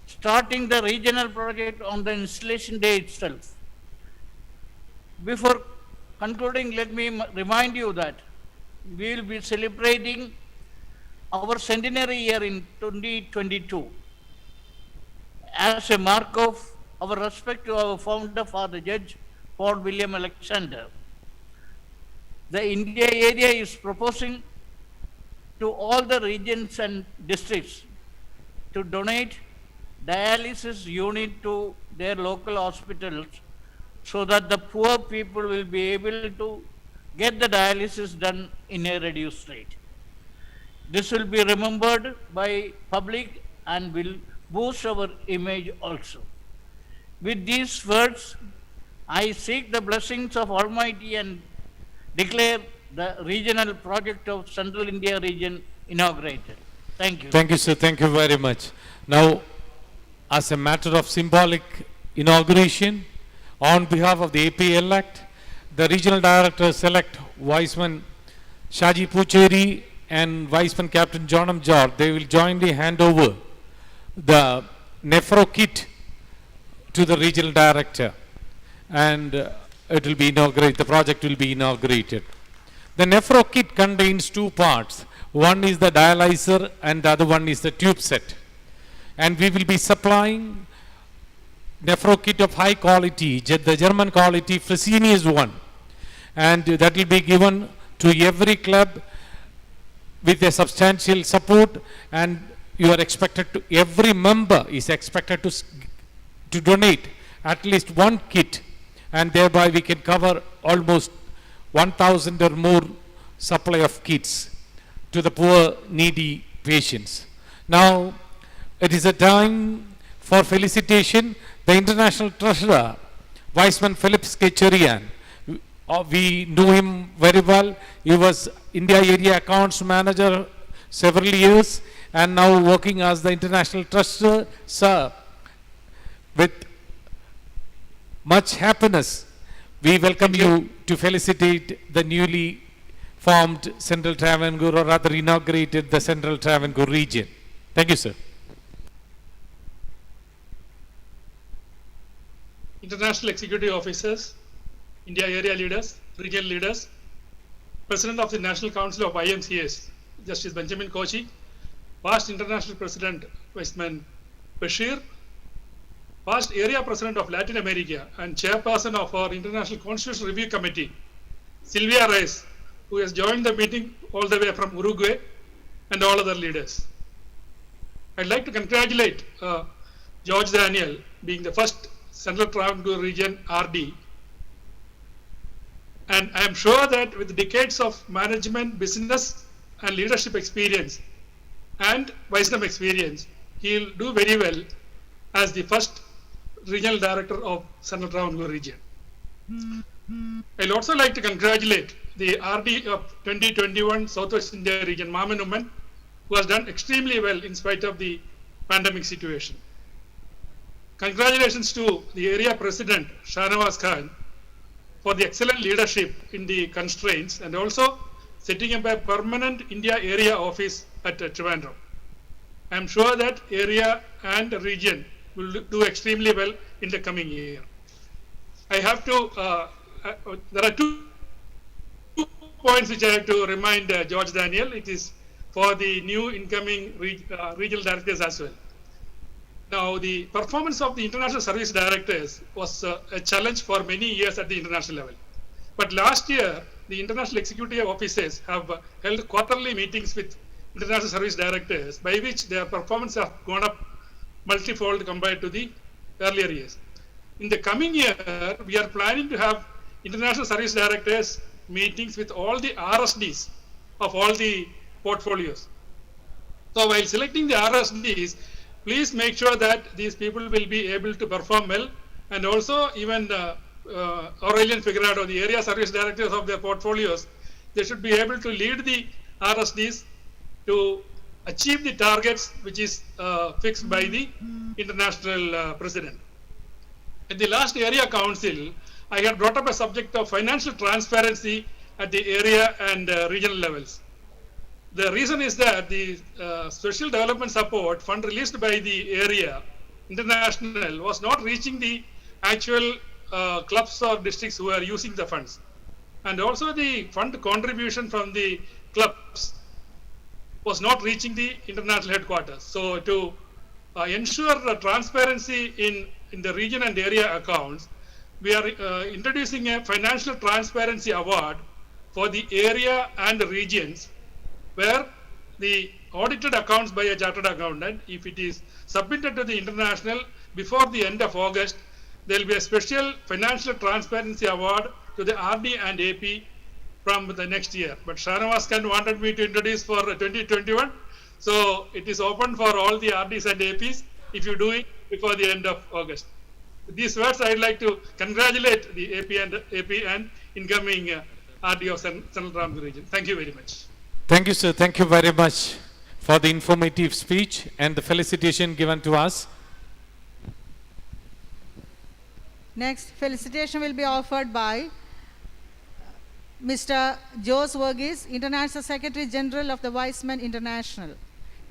starting the regional project on the installation day itself. Before concluding, let me remind you that we will be celebrating our centenary year in 2022 as a mark of our respect to our founder, Father Judge Paul William Alexander. The India area is proposing to all the regions and districts to donate dialysis unit to their local hospitals so that the poor people will be able to get the dialysis done in a reduced rate. This will be remembered by public and will boost our image also. With these words, I seek the blessings of Almighty and declare the regional project of Central India region inaugurated. Thank you. Thank you, sir. Thank you very much. Now, as a matter of symbolic inauguration, on behalf of the AP elect, the regional directors elect Viceman Shaji Pucheri and Viceman Captain Johnam George, they will jointly hand over the nephro kit to the regional director, and it will be inaugurated. The project will be inaugurated. The nephro kit contains two parts. One is the dialyzer and the other one is the tube set. And we will be supplying nephro kit of high quality, the German quality Fresenius one. And that will be given to every club with a substantial support, and you are expected to, every member is expected to donate at least one kit, and thereby we can cover almost 1,000 or more supply of kits to the poor needy patients. Now it is a time for felicitation. The International Treasurer Viceman Philip Skecherian. We knew him very well. He was India Area Accounts Manager several years and now working as the International Treasurer. Sir, with much happiness, we welcome you to felicitate the newly formed Central Travancore, or rather inaugurated the Central Travancore region. Thank you, sir. International executive officers, India area leaders, regional leaders, President of the National Council of IMCAs, Justice Benjamin Kochi, past International President Viceman Bashir, past Area President of Latin America and Chairperson of our International Constitution Review Committee, Sylvia Reyes, who has joined the meeting all the way from Uruguay, and all other leaders. I'd like to congratulate George Daniel, being the first Central Travancore region RD. And I am sure that with decades of management, business, and leadership experience, and wisdom experience, he'll do very well as the first regional director of Central Travancore region. I'd also like to congratulate the RD of 2021 Southwest India region, Maman Uman, who has done extremely well in spite of the pandemic situation. Congratulations to the area president, Shahnawaz Khan, for the excellent leadership in the constraints and also setting up a permanent India area office at Trivandrum. I am sure that area and the region will do extremely well in the coming year. I have to, there are two points which I have to remind George Daniel. It is for the new incoming regional directors as well. Now, the performance of the international service directors was a challenge for many years at the international level. But last year, the international executive offices have held quarterly meetings with international service directors, by which their performance has gone up multifold compared to the earlier years. In the coming year, we are planning to have international service directors meetings with all the RSDs of all the portfolios. So while selecting the RSDs, please make sure that these people will be able to perform well, and also even Aurelian Figueroa, the area service directors of their portfolios, they should be able to lead the RSDs to achieve the targets which is fixed by the international president. At the last area council, I had brought up a subject of financial transparency at the area and regional levels. The reason is that the special development support fund released by the area international was not reaching the actual clubs or districts who are using the funds. And also the fund contribution from the clubs was not reaching the international headquarters. So to ensure the transparency in the region and area accounts, we are introducing a financial transparency award for the area and the regions, where the audited accounts by a chartered accountant, if it is submitted to the international before the end of August, there will be a special financial transparency award to the RD and AP from the next year. But Shahnawaz Khan wanted me to introduce for 2021, so it is open for all the RDs and APs if you do it before the end of August. With these words, I would like to congratulate the AP and incoming RD of Central Travancore region. Thank you very much. Thank you, sir. Thank you very much for the informative speech and the felicitation given to us. Next, felicitation will be offered by Mr. Jose Verghese, International Secretary General of the Weizmann International.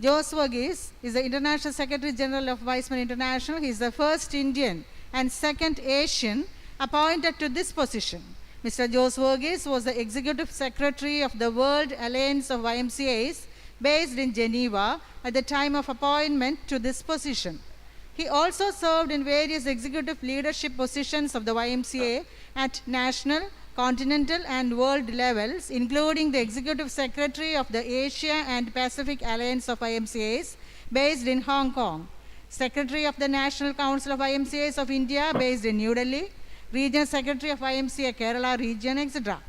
Jose Verghese is the International Secretary General of Weizmann International. He is the first Indian and second Asian appointed to this position. Mr. Jose Verghese was the Executive Secretary of the World Alliance of YMCAs based in Geneva at the time of appointment to this position. He also served in various executive leadership positions of the YMCA at national, continental and world levels, including the Executive Secretary of the Asia and Pacific Alliance of YMCAs based in Hong Kong, Secretary of the National Council of YMCAs of India based in New Delhi, Regional Secretary of YMCA Kerala region, etc.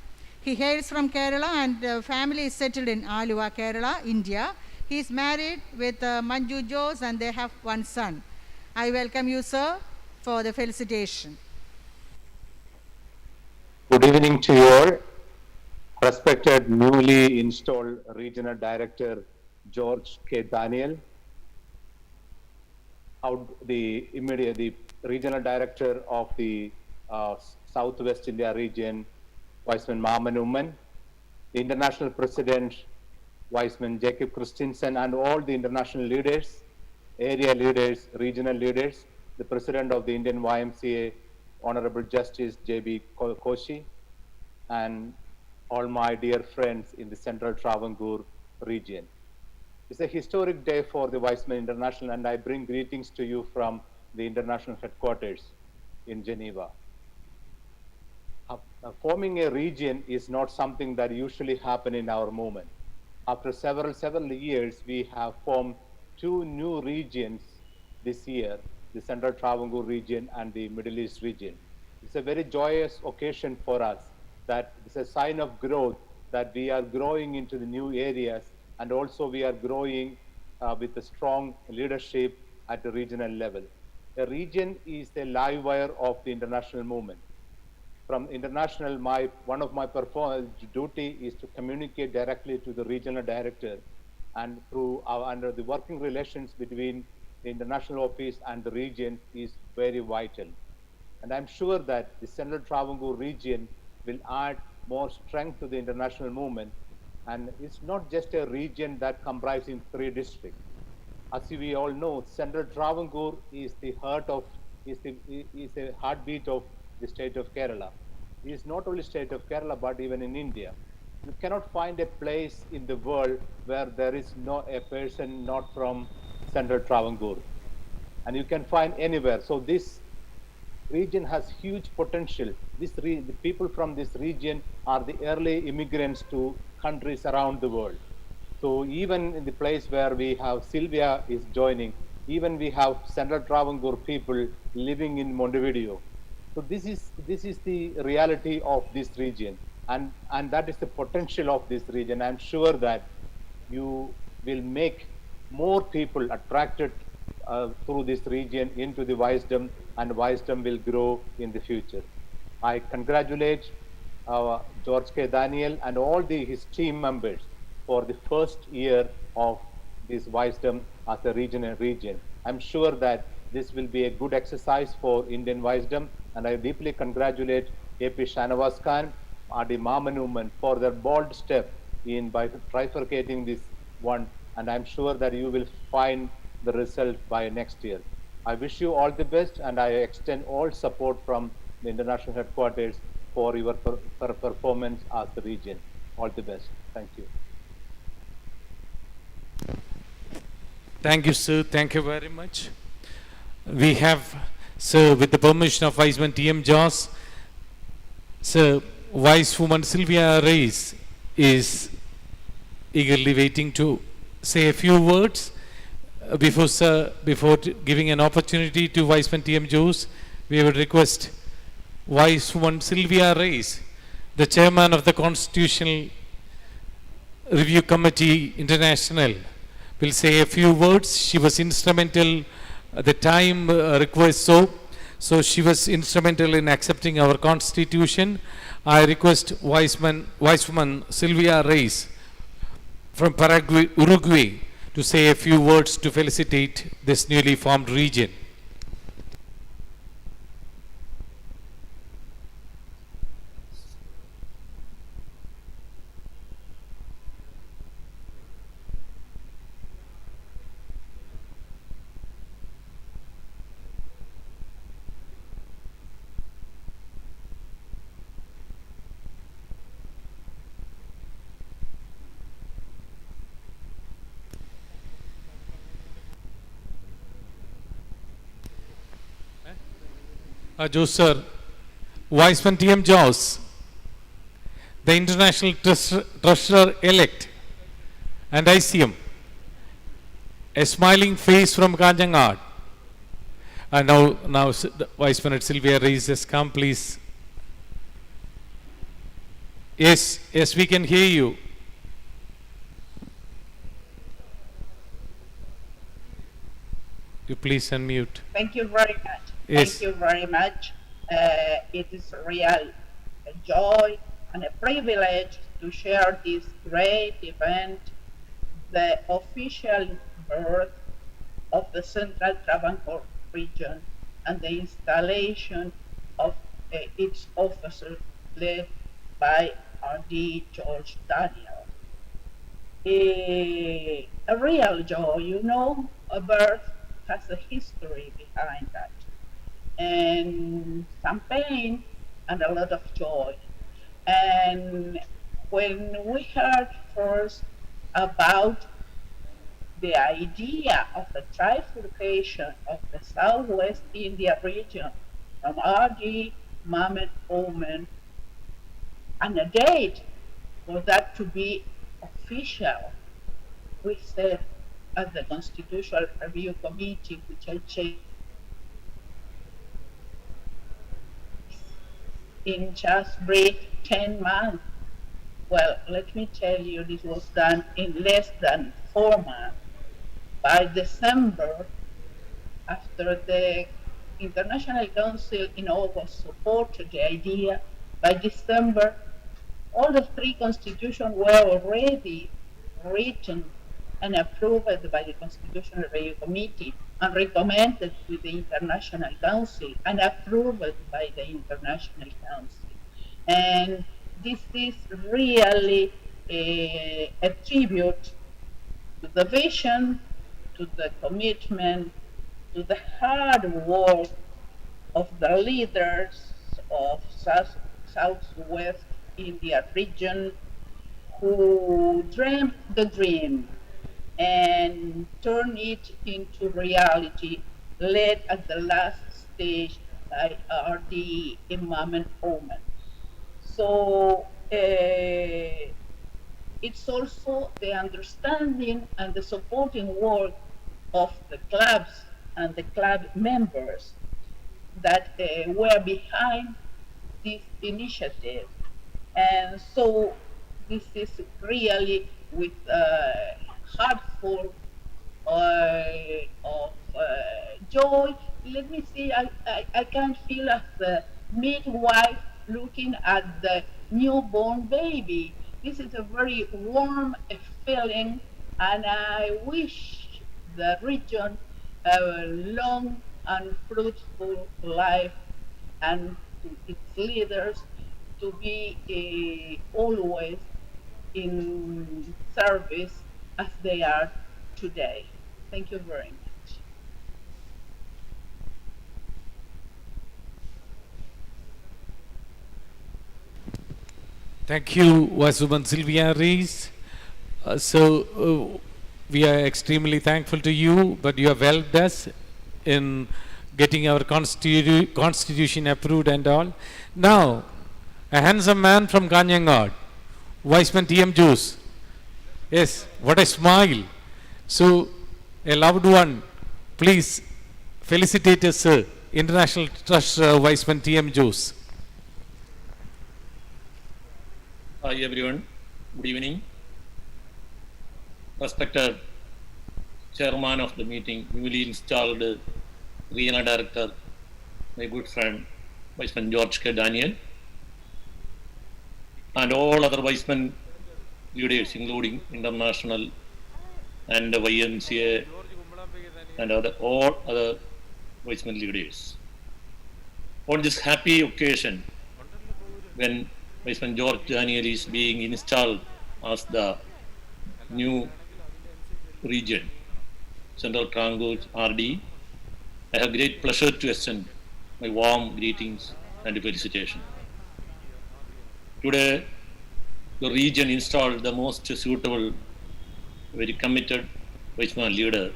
He hails from Kerala and family is settled in Alua, Kerala, India. He is married with Manju Jose and they have one son. I welcome you, sir, for the felicitation. Good evening to you all. Respected newly installed Regional Director George K. Daniel, the Regional Director of the Southwest India region, Viceman Maman Umman, the International President, Viceman Jacob Christensen, and all the international leaders, area leaders, regional leaders, the President of the Indian YMCA, Honorable Justice J.B. Koshi, and all my dear friends in the Central Travancore region. It's a historic day for the Weizmann International, and I bring greetings to you from the international headquarters in Geneva. Forming a region is not something that usually happens in our movement. After several years, we have formed two new regions this year, the Central Travancore region and the Middle East region. It's a very joyous occasion for us, that it's a sign of growth, that we are growing into the new areas, and also we are growing with a strong leadership at the regional level. A region is the live wire of the international movement. From international, one of my duty is to communicate directly to the regional director, and through under the working relations between the international office and the region is very vital. And I'm sure that the Central Travancore region will add more strength to the international movement. And it's not just a region that comprises 3 districts. As we all know, Central Travancore is the heartbeat of the state of Kerala. It is not only state of Kerala, but even in India. You cannot find a place in the world where there is a person not from Central Travancore. And you can find anywhere. So this region has huge potential. The people from this region are the early immigrants to countries around the world. So even in the place where we have Sylvia is joining, even we have Central Travancore people living in Montevideo. So this is the reality of this region, and that is the potential of this region. I'm sure that you will make more people attracted through this region into the wisdom, and wisdom will grow in the future. I congratulate George K. Daniel and all his team members for the first year of this wisdom as a region. I'm sure that this will be a good exercise for Indian wisdom, and I deeply congratulate A.P. Shanawaz Khan, Adi Mamanuman for their bold step by trifurcating this one, and I'm sure that you will find the result by next year. I wish you all the best, and I extend all support from the international headquarters for your performance as the region. All the best. Thank you. Thank you, sir. Thank you very much. We have, sir, with the permission of Viceman T.M. Joss, sir, Vicewoman Sylvia Reyes is eagerly waiting to say a few words. Before giving an opportunity to Viceman T.M. Joss, we would request Vicewoman Sylvia Reyes, the chairman of the Constitutional Review Committee International, will say a few words. She was instrumental at the time request, so she was instrumental in accepting our constitution. I request Vicewoman Sylvia Reyes from Uruguay to say a few words to felicitate this newly formed region. Joss sir, Viceman T.M. Joss, the International Treasurer-elect, and ICM, a smiling face from Kanjangad. And now Viceman Sylvia Reyes has come, please. Yes, we can hear you. You please unmute. Thank you very much. Yes. Thank you very much. It is a real a joy and a privilege to share this great event, the official birth of the Central Travancore region and the installation of its officer led by R.D. George Daniel. A real joy, you know, a birth has a history behind that, and some pain and a lot of joy. And when we heard first about the idea of the trifurcation of the Southwest India region from R.D., Mohammed Oman, and a date for that to be official, we said at the Constitutional Review Committee, which I chaired, in just brief 10 months. Well, let me tell you, this was done in less than 4 months. By December, after the International Council in August supported the idea, by December, all the 3 constitutions were already written and approved by the Constitutional Review Committee and recommended to the International Council and approved by the International Council. And this is really a tribute to the vision, to the commitment, to the hard work of the leaders of Southwest India region who dreamt the dream and turned it into reality, led at the last stage by R.D. Imam and Oman. So it's also the understanding and the supporting work of the clubs and the club members that were behind this initiative. And so this is really with heartful of joy. Let me see, I can feel as the midwife looking at the newborn baby. This is a very warm feeling, and I wish the region a long and fruitful life, and to its leaders to be always in service as they are today. Thank you very much. Thank you, Vasuban Sylvia Rees. We are extremely thankful to you, but you have helped us in getting our constitution approved and all. Now, a handsome man from Kanyangad, Viceman T.M. Jose. Yes, what a smile. So, a loved one, please felicitate us, sir. International Trust Viceman T.M. Jose. Hi everyone, good evening. Respected Chairman of the meeting, newly installed Regional Director, my good friend, Viceman George K. Daniel, and all other Viceman leaders, including international and YMCA and all other Viceman leaders. On this happy occasion, when Viceman George Daniel is being installed as the new region, Central Travancore RD, I have great pleasure to extend my warm greetings and felicitation. Today, the region installed the most suitable, very committed Viceman leader,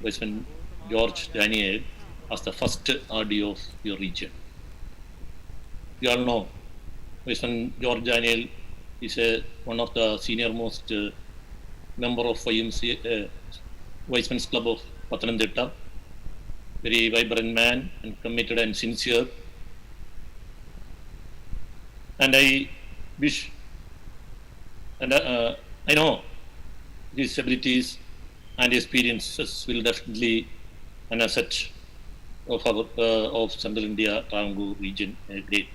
Viceman George Daniel, as the first RD of your region. You all know, Viceman George Daniel is one of the senior most member of YMCA, Viceman's Club of Pathanamthitta, very vibrant man and committed and sincere. And I wish, and I know his abilities and experiences will definitely an asset of our of Central India Travancore region a great.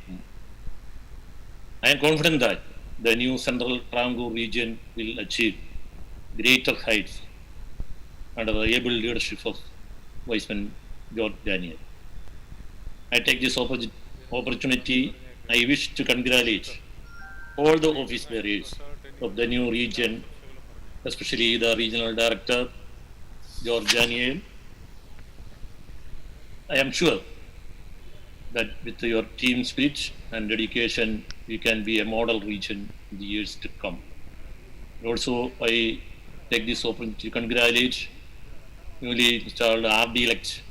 I am confident that the new Central Travancore region will achieve greater heights under the able leadership of Viceman George Daniel. I take this opportunity. I wish to congratulate all the office bearers of the new region, especially the regional director, George Daniel. I am sure that with your team spirit and dedication, we can be a model region in the years to come. Also, I take this opportunity to congratulate newly installed RD-elect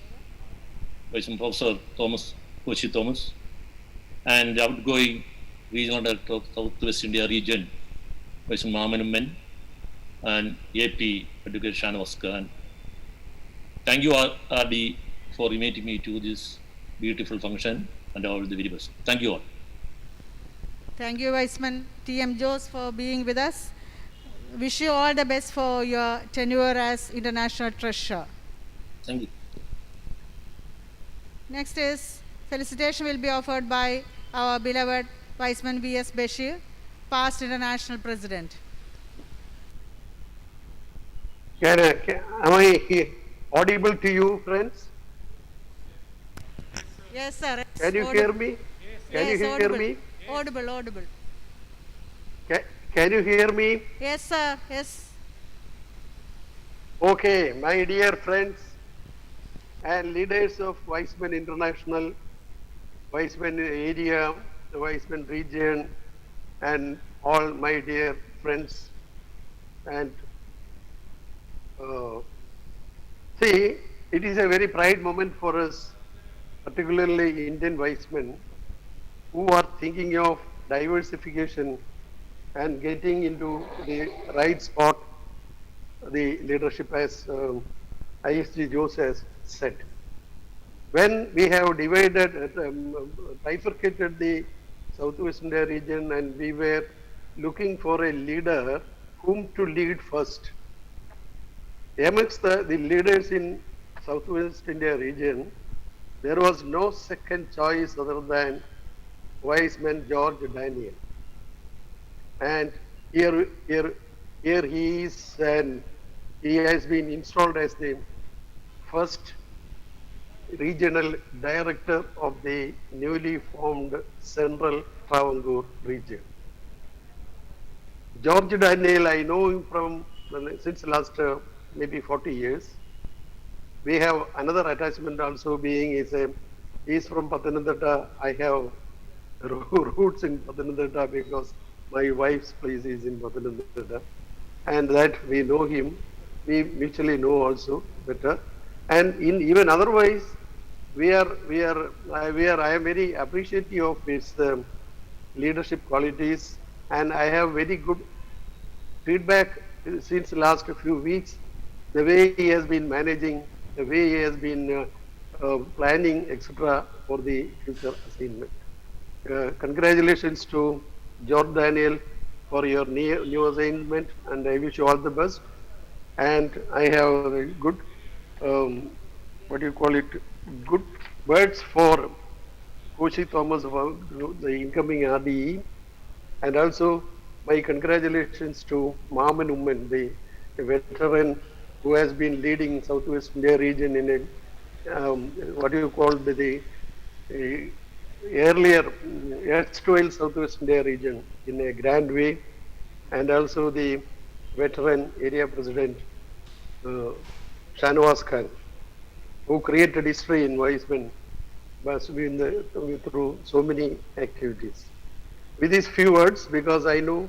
Vice Professor Thomas Kochi Thomas and outgoing Regional Director of Southwest India Region, Vice Mamanumman and AP Advocate Shanavas Khan. Thank you, RD, for inviting me to this beautiful function and all the very best. Thank you all. Thank you, Viceman T.M. Jose, for being with us. Wish you all the best for your tenure as International Treasurer. Thank you. Next is felicitation will be offered by our beloved Viceman V.S. Bashir, past International President. Am I audible to you, friends? Yes, sir. Can you hear me? Can you hear me? Audible. Can you hear me? Yes, sir. Yes. Okay, my dear friends and leaders of Weizmann International, Weizmann Area, the Weizmann Region, and all my dear friends. And see, it is a very pride moment for us, particularly Indian Weizmann, who are thinking of diversification and getting into the right spot, the leadership as ISG Jose has said. When we have divided, bifurcated the Southwest India region and we were looking for a leader whom to lead first. Amongst the leaders in Southwest India region, there was no second choice other than Viceman George Daniel. And here he is, and he has been installed as the first regional director of the newly formed Central Travancore region. George Daniel, I know him from since last maybe 40 years. We have another attachment also being he is from Pathanamthitta. I have roots in Pathanamthitta because my wife's place is in Pathanamthitta, and that we know him. We mutually know also better, and in even otherwise, I am very appreciative of his leadership qualities, and I have very good feedback since the last few weeks. The way he has been managing, the way he has been planning, etc., for the future assignment. Congratulations to George Daniel for your new assignment, and I wish you all the best. And I have a good, good words for Kochi Thomas, the incoming RDE, and also my congratulations to Maman Umman, the veteran who has been leading Southwest India region in a earlier erstwhile Southwest India region in a grand way, and also the veteran area president Shanavas Khan, who created history in Weizmann through so many activities. With these few words, because I know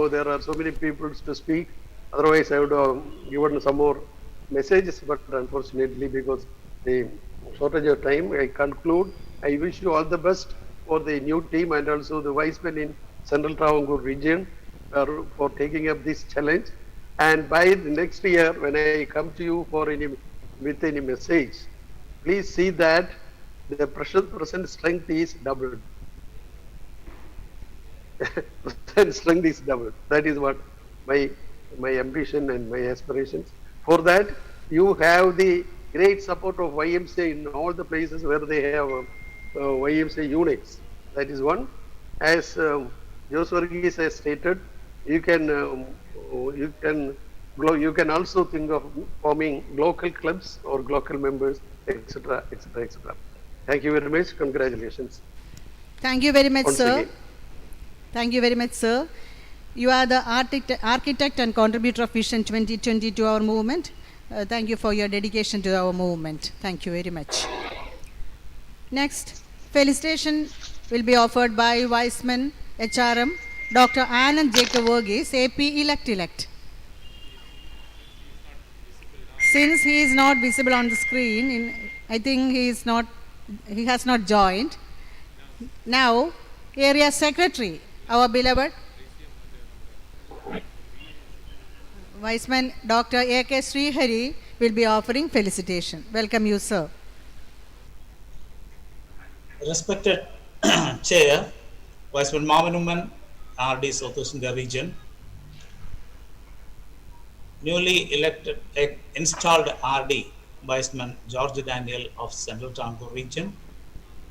there are so many people to speak, otherwise I would have given some more messages, but unfortunately because the shortage of time, I conclude. I wish you all the best for the new team and also the Weizmann in Central Travancore region for taking up this challenge. And by the next year, when I come to you with any message, please see that the present strength is doubled. Present strength is doubled. That is what my ambition and my aspirations. For that, you have the great support of YMCA in all the places where they have YMCA units. That is one. As Jose Varghese has stated, you can also think of forming local clubs or local members, etc., etc., etc. Thank you very much. Congratulations. Thank you very much, Once sir. again. Thank you very much, sir. You are the architect and contributor of Vision 2020 to our movement. Thank you for your dedication to our movement. Thank you very much. Next, felicitation will be offered by Viceman HRM, Dr. Anand Jacob Varghese, AP elect. Since he is not visible on the screen, I think he has not joined. Now, Area Secretary, our beloved Viceman Dr. A.K. Srihari will be offering felicitation. Welcome you, sir. Respected Chair, Viceman Mavanuman, RD South India Region, newly elected, installed RD, Viceman George Daniel of Central TRAVANCORE Region,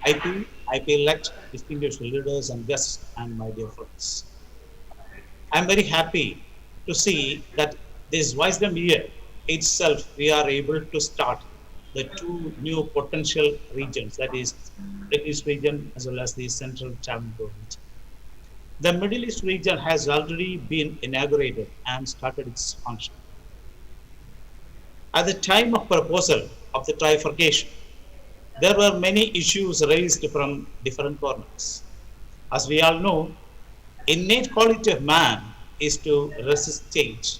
IP elect, distinguished leaders and guests, and my dear friends. I am very happy to see that this wisdom year itself, we are able to start the two new potential regions, that is, Middle East region as well as the Central TRAVANCORE region. The Middle East region has already been inaugurated and started its function. At the time of proposal of the trifurcation, there were many issues raised from different corners. As we all know, innate quality of man is to resist change.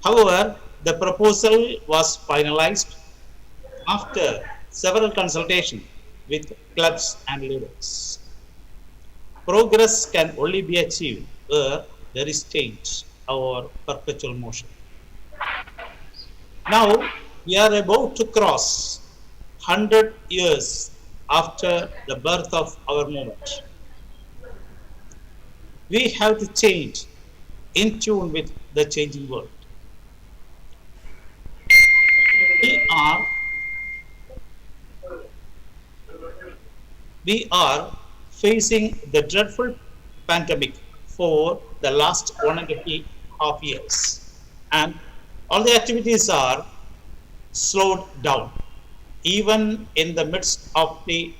However, the proposal was finalized after several consultations with clubs and leaders. Progress can only be achieved where there is change or perpetual motion. Now, we are about to cross 100 years after the birth of our movement. We have to change in tune with the changing world. We are facing the dreadful pandemic for the last 1.5 years, and all the activities are slowed down. Even in the midst of the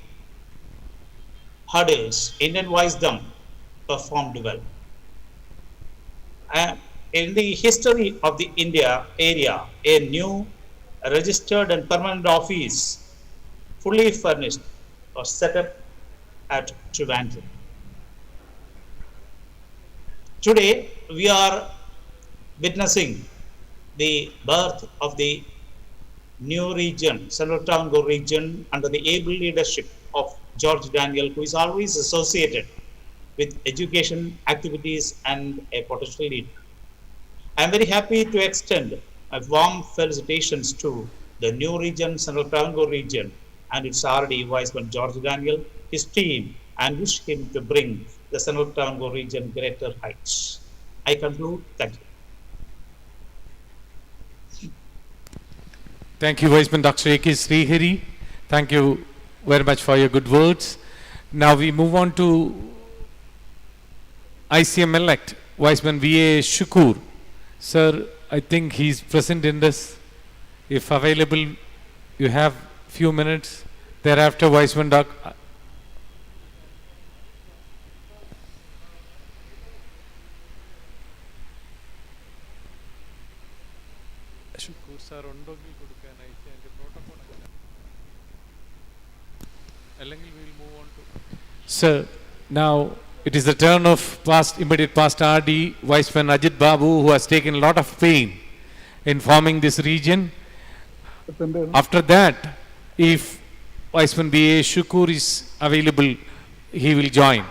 hurdles, Indian wisdom performed well. In the history of the India area, a new registered and permanent office, fully furnished, was set up at TRAVANCORE. Today, we are witnessing the birth of the new region, Central TRAVANCORE region, under the able leadership of George Daniel, who is always associated with education activities and a potential leader. I am very happy to extend my warm felicitations to the new region, Central TRAVANCORE region, and its RD, Viceman George Daniel, his team, and wish him to bring the Central TRAVANCORE region greater heights. I conclude. Thank you. Thank you, Viceman Dr. A.K. Srihari. Thank you very much for your good words. Now we move on to ICM elect, Viceman V.A. Shukur. Sir, I think he's present in this. If available, you have few minutes. Thereafter, Viceman Dr. Sir, now it is the turn of immediate past RD, Viceman Ajit Babu, who has taken a lot of pain in forming this region. After that, if Viceman B.A. Shukur is available, he will join.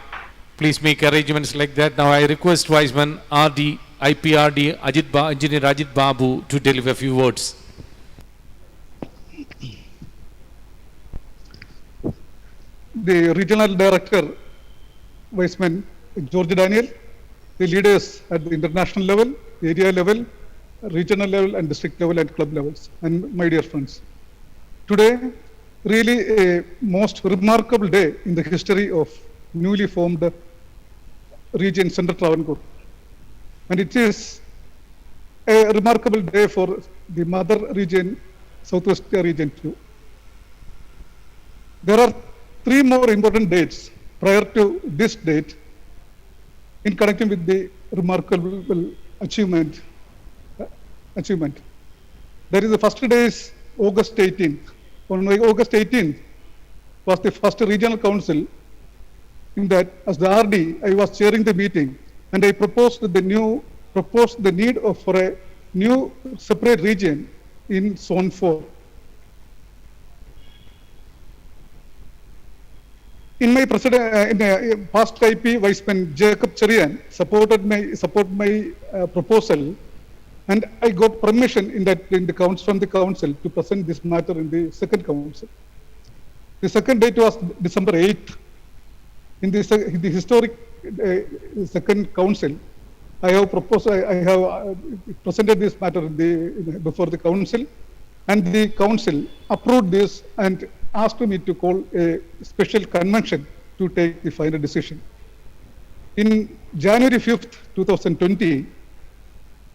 Please make arrangements like that. Now I request Viceman RD, IPRD, Engineer Ajit Babu to deliver a few words. The regional director, Viceman George Daniel, the leaders at the international level, area level, regional level and district level and club levels, and my dear friends. Today, really a most remarkable day in the history of newly formed region, Central Travancore. And it is a remarkable day for the mother region, Southwest India region too. There are three more important dates prior to this date in connection with the remarkable achievement. That is, the first day is August 18th. On August 18th was the first regional council. In that, as the RD, I was chairing the meeting, and I proposed the need for a new separate region in Zone 4. In my past IP, Viceman Jacob Cherian supported my proposal, and I got permission from the council to present this matter in the second council. The second date was December 8th. In the historic second council, I have presented this matter before the council, and the council approved this and asked me to call a special convention to take the final decision. In January 5th, 2020,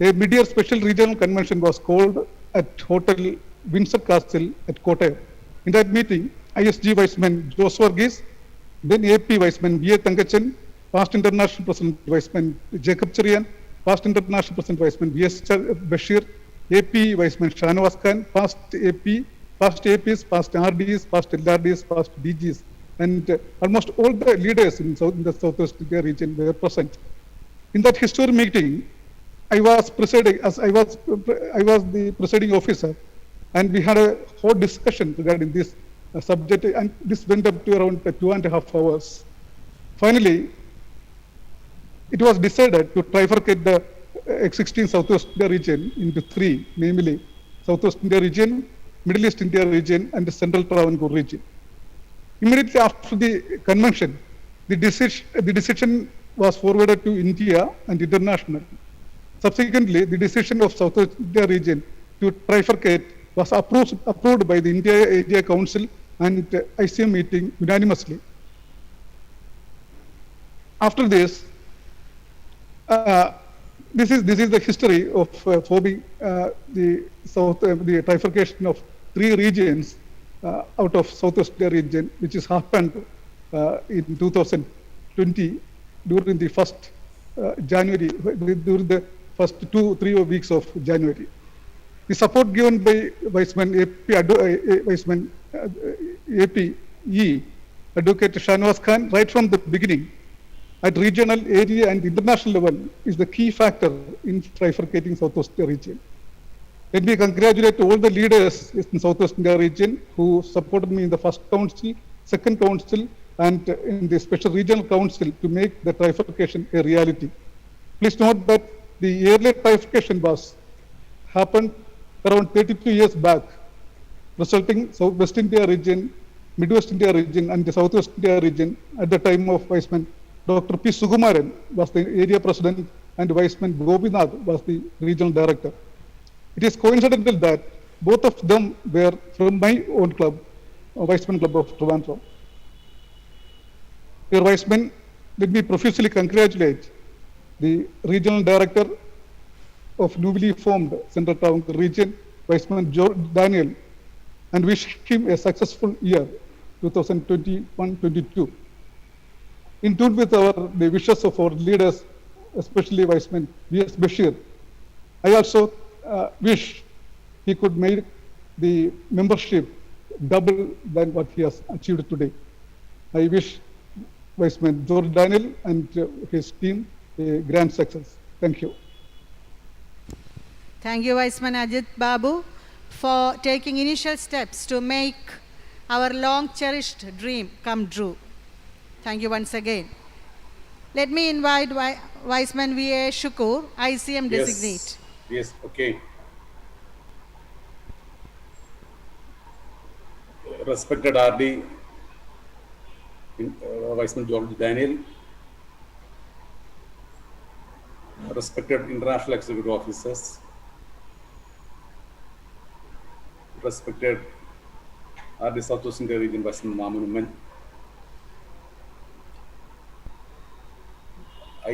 a mid-year special regional convention was called at Hotel Windsor Castle at Kottayam. In that meeting, ISG Viceman Jose Varghese, then AP Viceman V.A. Tangachan, past International President Viceman Jacob Cherian, past International President Viceman V.S. Bashir, AP Viceman Shanawaz Khan, past APs, past RDs, past LRDs, past DGs, and almost all the leaders in the Southwest India region were present. In that historic meeting, I was the presiding officer, and we had a whole discussion regarding this subject, and this went up to around 2.5 hours. Finally, it was decided to trifurcate the existing Southwest India region into three, namely Southwest India region, Middle East India region, and the Central Travancore region. Immediately after the convention, the decision was forwarded to India and international. Subsequently, the decision of Southwest India region to trifurcate was approved by the India Area Council and ICM meeting unanimously. After this, this is the history of forming the trifurcation of three regions out of Southwest India region, which has happened in 2020 during the first January, during the first 2-3 weeks of January. The support given by Viceman APE, Advocate Shanawaz Khan, right from the beginning, at regional, area, and international level, is the key factor in trifurcating Southwest India region. Let me congratulate all the leaders in Southwest India region who supported me in the first council, second council, and in the special regional council to make the trifurcation a reality. Please note that the earlier trifurcation happened around 32 years back, resulting West India region, Midwest India region, and the Southwest India region at the time of Viceman Dr. P. Sukumaran was the area president, and Viceman Gopinath was the regional director. It is coincidental that both of them were from my own club, Viceman Club of Trivandrum. Dear Viceman, let me profusely congratulate the regional director of newly formed Central Travancore region, Viceman George Daniel, and wish him a successful year, 2021-22. In tune with the wishes of our leaders, especially Viceman V.S. Bashir, I also wish he could make the membership double than what he has achieved today. I wish Viceman George Daniel and his team a grand success. Thank you. Thank you, Viceman Ajit Babu, for taking initial steps to make our long-cherished dream come true. Thank you once again. Let me invite Viceman V.A. Shukur, ICM designate. Yes, okay. Respected RD, Viceman George Daniel, respected international executive officers, respected RD Southwest India region Viceman Mamunuman,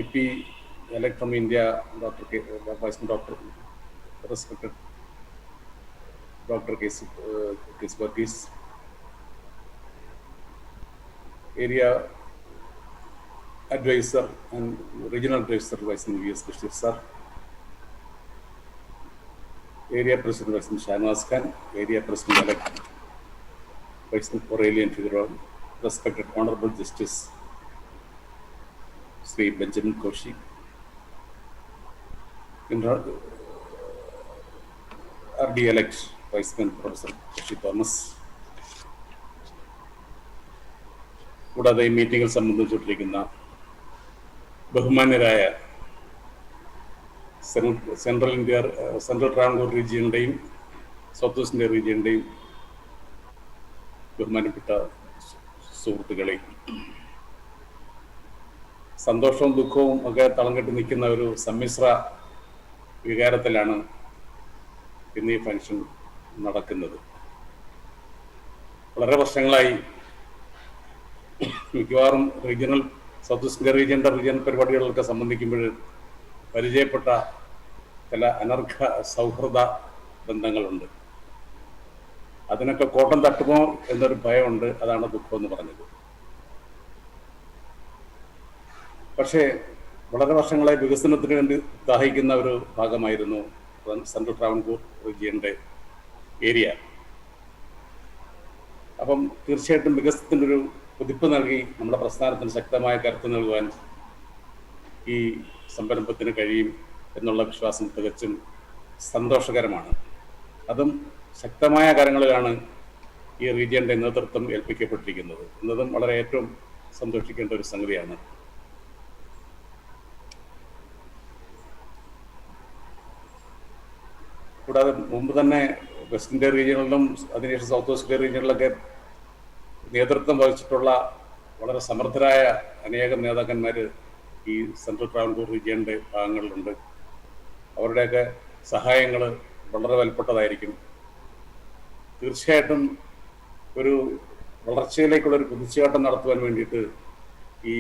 IP elect from India, Vice Doctor, respected Dr. Kesbergis, area advisor and regional advisor, Vice VS Bashir sir, area president, Vice Shanwas Khan, area president elect, Vice Aurelian Figueroa, respected Honorable Justice Sri Benjamin Koshi, RD elect Vice Professor Koshi Thomas. കൂടാതെ ഈ മീറ്റിംഗിൽ സംബന്ധിച്ചുകൊണ്ടിരിക്കുന്ന ബഹുമാന്യരായ central Travancore റീജിയനുടെയും south west India റീജിയനുടെയും ബഹുമാനപ്പെട്ട സുഹൃത്തുക്കളെ, സന്തോഷവും ദുഃഖവും ഒക്കെ തളം കെട്ടി നിൽക്കുന്ന ഒരു സമ്മിശ്ര വികാരത്തിലാണ് ഇന്ന് ഈ ഫംഗ്ഷൻ നടക്കുന്നത്. വളരെ വർഷങ്ങളായി മിക്കവാറും സൗത്ത് വെസ്റ്റ് റീജിയണൽ പരിപാടികളിലൊക്കെ സംബന്ധിക്കുമ്പോൾ പരിചയപ്പെട്ട ചില അനർഘ സൗഹൃദ ബന്ധങ്ങളുണ്ട്. അതിനൊക്കെ കോട്ടം തട്ടുമോ എന്നൊരു ഭയമുണ്ട്. അതാണ് ദുഃഖം എന്ന് പറഞ്ഞത്. പക്ഷേ വളരെ വർഷങ്ങളായി വികസനത്തിന് വേണ്ടി ദാഹിക്കുന്ന ഒരു ഭാഗമായിരുന്നു സെൻട്രൽ ട്രാവൻകൂർ റീജിയന്റെ ഏരിയ. അപ്പം തീർച്ചയായിട്ടും വികസനത്തിൻ്റെ ഒരു കുതിപ്പ് നൽകി നമ്മുടെ പ്രസ്ഥാനത്തിന് ശക്തമായ കരുത്ത് നൽകുവാൻ ഈ സംരംഭത്തിന് കഴിയും എന്നുള്ള വിശ്വാസം തികച്ചും സന്തോഷകരമാണ്. അതും ശക്തമായ കാര്യങ്ങളിലാണ് ഈ റീജിയന്റെ നേതൃത്വം ഏൽപ്പിക്കപ്പെട്ടിരിക്കുന്നത് എന്നതും വളരെ ഏറ്റവും സന്തോഷിക്കേണ്ട ഒരു സംഗതിയാണ്. കൂടാതെ മുമ്പ് തന്നെ വെസ്റ്റ് ഇന്ത്യ റീജിയണിലും അതിനുശേഷം സൗത്ത് വെസ്റ്റ് ഇന്ത്യ റീജിയണിലൊക്കെ നേതൃത്വം വഹിച്ചിട്ടുള്ള വളരെ സമർത്ഥരായ അനേകം നേതാക്കന്മാർ ഈ സെൻട്രൽ ട്രാവൻകൂർ റീജിയന്റെ ഭാഗങ്ങളിലുണ്ട്. അവരുടെയൊക്കെ സഹായങ്ങൾ വളരെ വിലപ്പെട്ടതായിരിക്കും. തീർച്ചയായിട്ടും ഒരു വളർച്ചയിലേക്കുള്ളൊരു കുതിച്ചുചാട്ടം നടത്തുവാൻ വേണ്ടിയിട്ട് ഈ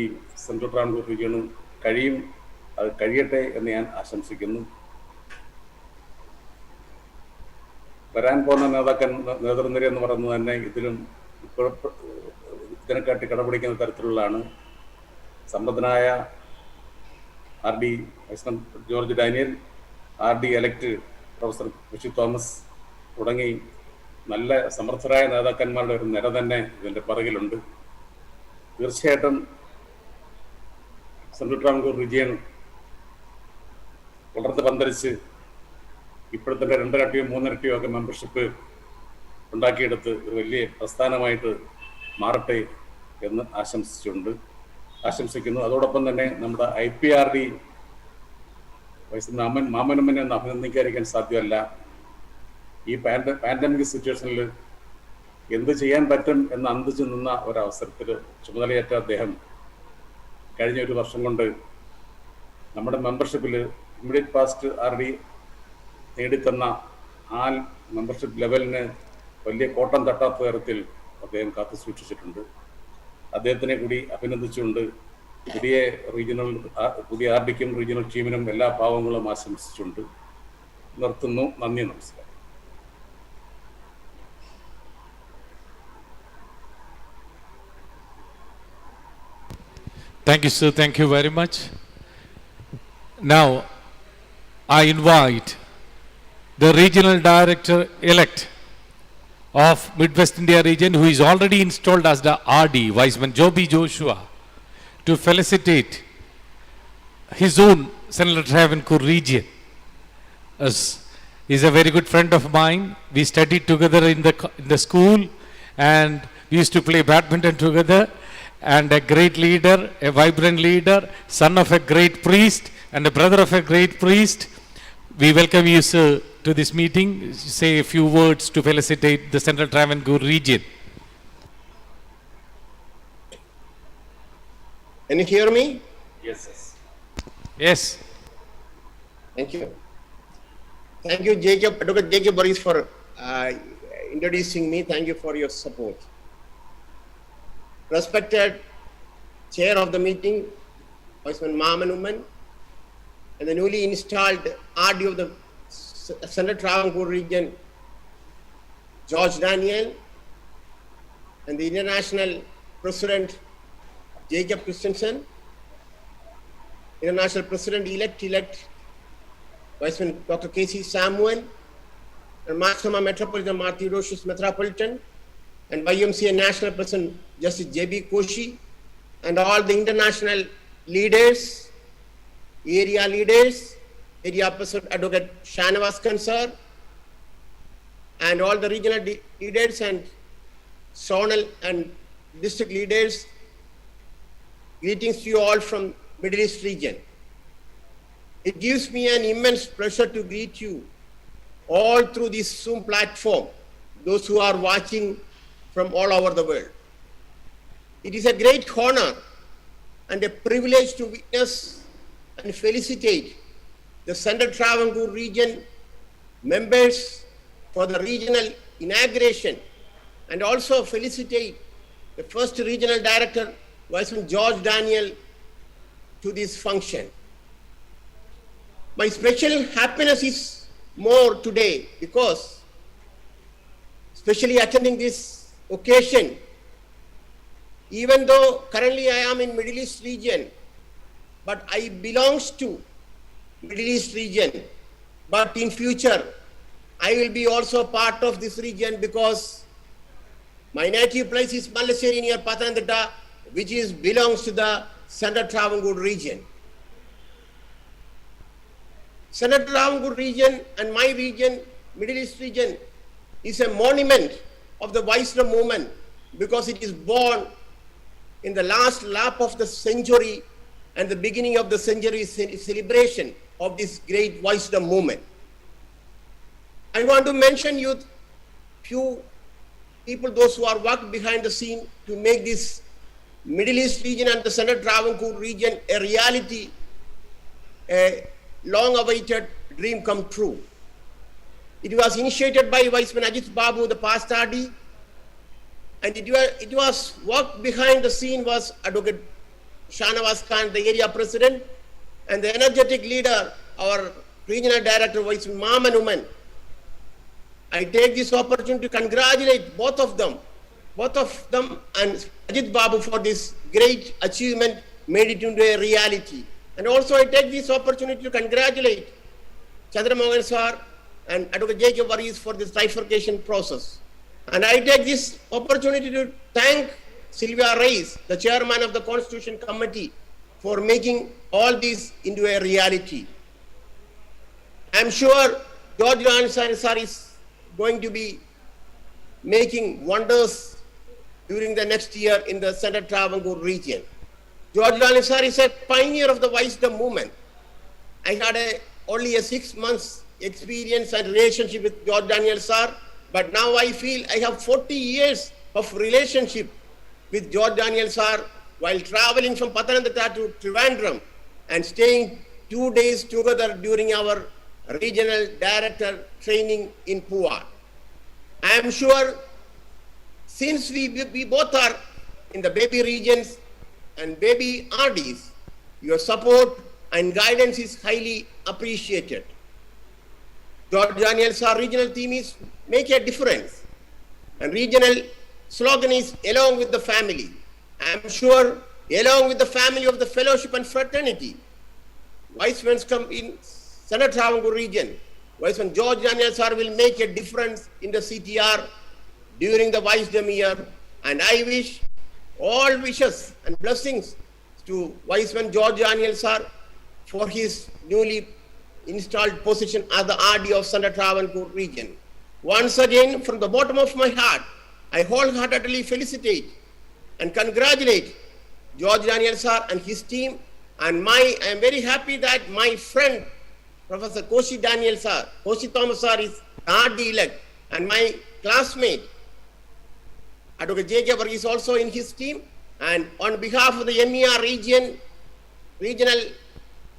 സെൻട്രൽ ട്രാവൻകൂർ റീജിയനും കഴിയും. അത് കഴിയട്ടെ എന്ന് ഞാൻ ആശംസിക്കുന്നു. വരാൻ പോകുന്ന നേതൃനിര എന്ന് പറയുന്നത് തന്നെ ഇതിനെക്കാട്ടി കടപിടിക്കുന്ന തരത്തിലുള്ളതാണ്. സമ്പന്നനായ RD George Daniel, RD elect professor Koshy Thomas തുടങ്ങി നല്ല സമർത്ഥരായ നേതാക്കന്മാരുടെ ഒരു നിര തന്നെ ഇതിൻ്റെ പിറകിലുണ്ട്. തീർച്ചയായിട്ടും സെൻട്രൽ ട്രാവൻകൂർ റീജിയൻ വളർന്ന് പന്തലിച്ച് ഇപ്പോഴത്തെ 2 ഇരട്ടിയോ 3 ഇരട്ടിയോ ഒക്കെ മെമ്പർഷിപ്പ് ഉണ്ടാക്കിയെടുത്ത് ഒരു വലിയ പ്രസ്ഥാനമായിട്ട് മാറട്ടെ എന്ന് ആശംസിക്കുന്നു. അതോടൊപ്പം തന്നെ നമ്മുടെ IPRD വൈസ് മാമനമ്മനെ ഒന്ന് അഭിനന്ദിക്കാതിരിക്കാൻ സാധ്യമല്ല. ഈ പാൻഡമിക് സിറ്റുവേഷനിൽ എന്ത് ചെയ്യാൻ പറ്റും എന്ന് അന്തിച്ചു നിന്ന ഒരവസരത്തിൽ ചുമതലയേറ്റ അദ്ദേഹം കഴിഞ്ഞ ഒരു വർഷം കൊണ്ട് നമ്മുടെ മെമ്പർഷിപ്പിൽ ഇമ്മീഡിയറ്റ് പാസ്റ്റ് RD നേടിത്തന്ന ആ മെമ്പർഷിപ്പ് ലെവലിന് വലിയ കോട്ടം തട്ടാത്ത തരത്തിൽ അദ്ദേഹം കാത്തു സൂക്ഷിച്ചിട്ടുണ്ട്. അദ്ദേഹത്തിനെ കൂടി അഭിനന്ദിച്ചുകൊണ്ട് പുതിയ RDക്കും റീജിയണൽ ടീമിനും എല്ലാ ഭാവങ്ങളും ആശംസിച്ചുകൊണ്ട് നിർത്തുന്നു. നന്ദി, നമസ്കാരം. Thank you, sir. Thank you very much. Now, I invite the regional director-elect of Midwest India region, who is already installed as the RD, Viceman Joby Joshua, to felicitate his own Central Travancore region. He's a very good friend of mine. We studied together in the school, and we used to play badminton together. And a great leader, a vibrant leader, son of a great priest, and a brother of a great priest. We welcome you, sir, to this meeting. Say a few words to felicitate the Central Travancore region. Can you hear me? Yes. Yes. Thank you. Thank you, Dr. Jacob Boris, for introducing me. Thank you for your support. Respected chair of the meeting, Viceman Mamanuman, and the newly installed RD of the Central Travancore region, George Daniel, and the International President, Jacob Christensen, International President-elect, Viceman Dr. K.C. Samuel, and Maxima Metropolitan Marty Theodosius Metropolitan, and YMCA National President Justice J.B. Koshi, and all the international leaders, area President Advocate Shanavas Kansar, and all the regional leaders and zonal and district leaders. Greetings to you all from Middle East region. It gives me an immense pleasure to greet you all through this Zoom platform, those who are watching from all over the world. It is a great honor and a privilege to witness and felicitate the Central Travancore region members for the regional inauguration, and also felicitate the first regional director, Viceman George Daniel, to this function. My special happiness is more today because, especially attending this occasion, even though currently I am in Middle East region, but I belongs to Middle East region, but in future I will be also part of this region because my native place is Malaseri near Pathanamthitta, which belongs to the Central Travancore region. Central Travancore region and my region, Middle East region, is a monument of the wisdom movement because it is born in the last lap of the century and the beginning of the century celebration of this great wisdom movement. I want to mention you few people, those who are worked behind the scene to make this Middle East region and the Central Travancore region a reality, a long-awaited dream come true. It was initiated by Viceman Ajit Babu, the past RD, and it was work behind the scene was Advocate Shanavas Khan, the area president, and the energetic leader, our regional director, Viceman Mamanuman. I take this opportunity to congratulate both of them and Ajit Babu for this great achievement, made it into a reality. And also I take this opportunity to congratulate Chandramohan sir and Advocate Jacob Varghese for this trifurcation process. And I take this opportunity to thank Sylvia Reis, the chairman of the Constitution Committee, for making all this into a reality. I'm sure George Daniel sir is going to be making wonders during the next year in the Central Travancore region. George Daniel sir is a pioneer of the wisdom movement. I had only a 6 months experience and relationship with George Daniel sir, but now I feel I have 40 years of relationship with George Daniel sir while traveling from Pathanamthitta to Trivandrum and staying 2 days together during our regional director training in Puvar. I am sure since we both are in the baby regions and baby RDs, your support and guidance is highly appreciated. George Daniel sir regional theme is make a difference, and regional slogan is along with the family. I am sure along with the family of the fellowship and fraternity, Vicemen come in Central Travancore region, Viceman George Daniel sir will make a difference in the CTR during the wisdom year, and I wish all wishes and blessings to Viceman George Daniel sir for his newly installed position as the RD of Central Travancore region. Once again, from the bottom of my heart, I wholeheartedly felicitate and congratulate George Daniel sir and his team, and I am very happy that my friend Professor Koshi Daniel sir, Koshi Thomas sir is RD elect, and my classmate Advocate Jacob is also in his team, and on behalf of the MER region, regional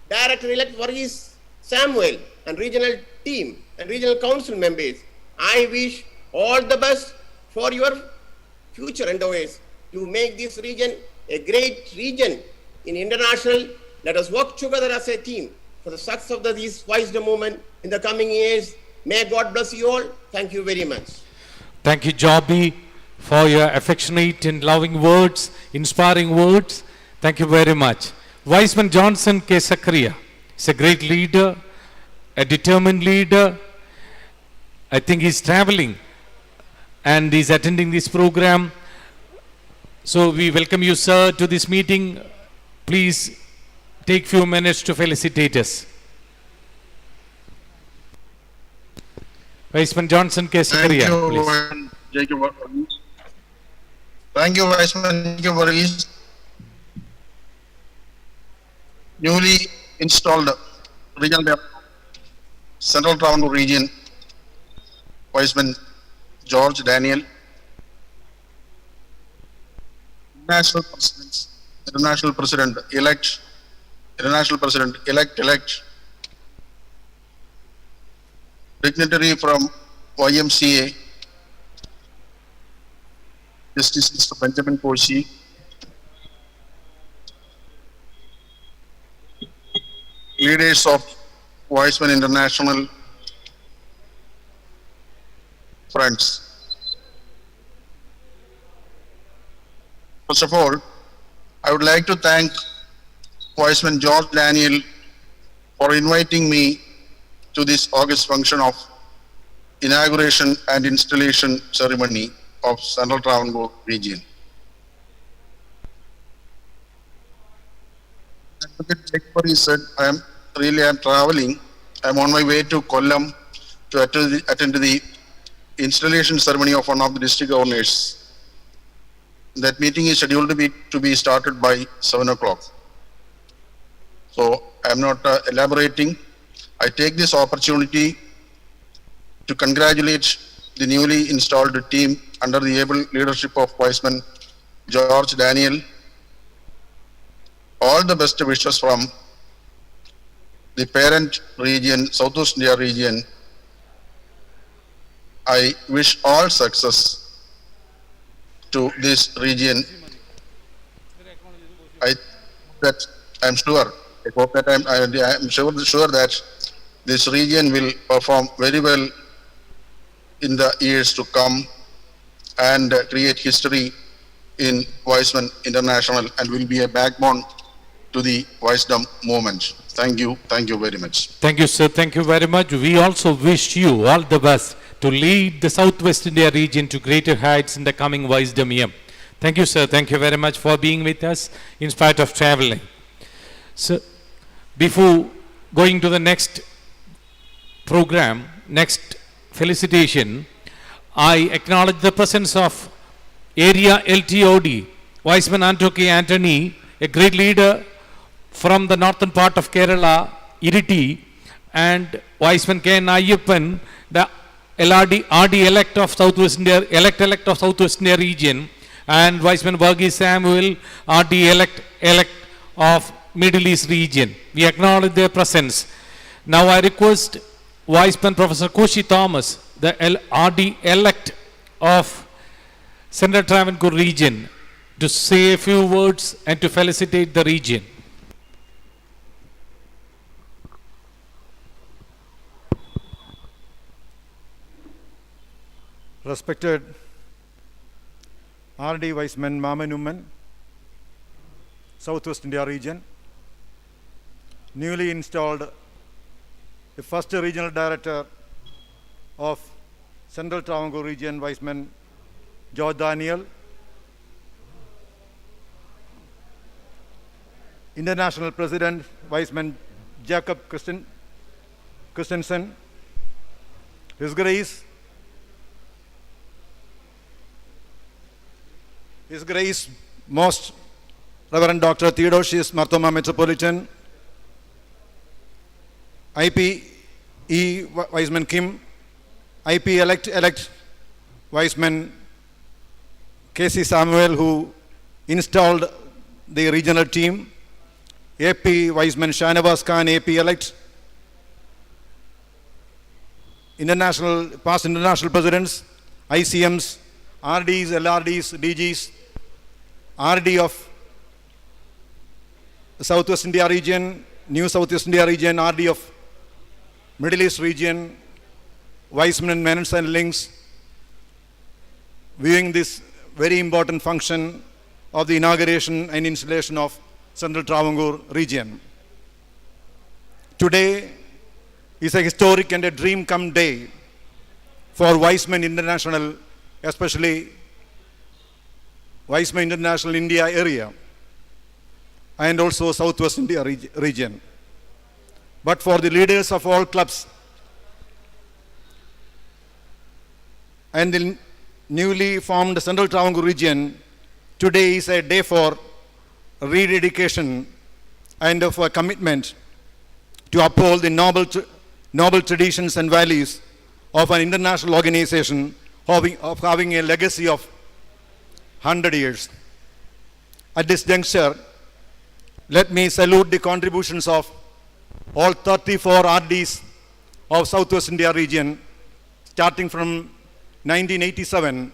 director elect Varghese Samuel and regional team and regional council members, I wish all the best for your future endeavors to make this region a great region in international Let us work together as a team for the success of this Wisdom movement in the coming years. May God bless you all. Thank you very much. Thank you, Joby, for your affectionate and loving words, inspiring words. Thank you very much. Wiseman Johnson K. Sakriya is a great leader, a determined leader. I think he's traveling and he's attending this program. So we welcome you, sir, to this meeting. Please take few minutes to felicitate us. Wiseman Johnson K. Sakriya, please. Thank you, Wiseman Varghese. Newly installed regional Director, Central Travancore Region, Wiseman George Daniel. International President-elect, dignitary from YMCA, Justice Mr. Benjamin Koshi, leaders of Wiseman International, friends. First of all, I would like to thank Wiseman George Daniel for inviting me to this August function of inauguration and installation ceremony of Central Travancore region. Advocate said, I am traveling. I am on my way to Kollam to attend the installation ceremony of one of the district governors. That meeting is scheduled to be started by 7 o'clock. So I am not elaborating. I take this opportunity to congratulate the newly installed team under the able leadership of Wiseman George Daniel. All the best wishes from the parent region, Southwest India region. I wish all success to this region. I am sure that this region will perform very well in the years to come and create history in Wiseman International and will be a backbone to the Wisdom movement. Thank you very much. Thank you, sir. Thank you very much. We also wish you all the best to lead the Southwest India region to greater heights in the coming Wisdom year. Thank you, sir. Thank you very much for being with us in spite of traveling. So, before going to the next program, next felicitation, I acknowledge the presence of Area LTOD, Wiseman Antoki Anthony, a great leader from the northern part of Kerala, Iriti, and Wiseman K. Ayyappan, the RD elect of Southwest India, elect of Southwest India region, and Wiseman Varghese Samuel, RD elect of Middle East region. We acknowledge their presence. Now I request Wiseman Professor Koshi Thomas, the RD elect of Central Travancore region, to say a few words and to felicitate the region. Respected RD Wiseman Mamanuman, Southwest India region, newly installed the first regional director of Central Travancore region, Wiseman George Daniel, International President Wiseman Jacob Christensen, His Grace Most Reverend Dr. Theodosius Marthoma Metropolitan, IP E. Wiseman Kim, IP elect Wiseman K.C. Samuel, who installed the regional team, AP Wiseman Shanawaz Khan, AP elect, past international presidents, ICMs, RDs, LRDs, DGs, RD of Southwest India region, New Southwest India region, RD of Middle East region, Wiseman Men's and Links, viewing this very important function of the inauguration and installation of Central Travancore region. Today is a historic and a dream come day for Wiseman International, especially Wiseman International India area and also Southwest India region. But for the leaders of all clubs and the newly formed Central Travancore region, today is a day for rededication and of a commitment to uphold the noble traditions and values of an international organization of having a legacy of 100 years. At this juncture, let me salute the contributions of all 34 RDs of Southwest India region, starting from 1987,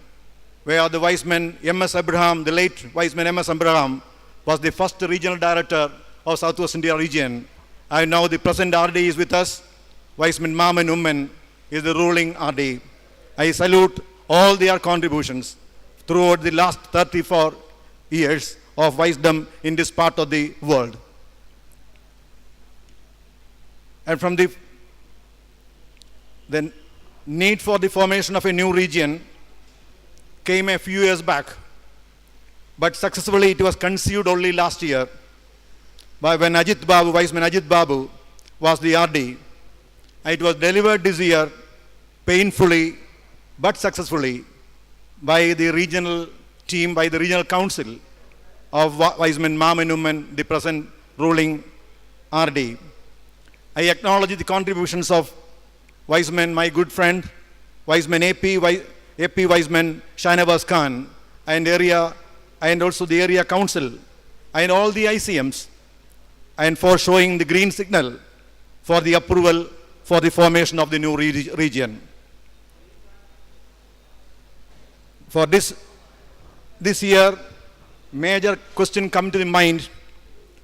where the Wiseman M.S. Abraham, the late Wiseman M.S. Abraham, was the first regional director of Southwest India region. And now the present RD is with us. Wiseman Maman Umman is the ruling RD. I salute all their contributions throughout the last 34 years of wisdom in this part of the world. And from the need for the formation of a new region came a few years back, but successfully it was conceived only last year by when Ajit Babu, Wiseman Ajit Babu, was the RD. It was delivered this year painfully but successfully by the regional team, by the regional council of Wiseman Maman Umman, the present ruling RD. I acknowledge the contributions of Wiseman, my good friend, Wiseman AP Wiseman Shahnawaz Khan, and also the area council, and all the ICMs, and for showing the green signal for the approval for the formation of the new region. For this year, major question come to the mind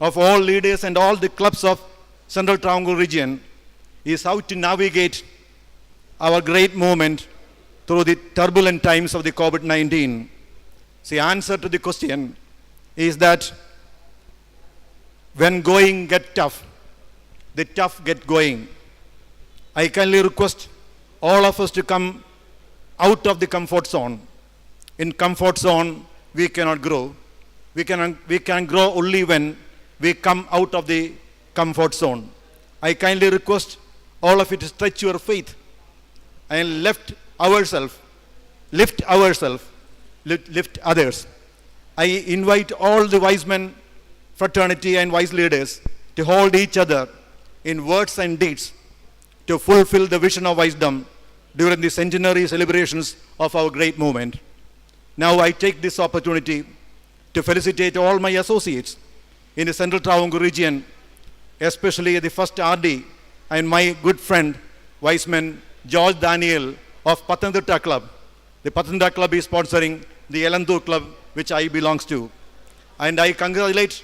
of all leaders and all the clubs of Central Travancore region is how to navigate our great movement through the turbulent times of the COVID-19. The answer to the question is that when going get tough, the tough get going. I kindly request all of us to come out of the comfort zone. In comfort zone, we cannot grow. We can grow only when we come out of the comfort zone. I kindly request all of you to stretch your faith and lift ourselves, lift others. I invite all the Wiseman fraternity and wise leaders to hold each other in words and deeds to fulfill the vision of wisdom during the centenary celebrations of our great movement. Now I take this opportunity to felicitate all my associates in the Central Travancore region, especially the first RD and my good friend, Wiseman George Daniel of Pathanamthitta Club. The Pathanamthitta Club is sponsoring the Elanthur Club, which I belongs to. And I congratulate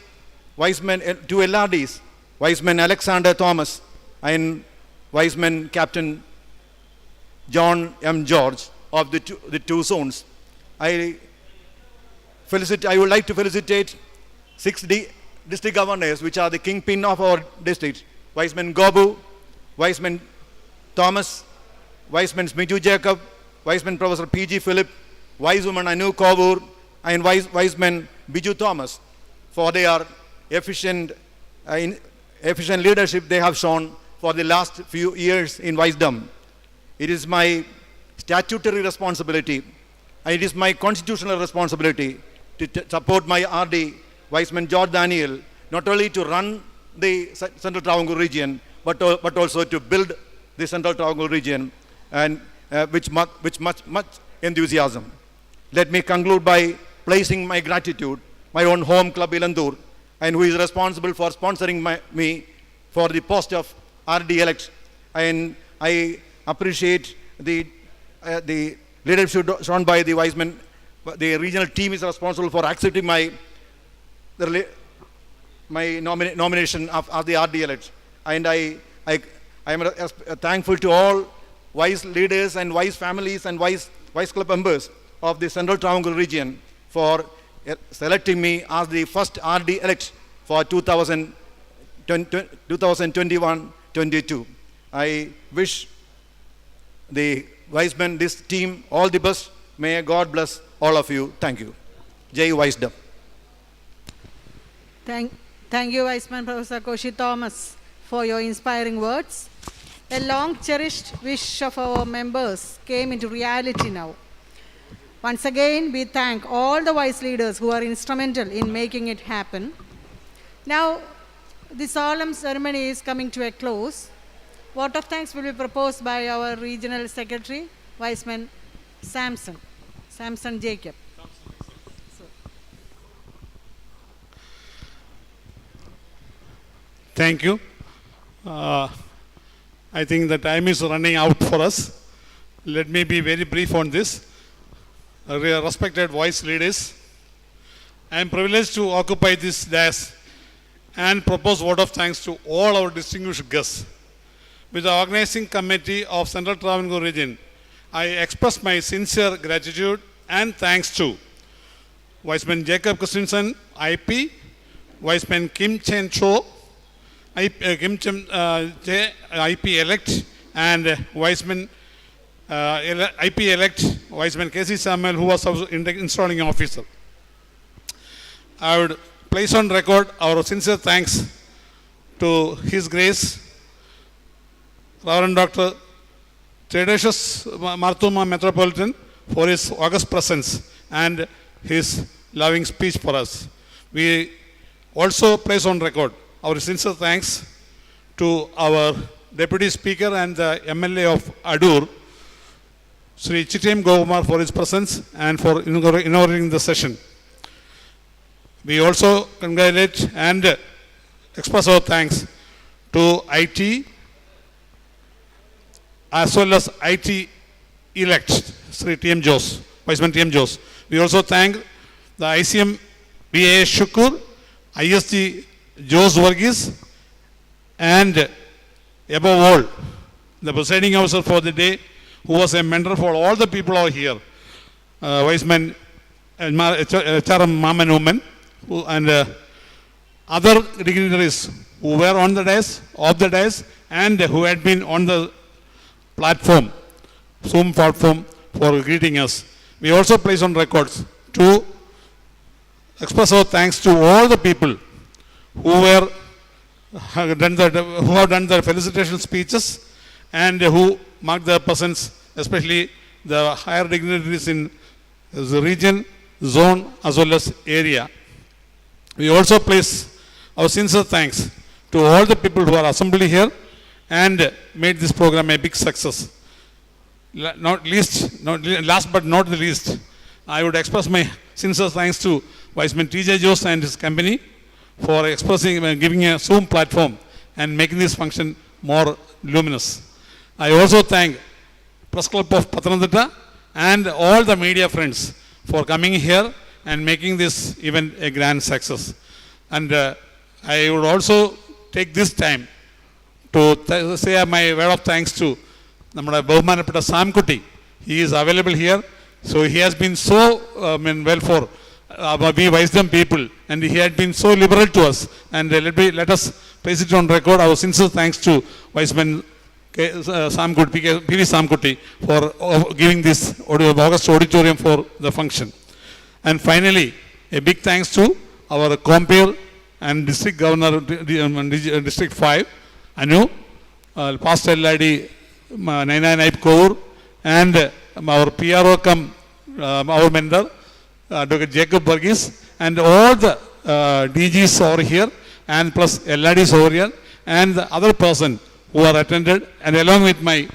Wiseman, two LRDs, Wiseman Alexander Thomas and Wiseman Captain John M. George of the two zones. I would like to felicitate 6 district governors, which are the kingpin of our district: Wiseman Gobu, Wiseman Thomas, Wiseman Smiju Jacob, Wiseman Professor P.G. Philip, Wisewoman Anu Kovur, and Wiseman Biju Thomas for their efficient leadership they have shown for the last few years in wisdom. It is my statutory responsibility and it is my constitutional responsibility to support my RD, Wiseman George Daniel, not only to run the Central Travancore region, but also to build the Central Travancore region, and which much enthusiasm. Let me conclude by placing my gratitude, my own home club Elanthur, and who is responsible for sponsoring me for the post of RD elect. And I appreciate the leadership shown by the Wiseman. The regional team is responsible for accepting my my nomination of the RD elect. And I am thankful to all wise leaders and wise families and wise club members of the Central Travancore region for selecting me as the first RD elect for 2021-22. I wish the wise men, this team, all the best. May God bless all of you. Thank you. Jai Wisdom. Thank you, Viceman Professor Koshi Thomas, for your inspiring words. A long cherished wish of our members came into reality now. Once again, we thank all the wise leaders who are instrumental in making it happen. Now, the solemn ceremony is coming to a close. Vote of thanks will be proposed by our Regional Secretary, Viceman Samson Jacob. Thank you. I think the time is running out for us. Let me be very brief on this. Respected wise leaders, I am privileged to occupy this dais and propose vote of thanks to all our distinguished guests. With the organizing committee of Central Travancore region, I express my sincere gratitude and thanks to Viceman Jacob Christensen, IP, Viceman Kim Chen Cho, IP elect, and Viceman IP elect Viceman K.C. Samuel, who was our installing officer. I would place on record our sincere thanks to His Grace, Reverend Dr. Theodosius Marthuma Metropolitan, for his august presence and his loving speech for us. We also place on record our sincere thanks to our Deputy Speaker and the MLA of Adur, Sri Chitem Govamar, for his presence and for inaugurating the session. We also congratulate and express our thanks to IT as well as IT elect Sri T.M. Jose, Viceman T.M. Jose. We also thank the ICM BA Shukur, ISG Jose Varghese, and above all, the presiding officer for the day, who was a mentor for all the people over here, Viceman HRM Maman Woman, and other dignitaries who were on the dais, off the dais, and who had been on the platform, Zoom platform, for greeting us. We also place on records to express our thanks to all the people who have done the felicitation speeches and who marked their presence, especially the higher dignitaries in the region, zone, as well as area. We also place our sincere thanks to all the people who are assembled here and made this program a big success. Last but not the least, I would express my sincere thanks to Viceman T.J. Jose and his company for giving a Zoom platform and making this function more luminous. I also thank Press Club of Pathanamthitta and all the media friends for coming here and making this event a grand success. And I would also take this time to say my word of thanks to Namada Bahumanapata Sam Kuti. He is available here. So he has been so well for we wisdom people, and he had been so liberal to us. And let us place it on record our sincere thanks to Viceman Sam Kuti, P.V. Sam Kuti, for giving this August auditorium for the function. And finally, a big thanks to our compeer and District Governor, District 5, Anu, Pastor Ladi Naina Naib Kaur, and our PRO our mentor, Dr. Jacob Varghese, and all the DGs over here, and plus LRDs over here, and the other person who are attended, and along with my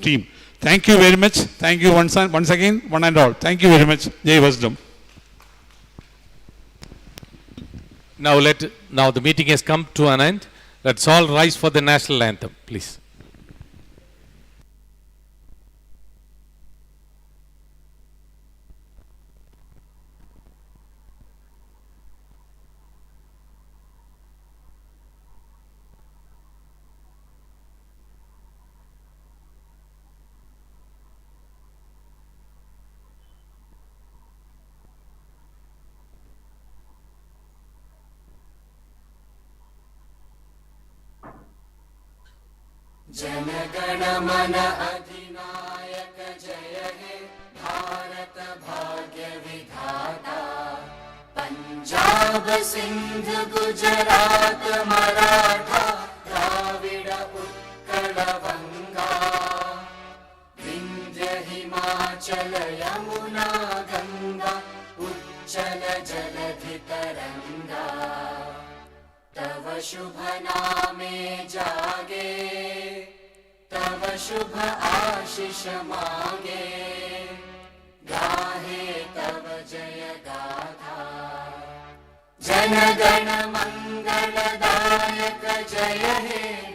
team. Thank you very much. Thank you once again, one and all. Thank you very much. Jai Wisdom. Now the meeting has come to an end. Let's all rise for the national anthem, please. जनगण मन अधिनायक जय हे भारत भाग्य विधाता पंजाब सिंध गुजरात मराठा द्राविड उत्कल बंगा विंध्य हिमाचल यमुना गंगा उच्चल जलधि तरंगा तव शुभ नामे जागे तव शुभ आशीष मांगे गाहे तव जय गाथा जनगण मंगलदायक जय हे